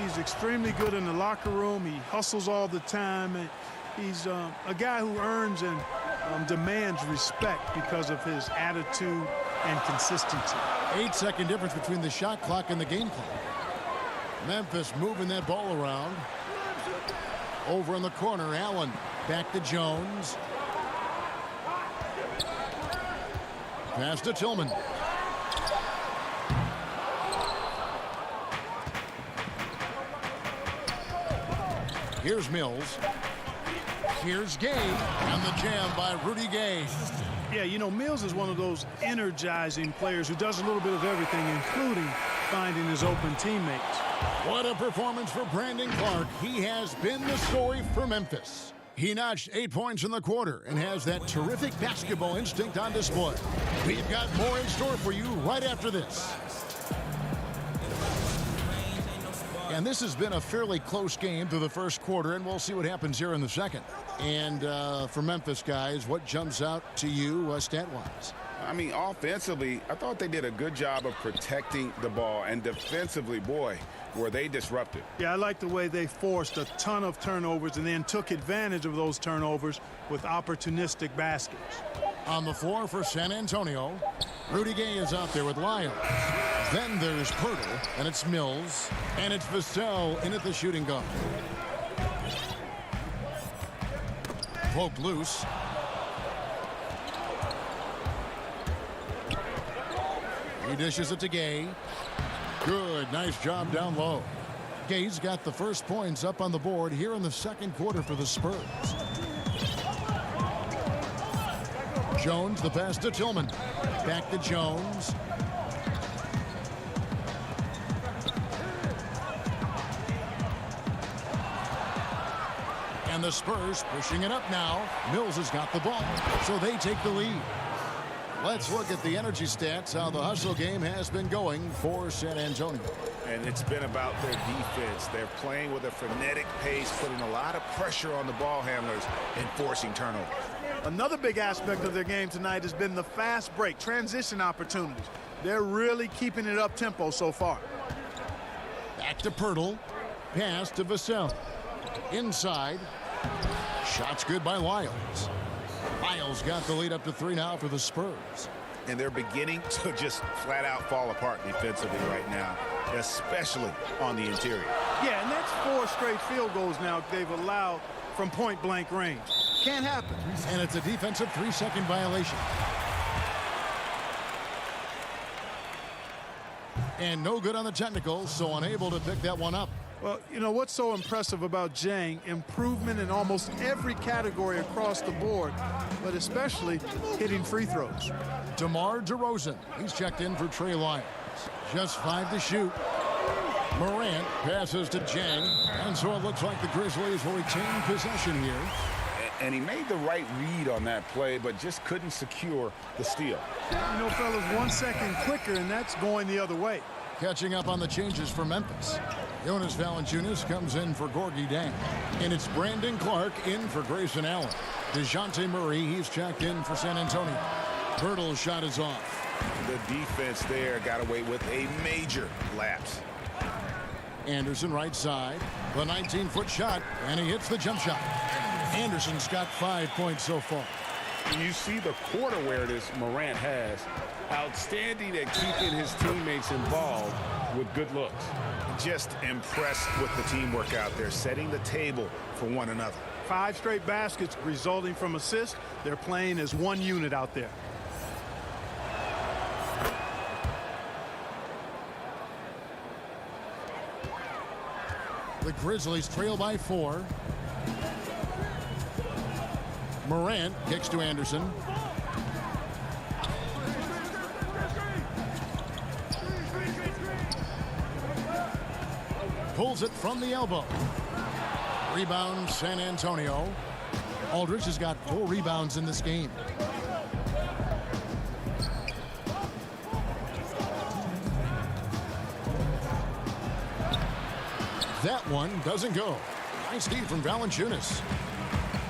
he's extremely good in the locker room. He hustles all the time. And he's a guy who earns and demands respect because of his attitude and consistency. 8-second difference between the shot clock and the game clock. Memphis moving that ball around. Over in the corner, Allen. Back to Jones. Pass to Tillman. Here's Mills. Here's Gay. And the jam by Rudy Gay. Yeah, you know, Mills is one of those energizing players who does a little bit of everything, including finding his open teammates. What a performance for Brandon Clark. He has been the story for Memphis. He notched 8 points in the quarter and has that terrific basketball instinct on display. We've got more in store for you right after this. And this has been a fairly close game through the first quarter, and we'll see what happens here in the second. And for Memphis, guys, what jumps out to you stat-wise? I mean, offensively, I thought they did a good job of protecting the ball. And defensively, boy, were they disruptive. Yeah, I like the way they forced a ton of turnovers and then took advantage of those turnovers with opportunistic baskets. On the floor for San Antonio, Rudy Gay is out there with Lyles. Then there's Pirtle, and it's Mills, and it's Vassell in at the shooting guard. Poked loose. He dishes it to Gay. Good, nice job down low. Gay's got the first points up on the board here in the second quarter for the Spurs. Jones, the pass to Tillman. Back to Jones. And the Spurs pushing it up now. Mills has got the ball, so they take the lead. Let's look at the energy stats, how the hustle game has been going for San Antonio. And it's been about their defense. They're playing with a frenetic pace, putting a lot of pressure on the ball handlers and forcing turnovers. Another big aspect of their game tonight has been the fast break, transition opportunities. They're really keeping it up tempo so far. Back to Pirtle. Pass to Vassell. Inside. Shot's good by Lyles. Lyles got the lead up to 3 now for the Spurs. And they're beginning to just flat out fall apart defensively right now, especially on the interior. Yeah, and that's 4 straight field goals now they've allowed from point-blank range. Can't happen. And it's a defensive 3-second violation. And no good on the technical, so unable to pick that one up. Well, you know, what's so impressive about Dieng, improvement in almost every category across the board, but especially hitting free throws. DeMar DeRozan, he's checked in for Trey Lyles. Just 5 to shoot. Morant passes to Dieng, and so it looks like the Grizzlies will retain possession here. And he made the right read on that play, but just couldn't secure the steal. You know, fellas, 1 second quicker, and that's going the other way. Catching up on the changes for Memphis. Jonas Valanciunas comes in for Gorgui Dieng. And it's Brandon Clark in for Grayson Allen. DeJounte Murray, he's checked in for San Antonio. Pirtle's shot is off. The defense there got away with a major lapse. Anderson right side. The 19-foot shot, and he hits the jump shot. Anderson's got 5 points so far. You see the court awareness Morant has. Outstanding at keeping his teammates involved with good looks. Just impressed with the teamwork out there, setting the table for one another. 5 straight baskets resulting from assists. They're playing as one unit out there. The Grizzlies trail by 4. Morant kicks to Anderson. Pulls it from the elbow. Rebound San Antonio. Aldridge has got 4 rebounds in this game. That one doesn't go. Nice D from Valanciunas.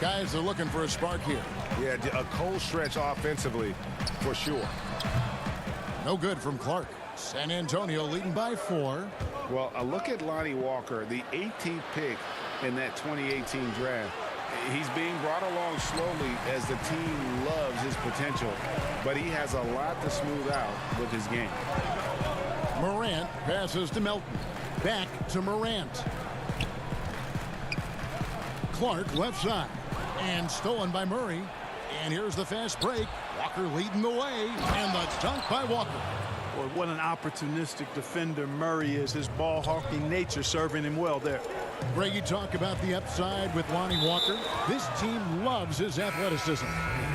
Guys are looking for a spark here. Yeah, a cold stretch offensively for sure. No good from Clark. San Antonio leading by 4. Well, a look at Lonnie Walker, the 18th pick in that 2018 draft. He's being brought along slowly as the team loves his potential, but he has a lot to smooth out with his game. Morant passes to Melton. Back to Morant. Clark left side. And stolen by Murray. And here's the fast break. Walker leading the way. And the dunk by Walker. Boy, what an opportunistic defender Murray is. His ball hawking nature serving him well there. Greg, you talk about the upside with Lonnie Walker. This team loves his athleticism.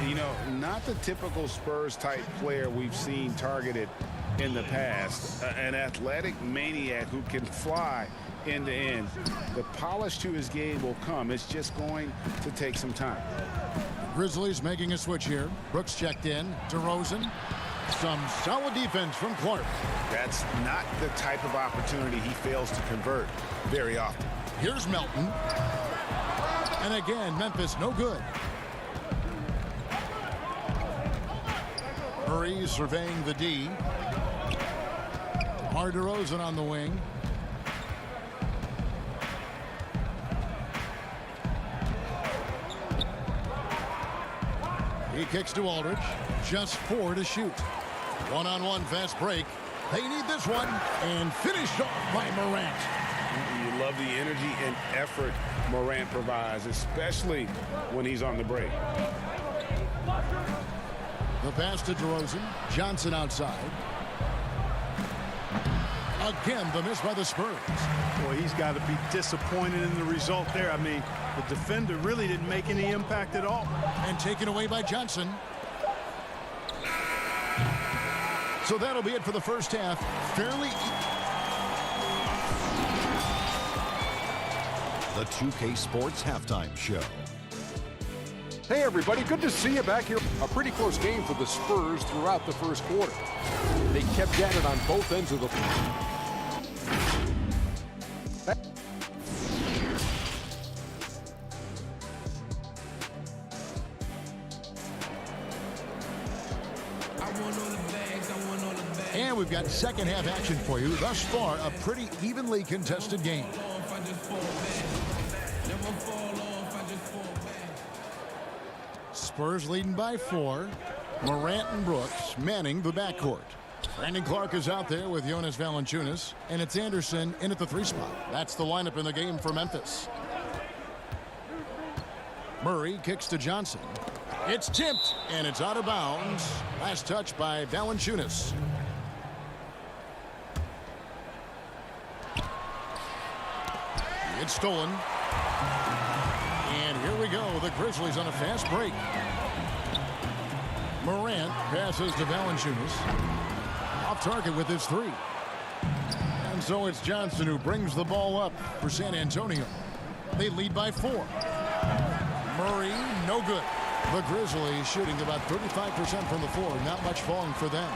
You know, not the typical Spurs-type player we've seen targeted in the past. An athletic maniac who can fly end to end. The polish to his game will come. It's just going to take some time. Grizzlies making a switch here. Brooks checked in. DeRozan. Some solid defense from Clark. That's not the type of opportunity he fails to convert very often. Here's Melton. And again, Memphis no good. Murray surveying the D. DeRozan on the wing. He kicks to Aldridge. Just 4 to shoot. One-on-one fast break. They need this one. And finished off by Morant. You love the energy and effort Morant provides, especially when he's on the break. The pass to DeRozan. Johnson outside. Again, the miss by the Spurs. Boy, he's got to be disappointed in the result there. I mean, the defender really didn't make any impact at all. And taken away by Johnson. So that'll be it for the first half. Fairly. The 2K Sports Halftime Show. Hey, everybody. Good to see you back here. A pretty close game for the Spurs throughout the first quarter. They kept at it on both ends of the floor. And we've got second half action for you. Thus far, a pretty evenly contested game. Spurs leading by 4. Morant and Brooks manning the backcourt. Brandon Clark is out there with Jonas Valanciunas, and it's Anderson in at the 3 spot. That's the lineup in the game for Memphis. Murray kicks to Johnson. It's tipped, and it's out of bounds. Last touch by Valanciunas. It's stolen. And here we go. The Grizzlies on a fast break. Morant passes to Valanciunas. Off target with his 3. And so it's Johnson who brings the ball up for San Antonio. They lead by 4. Murray, no good. The Grizzlies shooting about 35% from the floor. Not much falling for them.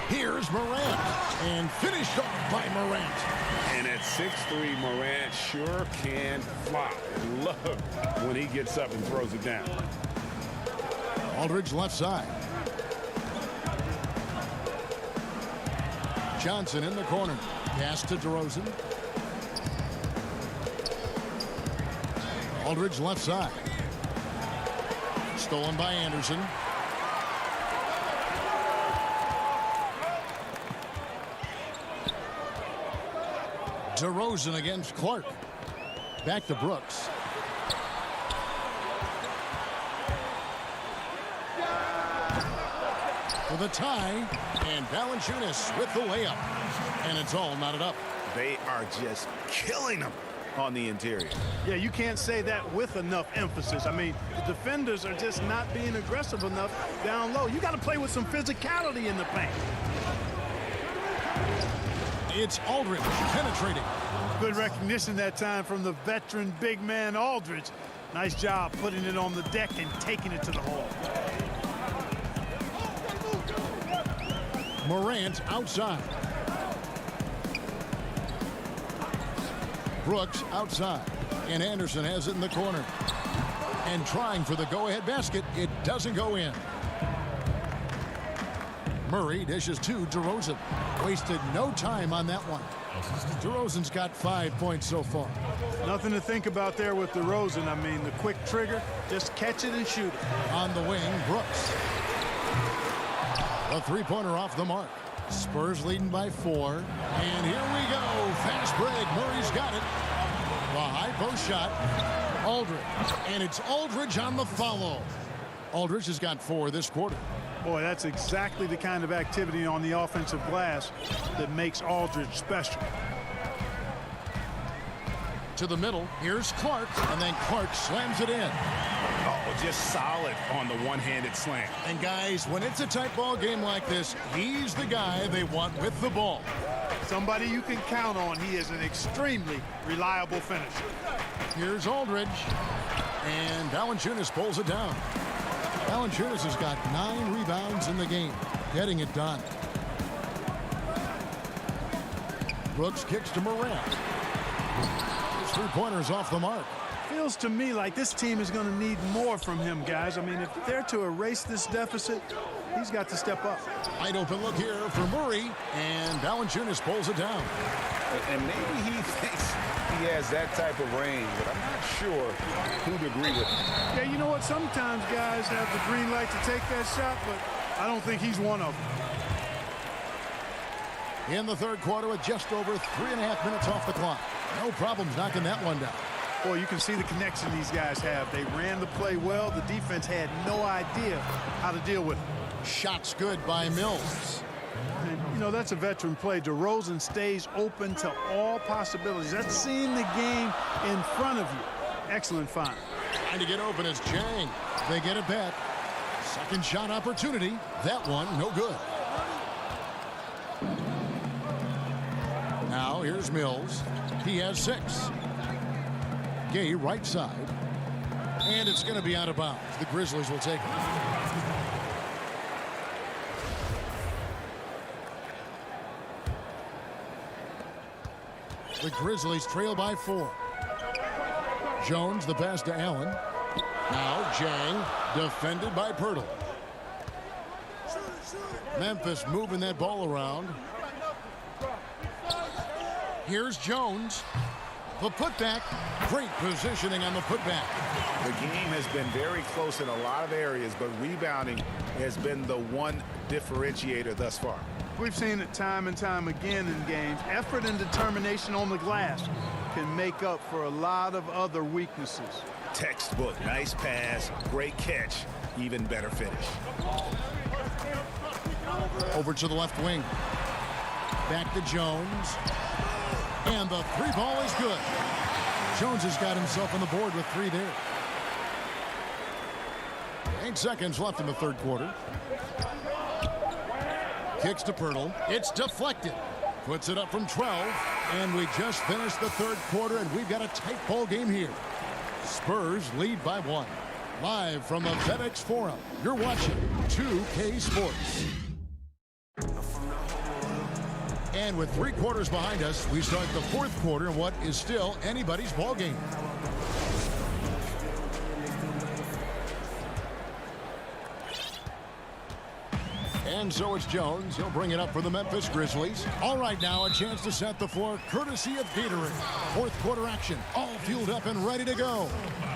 Here's Morant. And finished off by Morant. And at 6'3", Morant sure can fly. Love when he gets up and throws it down. Aldridge left side. Johnson in the corner. Pass to DeRozan. Aldridge left side. Stolen by Anderson. DeRozan against Clark. Back to Brooks. For the tie, and Valanciunas with the layup. And it's all knotted up. They are just killing them on the interior. Yeah, you can't say that with enough emphasis. I mean, the defenders are just not being aggressive enough down low. You got to play with some physicality in the paint. It's Aldridge penetrating. Good recognition that time from the veteran big man Aldridge. Nice job putting it on the deck and taking it to the hole. Morant outside. Brooks outside. And Anderson has it in the corner. And trying for the go-ahead basket. It doesn't go in. Murray dishes to DeRozan. Wasted no time on that one. DeRozan's got 5 points so far. Nothing to think about there with DeRozan. I mean, the quick trigger, just catch it and shoot it. On the wing, Brooks. A three-pointer off the mark. Spurs leading by 4. And here we go. Fast break. Murray's got it. The high post shot. Aldridge. And it's Aldridge on the follow. Aldridge has got 4 this quarter. Boy, that's exactly the kind of activity on the offensive glass that makes Aldridge special. To the middle. Here's Clark. And then Clark slams it in. Oh, just solid on the one-handed slam. And guys, when it's a tight ball game like this, he's the guy they want with the ball. Somebody you can count on. He is an extremely reliable finisher. Here's Aldridge. And Valanciunas pulls it down. Valanciunas has got 9 rebounds in the game, getting it done. Brooks kicks to Morant. His three-pointer's off the mark. Feels to me like this team is going to need more from him, guys. I mean, if they're to erase this deficit, he's got to step up. Wide open look here for Murray, and Valanciunas pulls it down. And maybe he thinks he has that type of range, but I'm not sure who'd agree with him. Yeah, you know what? Sometimes guys have the green light to take that shot, but I don't think he's one of them. In the third quarter with just over 3.5 minutes off the clock. No problems knocking that one down. Boy, you can see the connection these guys have. They ran the play well. The defense had no idea how to deal with it. Shots good by Mills. And, you know, that's a veteran play. DeRozan stays open to all possibilities. That's seeing the game in front of you. Excellent find. Trying to get open is Chang. They get it back. Second shot opportunity. That one, no good. Now, here's Mills. He has 6. Gay right side. And it's going to be out of bounds. The Grizzlies will take it. The Grizzlies trail by 4. Jones, the pass to Allen. Now Jang, defended by Pirtle. Memphis moving that ball around. Here's Jones. The putback. Great positioning on the putback. The game has been very close in a lot of areas, but rebounding has been the one differentiator thus far. We've seen it time and time again in games. Effort and determination on the glass can make up for a lot of other weaknesses. Textbook, nice pass, great catch, even better finish. Over to the left wing. Back to Jones. And the 3 ball is good. Jones has got himself on the board with 3 there. 8 seconds left in the third quarter. Kicks to Pirtle. It's deflected. Puts it up from 12. And we just finished the third quarter, and we've got a tight ball game here. Spurs lead by 1. Live from the FedEx Forum, you're watching 2K Sports. And with 3 quarters behind us, we start the fourth quarter in what is still anybody's ball game. And so it's Jones. He'll bring it up for the Memphis Grizzlies. All right, now a chance to set the floor courtesy of Gatorade. Fourth quarter action, all fueled up and ready to go.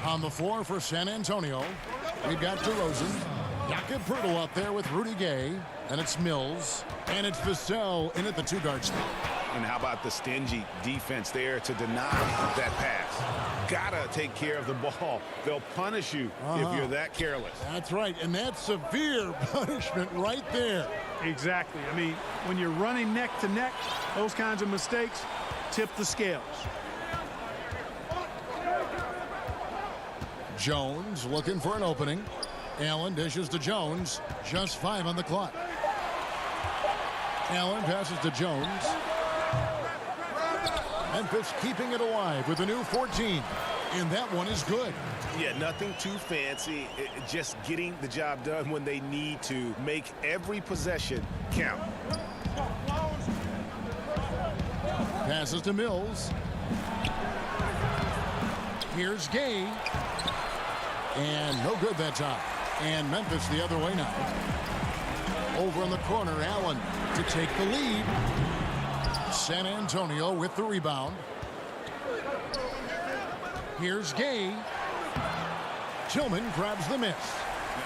On the floor for San Antonio, we've got DeRozan. Jakob Pirtle up there with Rudy Gay. And it's Mills. And it's Vassell in at the 2-guard spot. And how about the stingy defense there to deny that pass? Gotta take care of the ball. They'll punish you if you're that careless. That's right, and that's severe punishment right there. Exactly. I mean, when you're running neck to neck, those kinds of mistakes tip the scales. Jones looking for an opening. Allen dishes to Jones. Just 5 on the clock. Allen passes to Jones. Memphis keeping it alive with a new 14. And that one is good. Yeah, nothing too fancy. Just getting the job done when they need to. Make every possession count. Passes to Mills. Here's Gay. And no good that time. And Memphis the other way now. Over in the corner, Allen to take the lead. San Antonio with the rebound. Here's Gay. Tillman grabs the miss.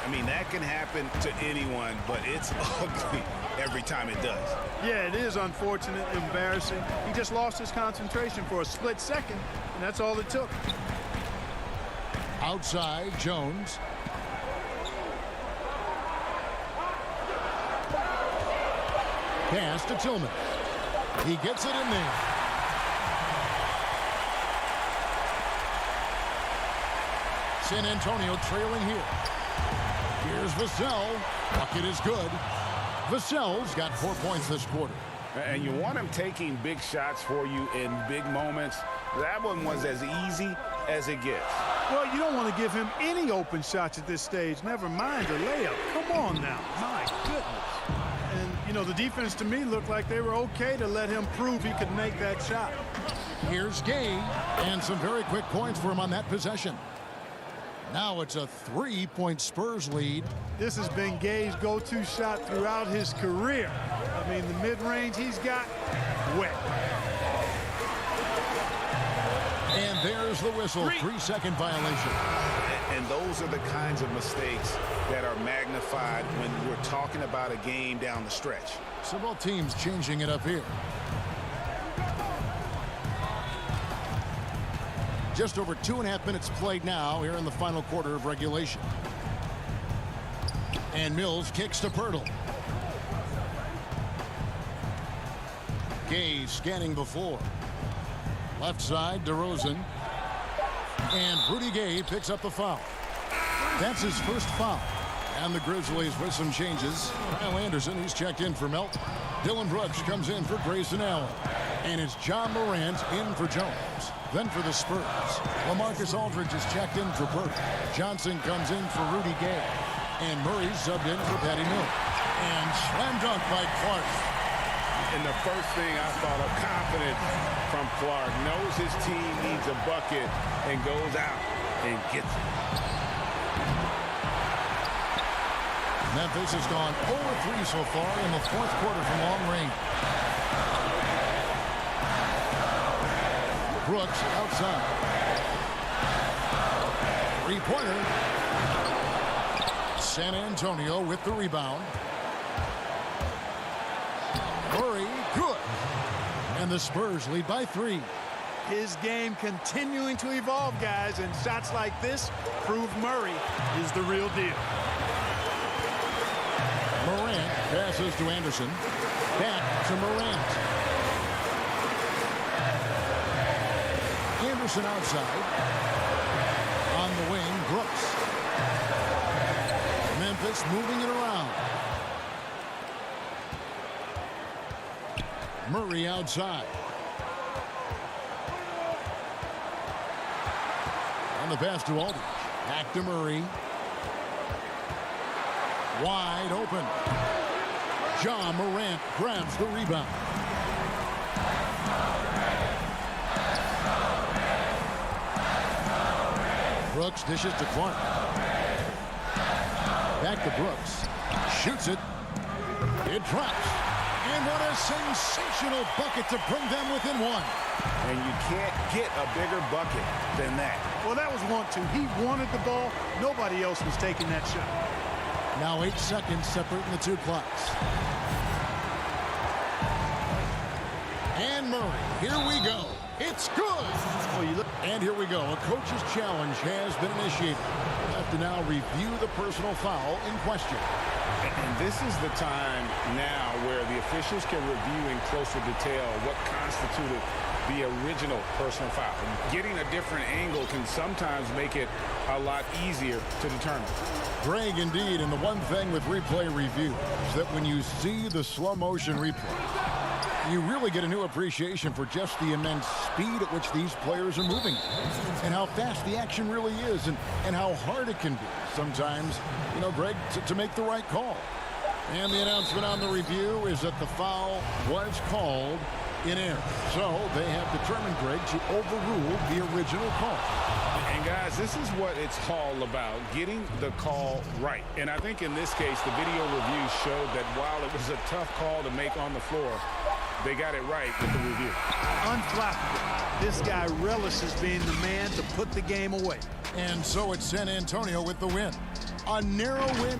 I mean, that can happen to anyone, but it's ugly every time it does. Yeah, it is unfortunate, embarrassing. He just lost his concentration for a split second, and that's all it took. Outside, Jones. Pass to Tillman. He gets it in there. San Antonio trailing here. Here's Vassell. Bucket is good. Vassell's got 4 points this quarter. And you want him taking big shots for you in big moments. That one was as easy as it gets. Well, you don't want to give him any open shots at this stage, never mind a layup. Come on now. My goodness. And, you know, the defense to me looked like they were okay to let him prove he could make that shot. Here's Gay, and some very quick points for him on that possession. Now it's a 3-point Spurs lead. This has been Gay's go-to shot throughout his career. I mean, the mid-range he's got, wet. And there's the whistle, 3-second violation. And those are the kinds of mistakes that are magnified when we're talking about a game down the stretch. So both teams changing it up here. Just over 2.5 minutes played now here in the final quarter of regulation. And Mills kicks to Pirtle. Gay scanning before. Left side, DeRozan. And Rudy Gay picks up the foul. That's his first foul. And the Grizzlies with some changes. Kyle Anderson, he's checked in for Melton. Dylan Brooks comes in for Grayson Allen. And it's John Morant in for Jones. Then for the Spurs, LaMarcus Aldridge is checked in for Burke. Johnson comes in for Rudy Gay. And Murray subbed in for Patty Mills. And slam dunk by Clark. And the first thing I thought of, confidence from Clark. Knows his team needs a bucket and goes out and gets it. Memphis has gone 0-3 so far in the fourth quarter from long range. Brooks outside. Three-pointer. San Antonio with the rebound. Murray, good. And the Spurs lead by 3. His game continuing to evolve, guys, and shots like this prove Murray is the real deal. Morant passes to Anderson. Back to Morant. Anderson outside. On the wing, Brooks. Memphis moving it around. Murray outside. On the pass to Aldridge. Back to Murray. Wide open. John Morant grabs the rebound. Brooks dishes to Clark. Back to Brooks. Shoots it. It drops. And what a sensational bucket to bring them within 1. And you can't get a bigger bucket than that. Well, that was 1-2. He wanted the ball. Nobody else was taking that shot. Now 8 seconds separating the two clocks. And Kyler Murray. Here we go. It's good. And here we go. A coach's challenge has been initiated. We'll have to now review the personal foul in question. And this is the time now where the officials can review in closer detail what constituted the original personal foul. Getting a different angle can sometimes make it a lot easier to determine. Greg, indeed, and the one thing with replay review is that when you see the slow motion replay, you really get a new appreciation for just the immense speed at which these players are moving and how fast the action really is and how hard it can be sometimes, you know, Greg, to make the right call. And the announcement on the review is that the foul was called in error. So they have determined, Greg, to overrule the original call. And guys, this is what it's all about, getting the call right. And I think in this case, the video review showed that while it was a tough call to make on the floor, they got it right with the review. Unflappable. This guy relishes being the man to put the game away. And so it's San Antonio with the win. A narrow win.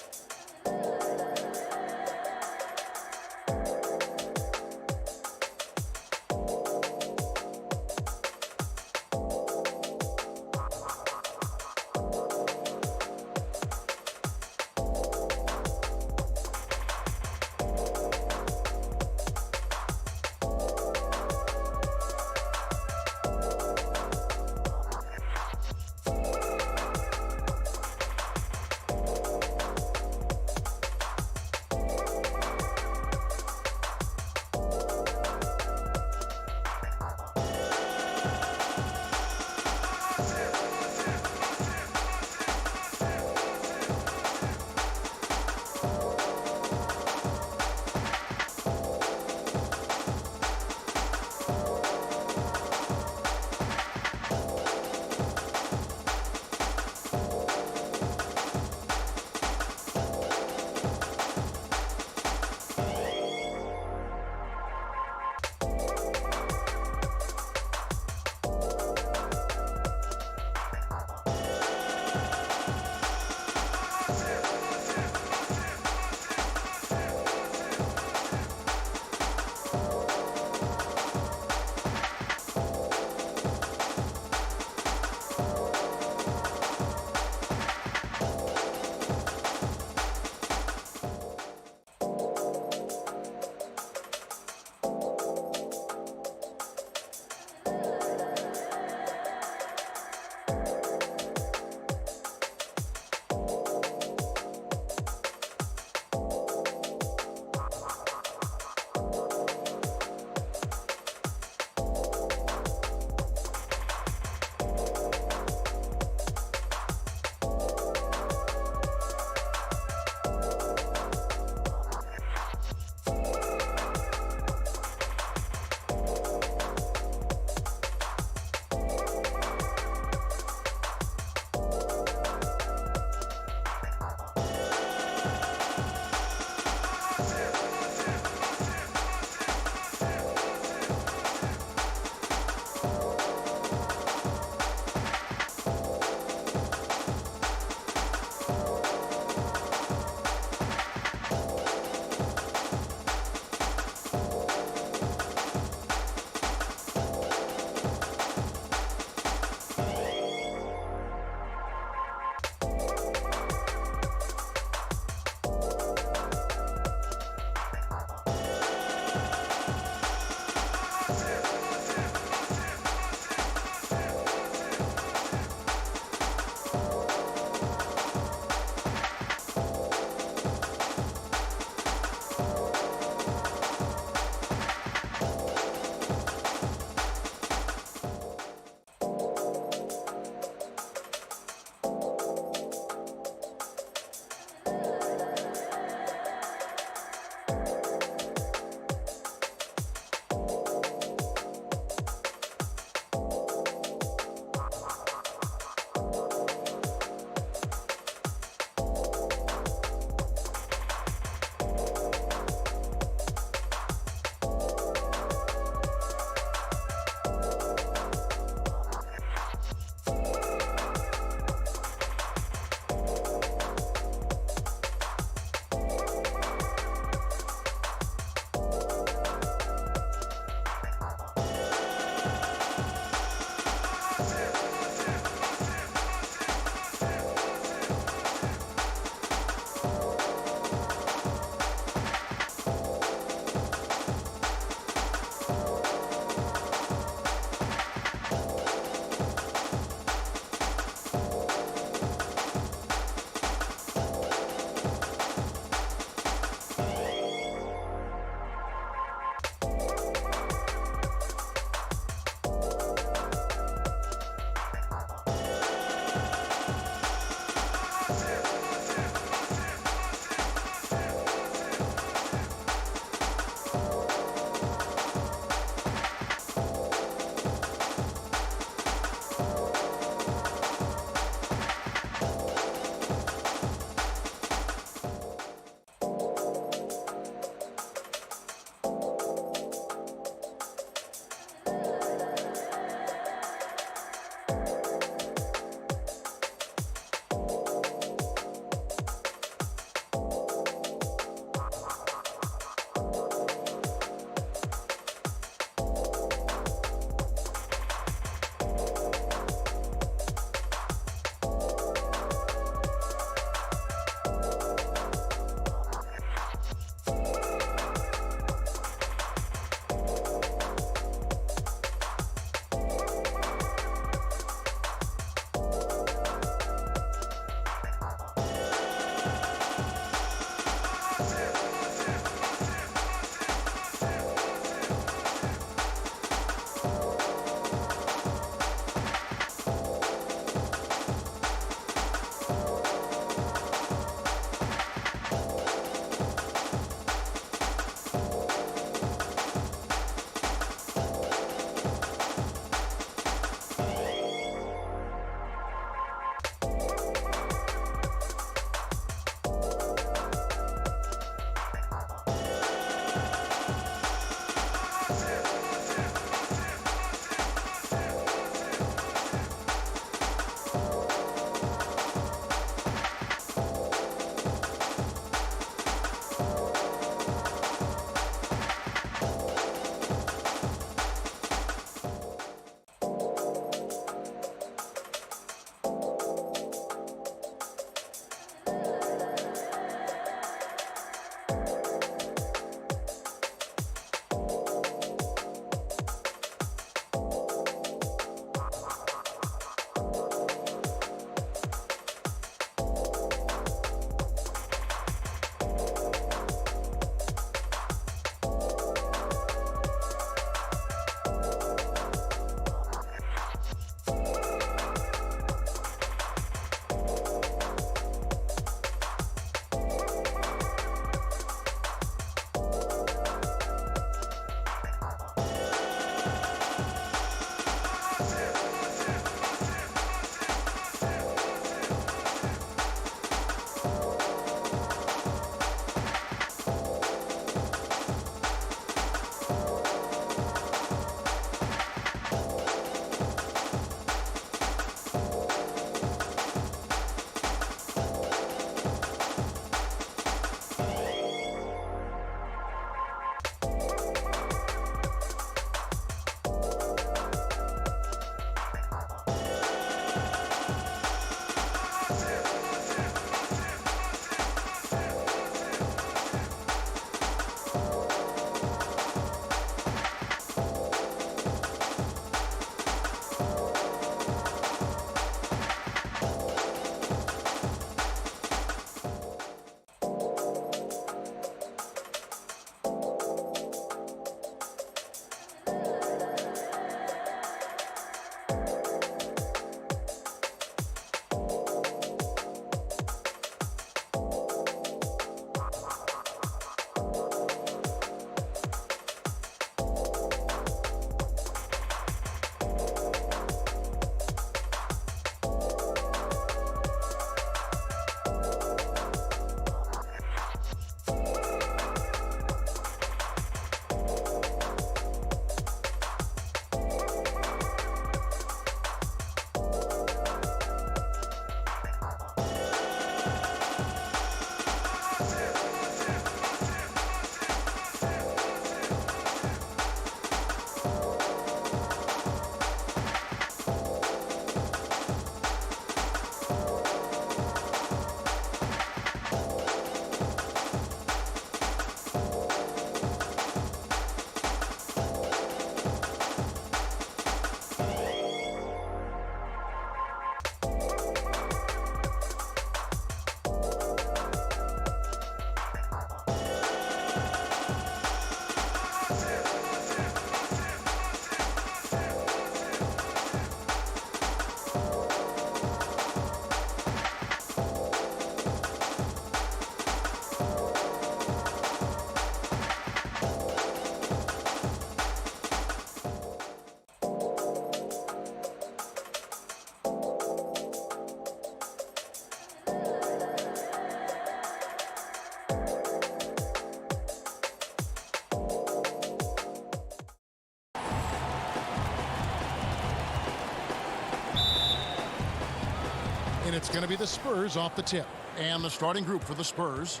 And it's going to be the Spurs off the tip. And the starting group for the Spurs.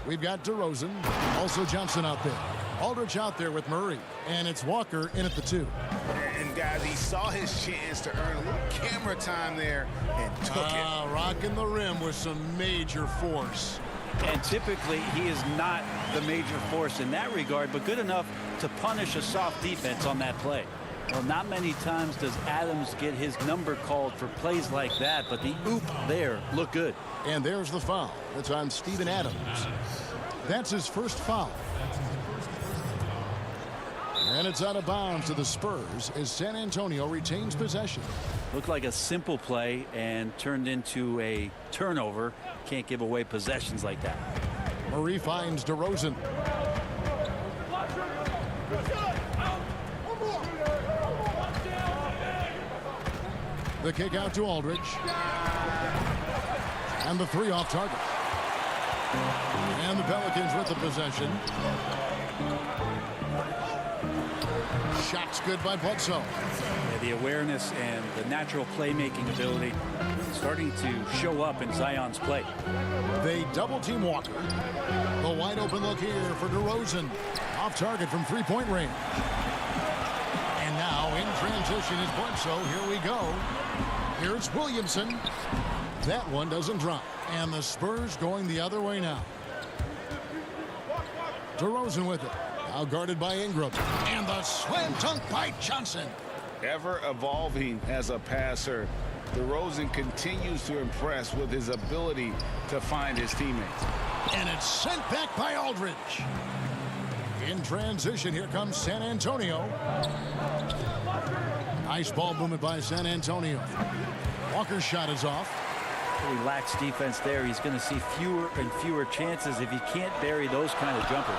We've got DeRozan, also Johnson out there. Aldridge out there with Murray. And it's Walker in at the 2. And guys, he saw his chance to earn a little camera time there and took it. Rocking the rim with some major force. And typically, he is not the major force in that regard, but good enough to punish a soft defense on that play. Well, not many times does Adams get his number called for plays like that, but the oop there looked good. And there's the foul. It's on Steven Adams. That's his first foul. And it's out of bounds to the Spurs as San Antonio retains possession. Looked like a simple play and turned into a turnover. Can't give away possessions like that. Murray finds DeRozan. The kick out to Aldridge. And the 3 off target. And the Pelicans with the possession. Shots good by Bledsoe. Yeah, the awareness and the natural playmaking ability starting to show up in Zion's play. They double team Walker. The wide open look here for DeRozan. Off target from 3-point range. And now in transition is Bledsoe. Here we go. Here's Williamson. That one doesn't drop. And the Spurs going the other way now. DeRozan with it. Now guarded by Ingram. And the slam dunk by Johnson. Ever evolving as a passer, DeRozan continues to impress with his ability to find his teammates. And it's sent back by Aldridge. In transition, here comes San Antonio. Nice ball movement by San Antonio. Walker's shot is off. Relaxed defense there. He's going to see fewer and fewer chances if he can't bury those kind of jumpers.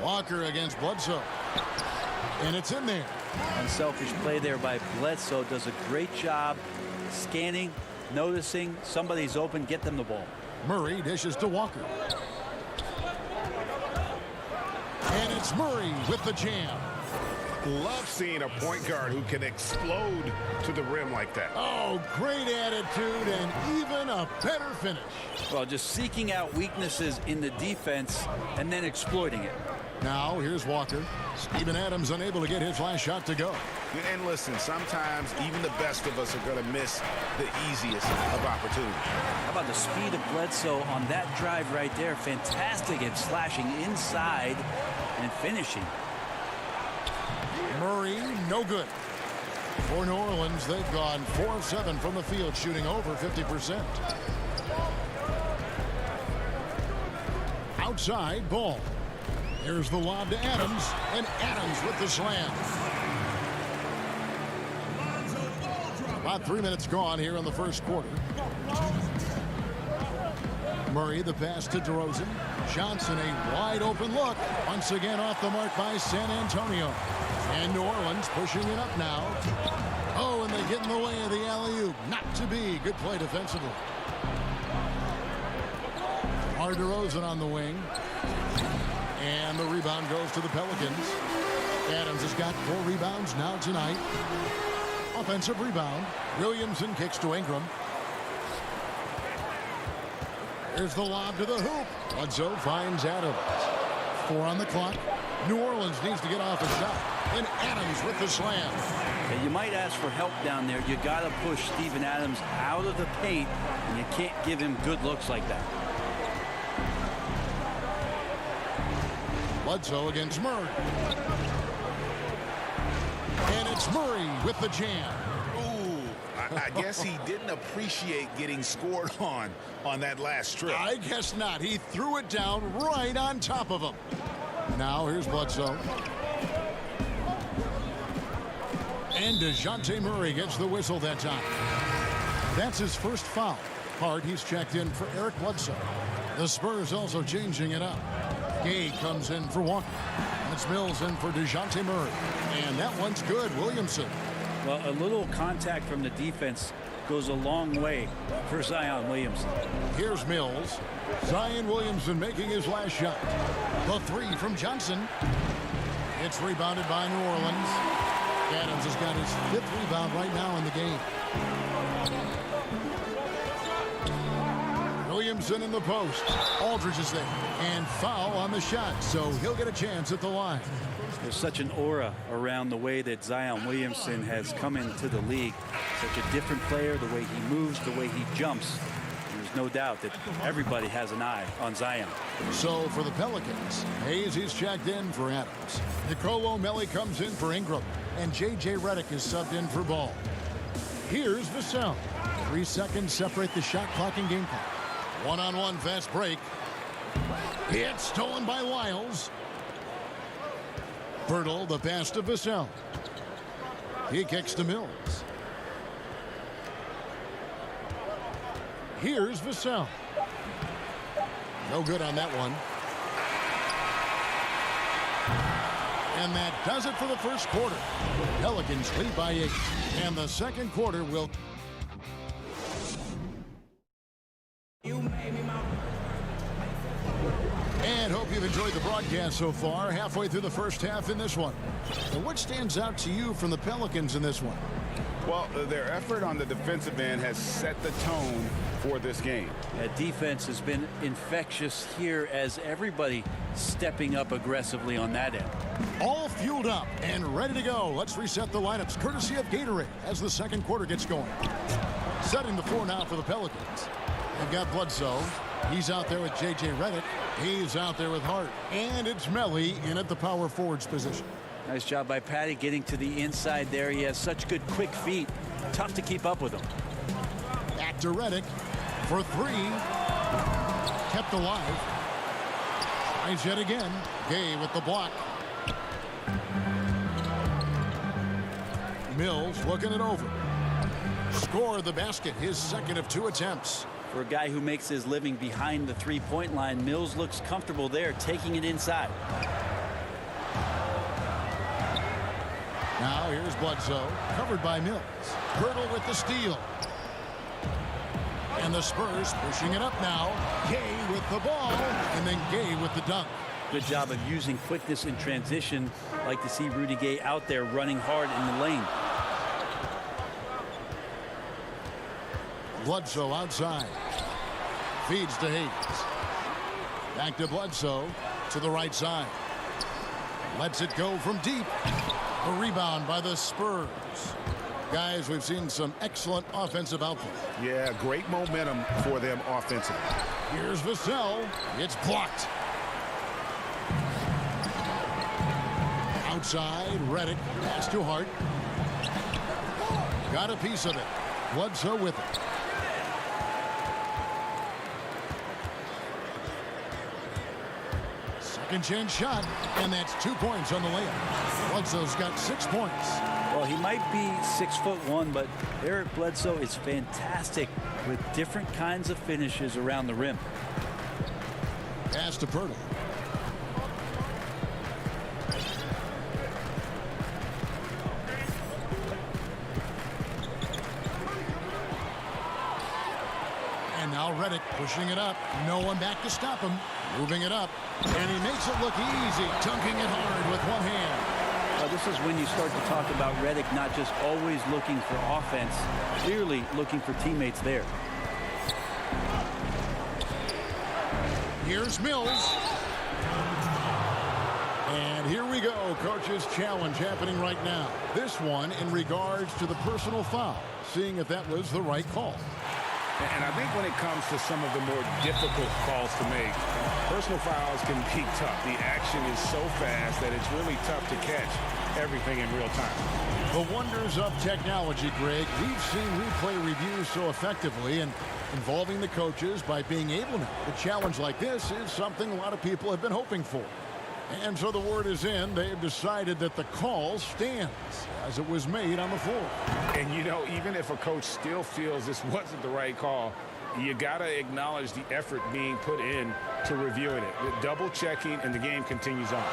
Walker against Bledsoe. And it's in there. Unselfish play there by Bledsoe. Does a great job scanning, noticing somebody's open, get them the ball. Murray dishes to Walker. And it's Murray with the jam. Love seeing a point guard who can explode to the rim like that. Oh, great attitude and even a better finish. Well, just seeking out weaknesses in the defense and then exploiting it. Now here's Walker. Steven Adams unable to get his last shot to go. And listen, sometimes even the best of us are going to miss the easiest of opportunities. How about the speed of Bledsoe on that drive right there? Fantastic at slashing inside and finishing. Murray, no good. For New Orleans, they've gone 4 of 7 from the field, shooting over 50%. Outside ball. Here's the lob to Adams, and Adams with the slam. About 3 minutes gone here in the first quarter. Murray, the pass to DeRozan. Johnson, a wide open look. Once again off the mark by San Antonio. And New Orleans pushing it up now. Oh, and they get in the way of the alley-oop. Not to be. Good play defensively. DeRozan on the wing. And the rebound goes to the Pelicans. Adams has got 4 rebounds now tonight. Offensive rebound. Williamson kicks to Ingram. Here's the lob to the hoop. Bledsoe finds Adams. 4 on the clock. New Orleans needs to get off a shot. And Adams with the slam. Yeah, you might ask for help down there. You got to push Steven Adams out of the paint, and you can't give him good looks like that. Bledsoe against Murray. And it's Murray with the jam. I guess he didn't appreciate getting scored on that last trip. I guess not. He threw it down right on top of him. Now here's Bledsoe. And DeJounte Murray gets the whistle that time. That's his first foul. Hard, he's checked in for Eric Bledsoe. The Spurs also changing it up. Gay comes in for Walker. And it's Mills in for DeJounte Murray. And that one's good. Williamson. Well, a little contact from the defense goes a long way for Zion Williamson. Here's Mills. Zion Williamson making his last shot. The 3 from Johnson. It's rebounded by New Orleans. Adams has got his 5th rebound right now in the game. Williamson in the post. Aldridge is there. And foul on the shot, so he'll get a chance at the line. There's such an aura around the way that Zion Williamson has come into the league. Such a different player, the way he moves, the way he jumps. There's no doubt that everybody has an eye on Zion. So for the Pelicans, Hayes is checked in for Adams. Nicolo Melli comes in for Ingram. And J.J. Redick is subbed in for Ball. Here's Vassell. 3 seconds separate the shot clock and game clock. One-on-one fast break. It's stolen by Lyles. Bertle, the pass to Vassell. He kicks to Mills. Here's Vassell. No good on that one. And that does it for the first quarter. Pelicans lead by 8. And the second quarter will... And hope you've enjoyed the broadcast so far. Halfway through the first half in this one. And what stands out to you from the Pelicans in this one? Well, their effort on the defensive end has set the tone for this game. That defense has been infectious here as everybody stepping up aggressively on that end. All fueled up and ready to go. Let's reset the lineups courtesy of Gatorade as the second quarter gets going. Setting the floor now for the Pelicans. They've got Bledsoe. He's out there with J.J. Redick. He's out there with Hart. And it's Melli in at the power forwards position. Nice job by Patty getting to the inside there. He has such good quick feet. Tough to keep up with him. Back to Redick for 3. Kept alive. Tries yet again. Gay with the block. Mills looking it over. Score the basket. His second of 2 attempts. For a guy who makes his living behind the three-point line, Mills looks comfortable there, taking it inside. Now here's Bledsoe, covered by Mills. Bertle with the steal. And the Spurs pushing it up now. Gay with the ball, and then Gay with the dunk. Good job of using quickness in transition. Like to see Rudy Gay out there running hard in the lane. Bledsoe outside. Feeds to Hayes. Back to Bledsoe to the right side. Lets it go from deep. A rebound by the Spurs. Guys, we've seen some excellent offensive output. Yeah, great momentum for them offensively. Here's Vassell. It's blocked. Outside, Redick. Pass to Hart. Got a piece of it. Bledsoe with it. Second chance shot, and that's 2 points on the layup. Bledsoe's got 6 points. Well, he might be 6'1", but Eric Bledsoe is fantastic with different kinds of finishes around the rim. Pass to Bertle. And now Redick pushing it up. No one back to stop him. Moving it up. And he makes it look easy. Dunking it hard with one hand. This is when you start to talk about Redick not just always looking for offense, clearly looking for teammates there. Here's Mills. And here we go. Coach's challenge happening right now. This one in regards to the personal foul. Seeing if that was the right call. And I think when it comes to some of the more difficult calls to make, personal fouls can be tough. The action is so fast that it's really tough to catch everything in real time. The wonders of technology, Greg. We've seen replay reviews so effectively and involving the coaches by being able to. A challenge like this is something a lot of people have been hoping for. And so the word is in. They've decided that the call stands as it was made on the floor. And, you know, even if a coach still feels this wasn't the right call, you got to acknowledge the effort being put in to reviewing it. Double checking, and the game continues on.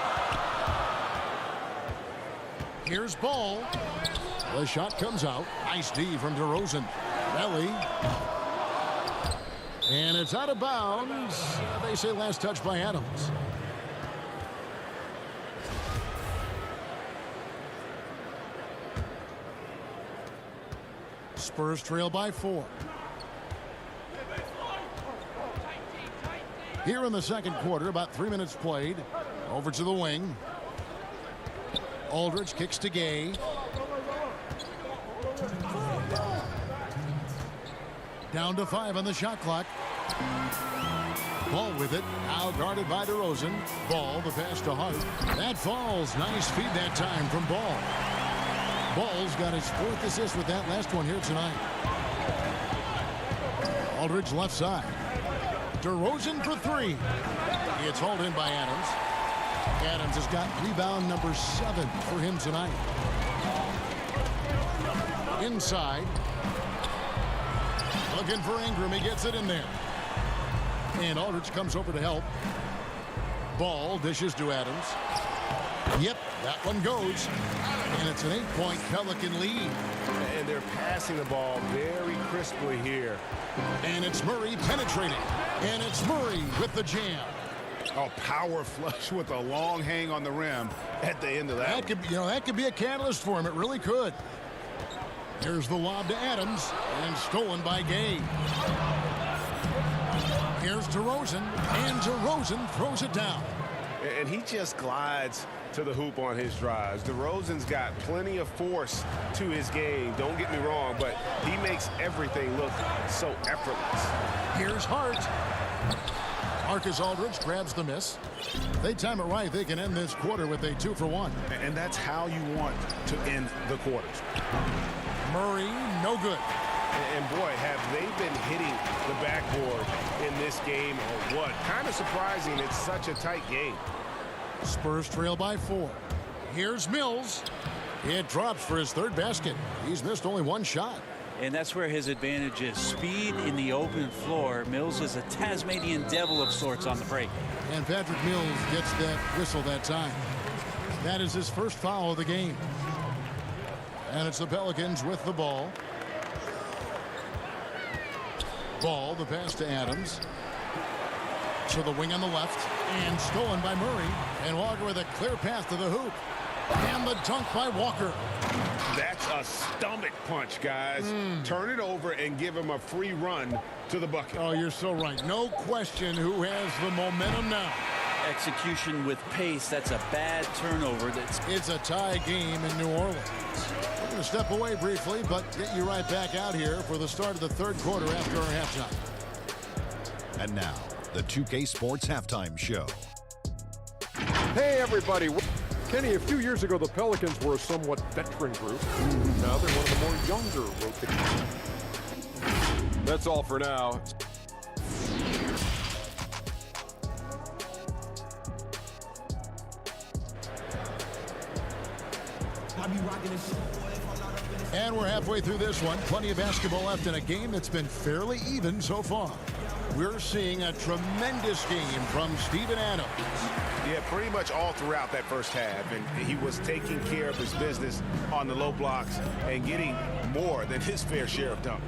Here's Ball. The shot comes out. Nice D from DeRozan. Melli. And it's out of bounds. They say last touch by Adams. Spurs trail by 4. Here in the second quarter, about 3 minutes played. Over to the wing. Aldridge kicks to Gay. Down to 5 on the shot clock. Ball with it. Now guarded by DeRozan. Ball, the pass to Hart. That falls. Nice feed that time from Ball. Ball's got his 4th assist with that last one here tonight. Aldridge left side. DeRozan for 3. It's hauled in by Adams. Adams has got rebound number 7 for him tonight. Inside. Looking for Ingram. He gets it in there. And Aldridge comes over to help. Ball dishes to Adams. Yep, that one goes. And it's an 8-point Pelican lead. And they're passing the ball very crisply here. And it's Murray penetrating. And it's Murray with the jam. A power flush with a long hang on the rim at the end of that. That could be a catalyst for him. It really could. Here's the lob to Adams. And stolen by Gay. Here's DeRozan. And DeRozan throws it down. And he just glides to the hoop on his drives. DeRozan's got plenty of force to his game. Don't get me wrong, but he makes everything look so effortless. Here's Hart. Marcus Aldridge grabs the miss. If they time it right, they can end this quarter with a 2-for-1. And that's how you want to end the quarters. Murray, no good. And boy, have they been hitting the backboard in this game or what? Kind of surprising it's such a tight game. Spurs trail by 4. Here's Mills. It drops for his 3rd basket. He's missed only 1 shot. And that's where his advantage is. Speed in the open floor. Mills is a Tasmanian devil of sorts on the break. And Patrick Mills gets that whistle that time. That is his 1st foul of the game. And it's the Pelicans with the ball. Ball, the pass to Adams. To the wing on the left. And stolen by Murray. And Walker with a clear path to the hoop. And the dunk by Walker. That's a stomach punch, guys. Turn it over and give him a free run to the bucket. Oh, you're so right. No question who has the momentum now. Execution with pace. That's a bad turnover. It's a tie game in New Orleans. We're going to step away briefly, but get you right back out here for the start of the 3rd quarter after our halftime. And now, the 2K Sports Halftime Show. Hey, everybody. Kenny, a few years ago, the Pelicans were a somewhat veteran group. Now they're one of the more younger rotations. That's all for now. And we're halfway through this one. Plenty of basketball left in a game that's been fairly even so far. We're seeing a tremendous game from Steven Adams. Yeah, pretty much all throughout that first half. And he was taking care of his business on the low blocks and getting more than his fair share of dunks.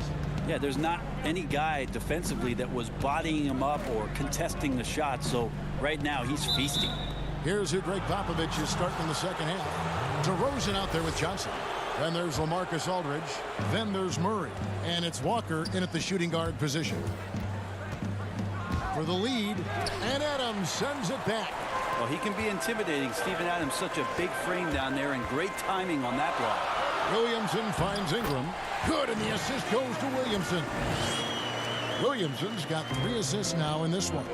Yeah, there's not any guy defensively that was bodying him up or contesting the shot. So right now he's feasting. Here's who Greg Popovich is starting in the second half. DeRozan out there with Johnson. Then there's LaMarcus Aldridge. Then there's Murray. And it's Walker in at the shooting guard position. For the lead. And Adams sends it back. Well, he can be intimidating. Steven Adams, such a big frame down there, and great timing on that block. Williamson finds Ingram. Good, and the assist goes to Williamson. Williamson's got 3 assists now in this one.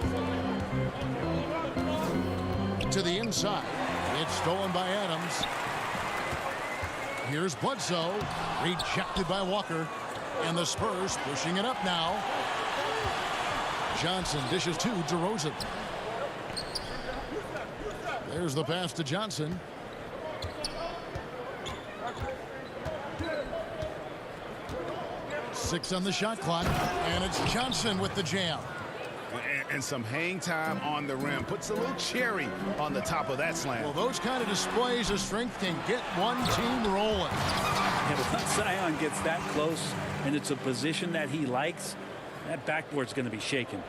To the inside. It's stolen by Adams. Here's Bledsoe. Rejected by Walker. And the Spurs pushing it up now. Johnson dishes to DeRozan. There's the pass to Johnson. Six on the shot clock. And it's Johnson with the jam. And some hang time on the rim. Puts a little cherry on the top of that slam. Well, those kind of displays of strength can get one team rolling. Yeah, once Zion gets that close and it's a position that he likes, that backboard's going to be shaken.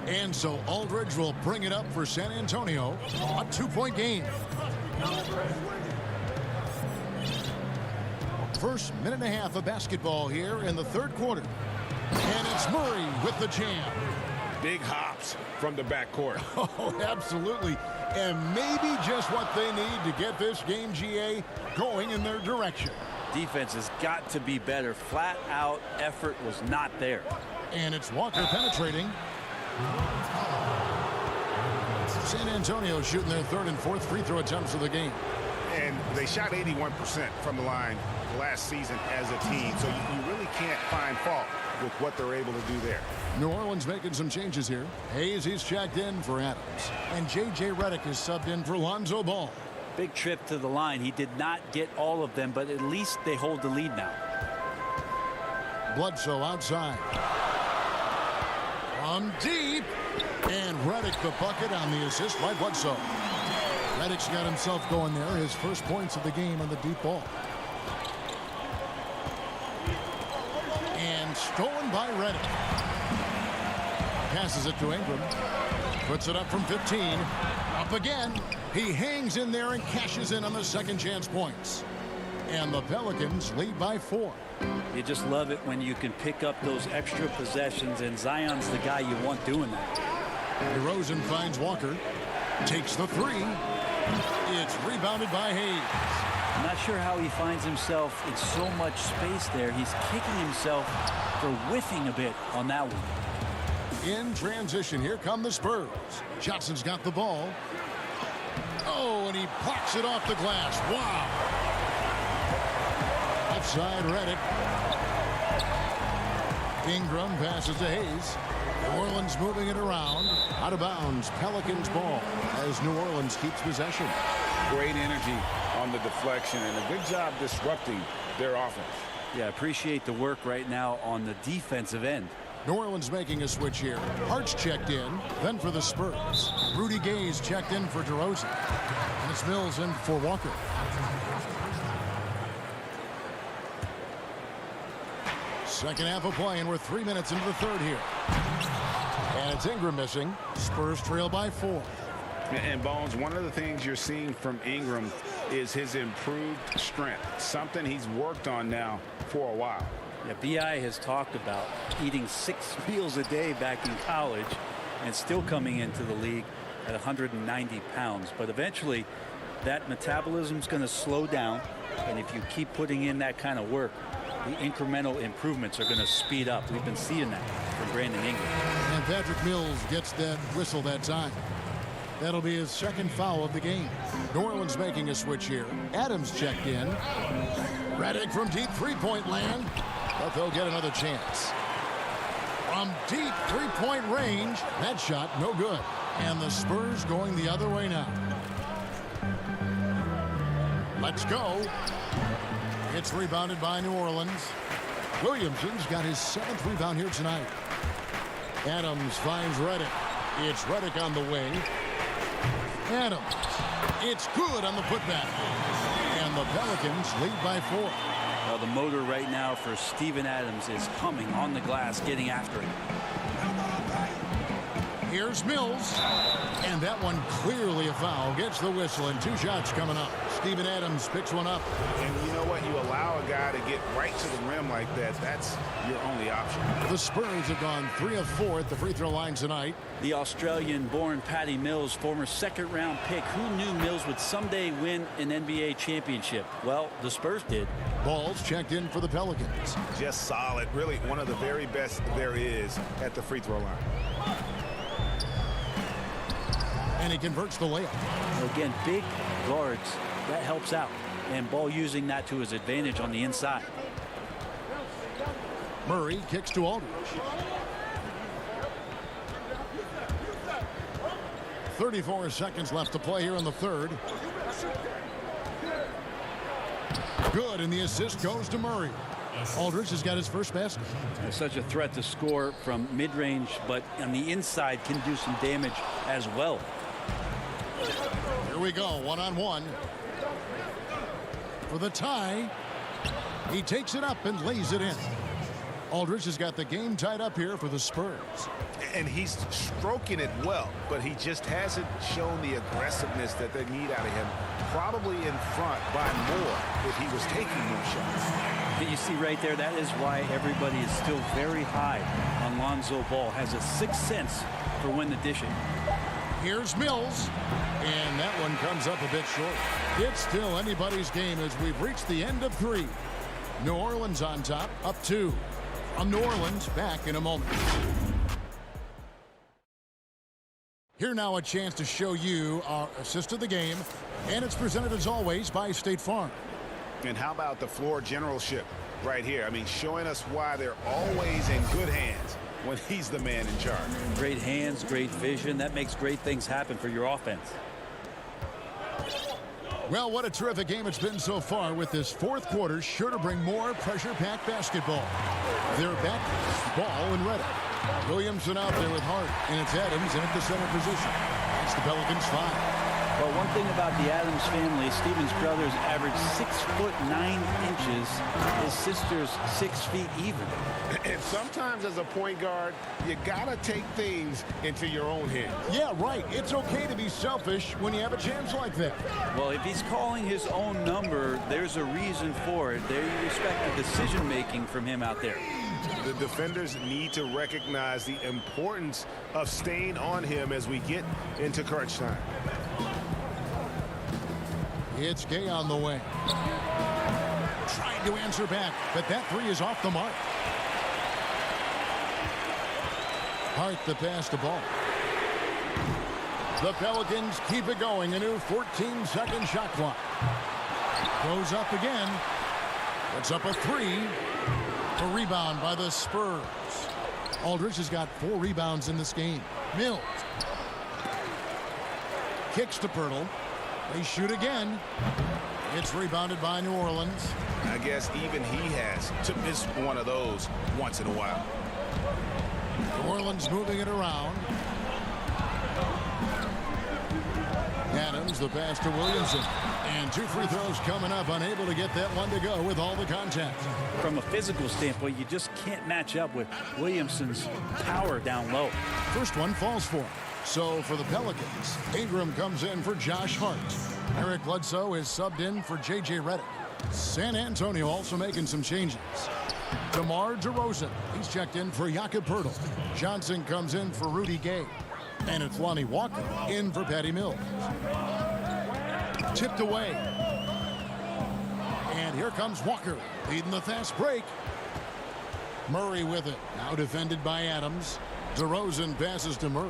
And so Aldridge will bring it up for San Antonio. A 2-point game. First minute and a half of basketball here in the third quarter. And it's Murray with the jam. Big hops from the backcourt. Oh, absolutely. And maybe just what they need to get this game, GA, going in their direction. Defense has got to be better. Flat out effort was not there. And it's Walker penetrating. San Antonio shooting their third and fourth free throw attempts of the game. And they shot 81% from the line last season as a team. So you really can't find fault with what they're able to do there. New Orleans making some changes here. Hayes, he's checked in for Adams. And J.J. Redick is subbed in for Lonzo Ball. Big trip to the line. He did not get all of them, but at least they hold the lead now. Bledsoe outside. From deep. And Redick the bucket on the assist by Bledsoe. Redick's got himself going there. His first points of the game on the deep ball. And stolen by Redick. Passes it to Ingram. Puts it up from 15. Up again. He hangs in there and cashes in on the second chance points. And the Pelicans lead by 4. You just love it when you can pick up those extra possessions, and Zion's the guy you want doing that. DeRozan finds Walker. Takes the three. It's rebounded by Hayes. I'm not sure how he finds himself in so much space there. He's kicking himself for whiffing a bit on that one. In transition, here come the Spurs. Johnson's got the ball. Oh, and he blocks it off the glass. Wow. Outside Redick. Ingram passes to Hayes. New Orleans moving it around. Out of bounds. Pelicans ball as New Orleans keeps possession. Great energy on the deflection and a good job disrupting their offense. Yeah, appreciate the work right now on the defensive end. New Orleans making a switch here. Hart's checked in. Then for the Spurs. Rudy Gay's checked in for DeRozan. And it's Mills in for Walker. Second half of play, and we're 3 minutes into the third here. And it's Ingram missing. Spurs trail by 4. And Bones, one of the things you're seeing from Ingram is his improved strength, something he's worked on now for a while. Yeah, B.I. has talked about eating 6 meals a day back in college and still coming into the league at 190 pounds. But eventually that metabolism's going to slow down, and if you keep putting in that kind of work, the incremental improvements are going to speed up. We've been seeing that from Brandon Ingram. And Patrick Mills gets that whistle that time. That'll be his second foul of the game. New Orleans making a switch here. Adams checked in. Redick from deep three-point land. But they'll get another chance. From deep three-point range. That shot no good. And the Spurs going the other way now. Let's go. It's rebounded by New Orleans. Williamson's got his 7th rebound here tonight. Adams finds Redick. It's Redick on the wing. Adams. It's good on the putback. And the Pelicans lead by 4. Well, the motor right now for Steven Adams is humming on the glass, getting after it. Here's Mills. And that one clearly a foul. Gets the whistle, and 2 shots coming up. Steven Adams picks one up. And you know what? You allow a guy to get right to the rim like that. That's your only option. The Spurs have gone 3 of 4 at the free throw line tonight. The Australian-born Patty Mills, former second-round pick. Who knew Mills would someday win an NBA championship? Well, the Spurs did. Ball's checked in for the Pelicans. Just solid. Really one of the very best there is at the free throw line. And he converts the layup. Again, big guards. That helps out. And Ball using that to his advantage on the inside. Murray kicks to Aldridge. 34 seconds left to play here in the third. Good, and the assist goes to Murray. Aldridge has got his first basket. Such a threat to score from mid-range, but on the inside can do some damage as well. Here we go, one-on-one. For the tie, he takes it up and lays it in. Aldridge has got the game tied up here for the Spurs. And he's stroking it well, but he just hasn't shown the aggressiveness that they need out of him. Probably in front by more if he was taking more shots. You see right there, that is why everybody is still very high on Lonzo Ball. Has a sixth sense for when to dish it. Here's Mills, and that one comes up a bit short. It's still anybody's game as we've reached the end of 3. New Orleans on top, up 2. From New Orleans, back in a moment. Here now a chance to show you our assist of the game, and it's presented as always by State Farm. And how about the floor generalship right here? I mean, showing us why they're always in good hands when he's the man in charge. Great hands, great vision. That makes great things happen for your offense. Well, what a terrific game it's been so far, with this fourth quarter sure to bring more pressure-packed basketball. They're back, ball and ready. Williamson out there with Hart, and it's Adams in at the center position. It's the Pelicans 5. Well, one thing about the Adams family, Stevens brothers average 6'9". His sister's 6 feet even. And sometimes as a point guard, you gotta take things into your own hands. Yeah, right. It's okay to be selfish when you have a chance like that. Well, if he's calling his own number, there's a reason for it. There you respect the decision-making from him out there. The defenders need to recognize the importance of staying on him as we get into crunch time. It's Gay on the way. Trying to answer back, but that 3 is off the mark. Hart the pass to Ball. The Pelicans keep it going. A new 14-second shot clock. Goes up again. It's up a 3. A rebound by the Spurs. Aldridge has got 4 rebounds in this game. Mills. Kicks to Pirtle. They shoot again. It's rebounded by New Orleans. I guess even he has to miss one of those once in a while. New Orleans moving it around. Adams, the pass to Williamson. And 2 free throws coming up, unable to get that one to go with all the contact. From a physical standpoint, you just can't match up with Williamson's power down low. First one falls for him. So for the Pelicans, Ingram comes in for Josh Hart. Eric Bledsoe is subbed in for J.J. Redick. San Antonio also making some changes. DeMar DeRozan, he's checked in for Jakob Poeltl. Johnson comes in for Rudy Gay. And it's Lonnie Walker in for Patty Mills. Tipped away. And here comes Walker leading the fast break. Murray with it. Now defended by Adams. DeRozan passes to Murray.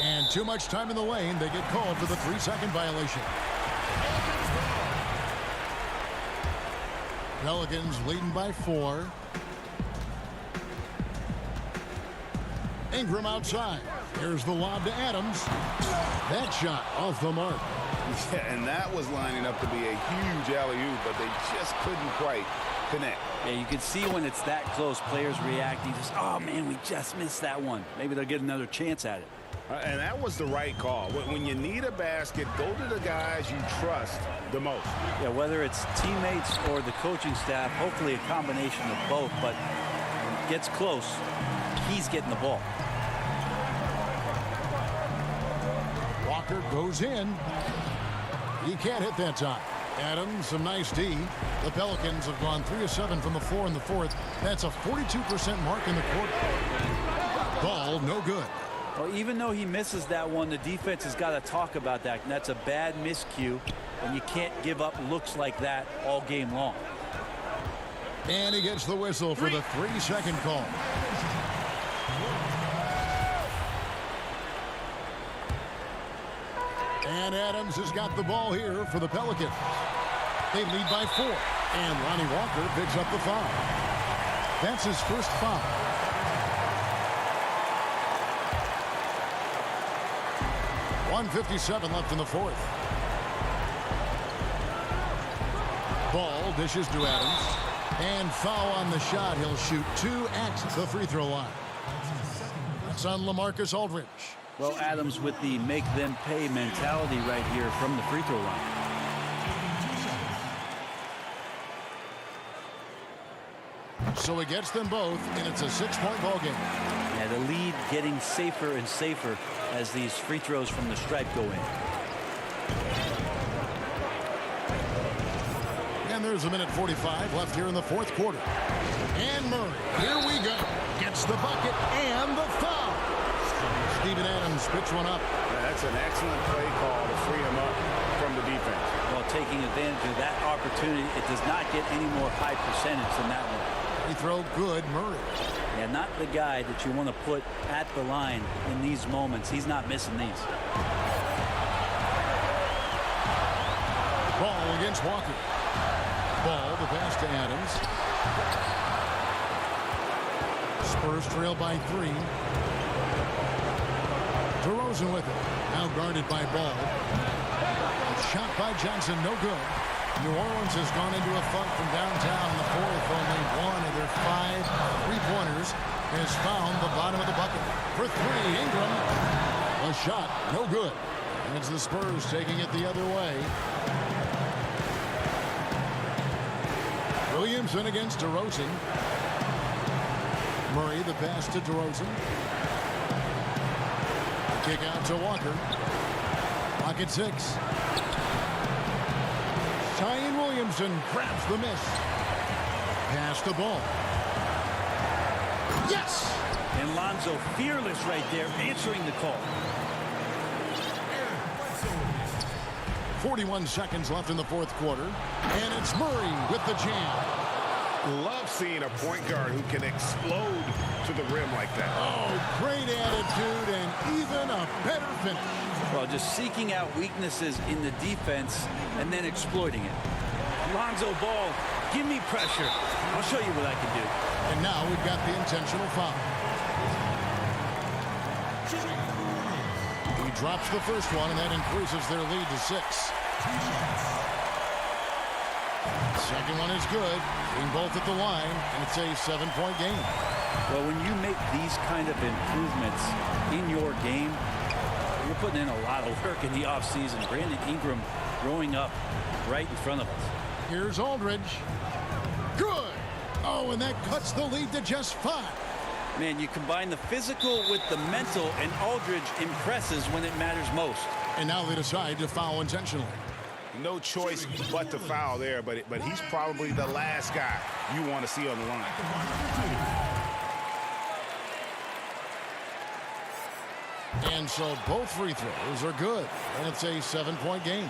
And too much time in the lane. They get called for the 3-second violation. Pelicans leading by 4. Ingram outside. Here's the lob to Adams. That shot off the mark. Yeah, and that was lining up to be a huge alley-oop, but they just couldn't quite connect. Yeah, you can see when it's that close, players reacting. Just, oh, man, we just missed that one. Maybe they'll get another chance at it. And that was the right call. When you need a basket, go to the guys you trust the most. Yeah, whether it's teammates or the coaching staff, hopefully a combination of both. But when it gets close, he's getting the ball. Walker goes in. He can't hit that time. Adams, some nice D. The Pelicans have gone 3 of 7 from the floor in the fourth. That's a 42% mark in the quarter. Ball, no good. Well, even though he misses that one, the defense has got to talk about that. And that's a bad miscue, and you can't give up looks like that all game long. And he gets the whistle for the 3-second call. And Adams has got the ball here for the Pelicans. They lead by 4. And Lonnie Walker picks up the foul. That's his first foul. .157 left in the fourth. Ball dishes to Adams. And foul on the shot. He'll shoot 2 at the free throw line. That's on LaMarcus Aldridge. Well, Adams with the make them pay mentality right here from the free throw line. So he gets them both, and it's a 6-point ball game. Yeah, the lead getting safer and safer as these free throws from the stripe go in. And there's a minute 45 left here in the fourth quarter. And Murray, here we go. Gets the bucket and the foul. Steven Adams picks one up. That's an excellent play call to free him up from the defense. Well, taking advantage of that opportunity, it does not get any more high percentage than that one. He throw good, Murray. Yeah, not the guy that you want to put at the line in these moments. He's not missing these. Ball against Walker. Ball, the pass to Adams. Spurs trail by 3. DeRozan with it. Now guarded by Ball. A shot by Johnson, no good. New Orleans has gone into a funk from downtown in the fourth. Only one of their 5 three-pointers has found the bottom of the bucket. For 3, Ingram. A shot, no good. And it's the Spurs taking it the other way. Williamson against DeRozan. Murray, the pass to DeRozan. Kick out to Walker. Clock at 6. Zion Williamson grabs the miss. Pass the ball. Yes! And Lonzo fearless right there, answering the call. 41 seconds left in the fourth quarter. And it's Murray with the jam. Love seeing a point guard who can explode to the rim like that. Oh, great attitude and even a better finish. Well, just seeking out weaknesses in the defense and then exploiting it. Lonzo Ball, give me pressure. I'll show you what I can do. And now we've got the intentional foul. He drops the first one, and that increases their lead to 6. Second one is good. Being both at the line, and it's a 7-point game. Well, when you make these kind of improvements in your game, you're putting in a lot of work in the offseason. Brandon Ingram growing up right in front of us. Here's Aldridge. Good. Oh, and that cuts the lead to just 5. Man, you combine the physical with the mental, and Aldridge impresses when it matters most. And now they decide to foul intentionally. No choice but to foul there, but he's probably the last guy you want to see on the line. And so both free throws are good, and it's a 7-point game.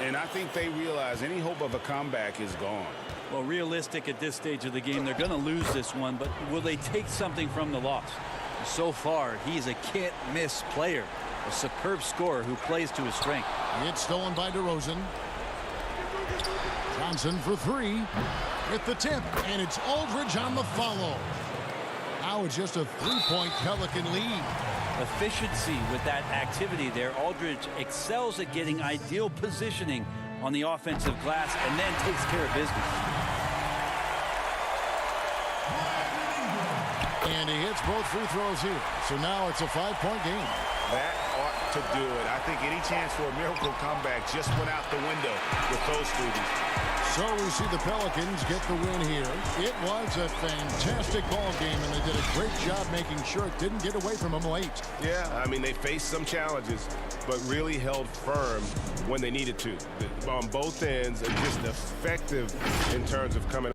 And I think they realize any hope of a comeback is gone. Well, realistic at this stage of the game, they're going to lose this one, but will they take something from the loss? So far, he's a can't-miss player, a superb scorer who plays to his strength. It's stolen by DeRozan. Johnson for 3 with the tip, and it's Aldridge on the follow. Now it's just a 3-point Pelican lead. Efficiency with that activity there. Aldridge excels at getting ideal positioning on the offensive glass and then takes care of business. And he hits both free throws here. So now it's a 5-point game. That ought to do it. I think any chance for a miracle comeback just went out the window with those students. So we see the Pelicans get the win here. It was a fantastic ball game, and they did a great job making sure it didn't get away from them late. Yeah, I mean, they faced some challenges, but really held firm when they needed to. On both ends, and just effective in terms of coming.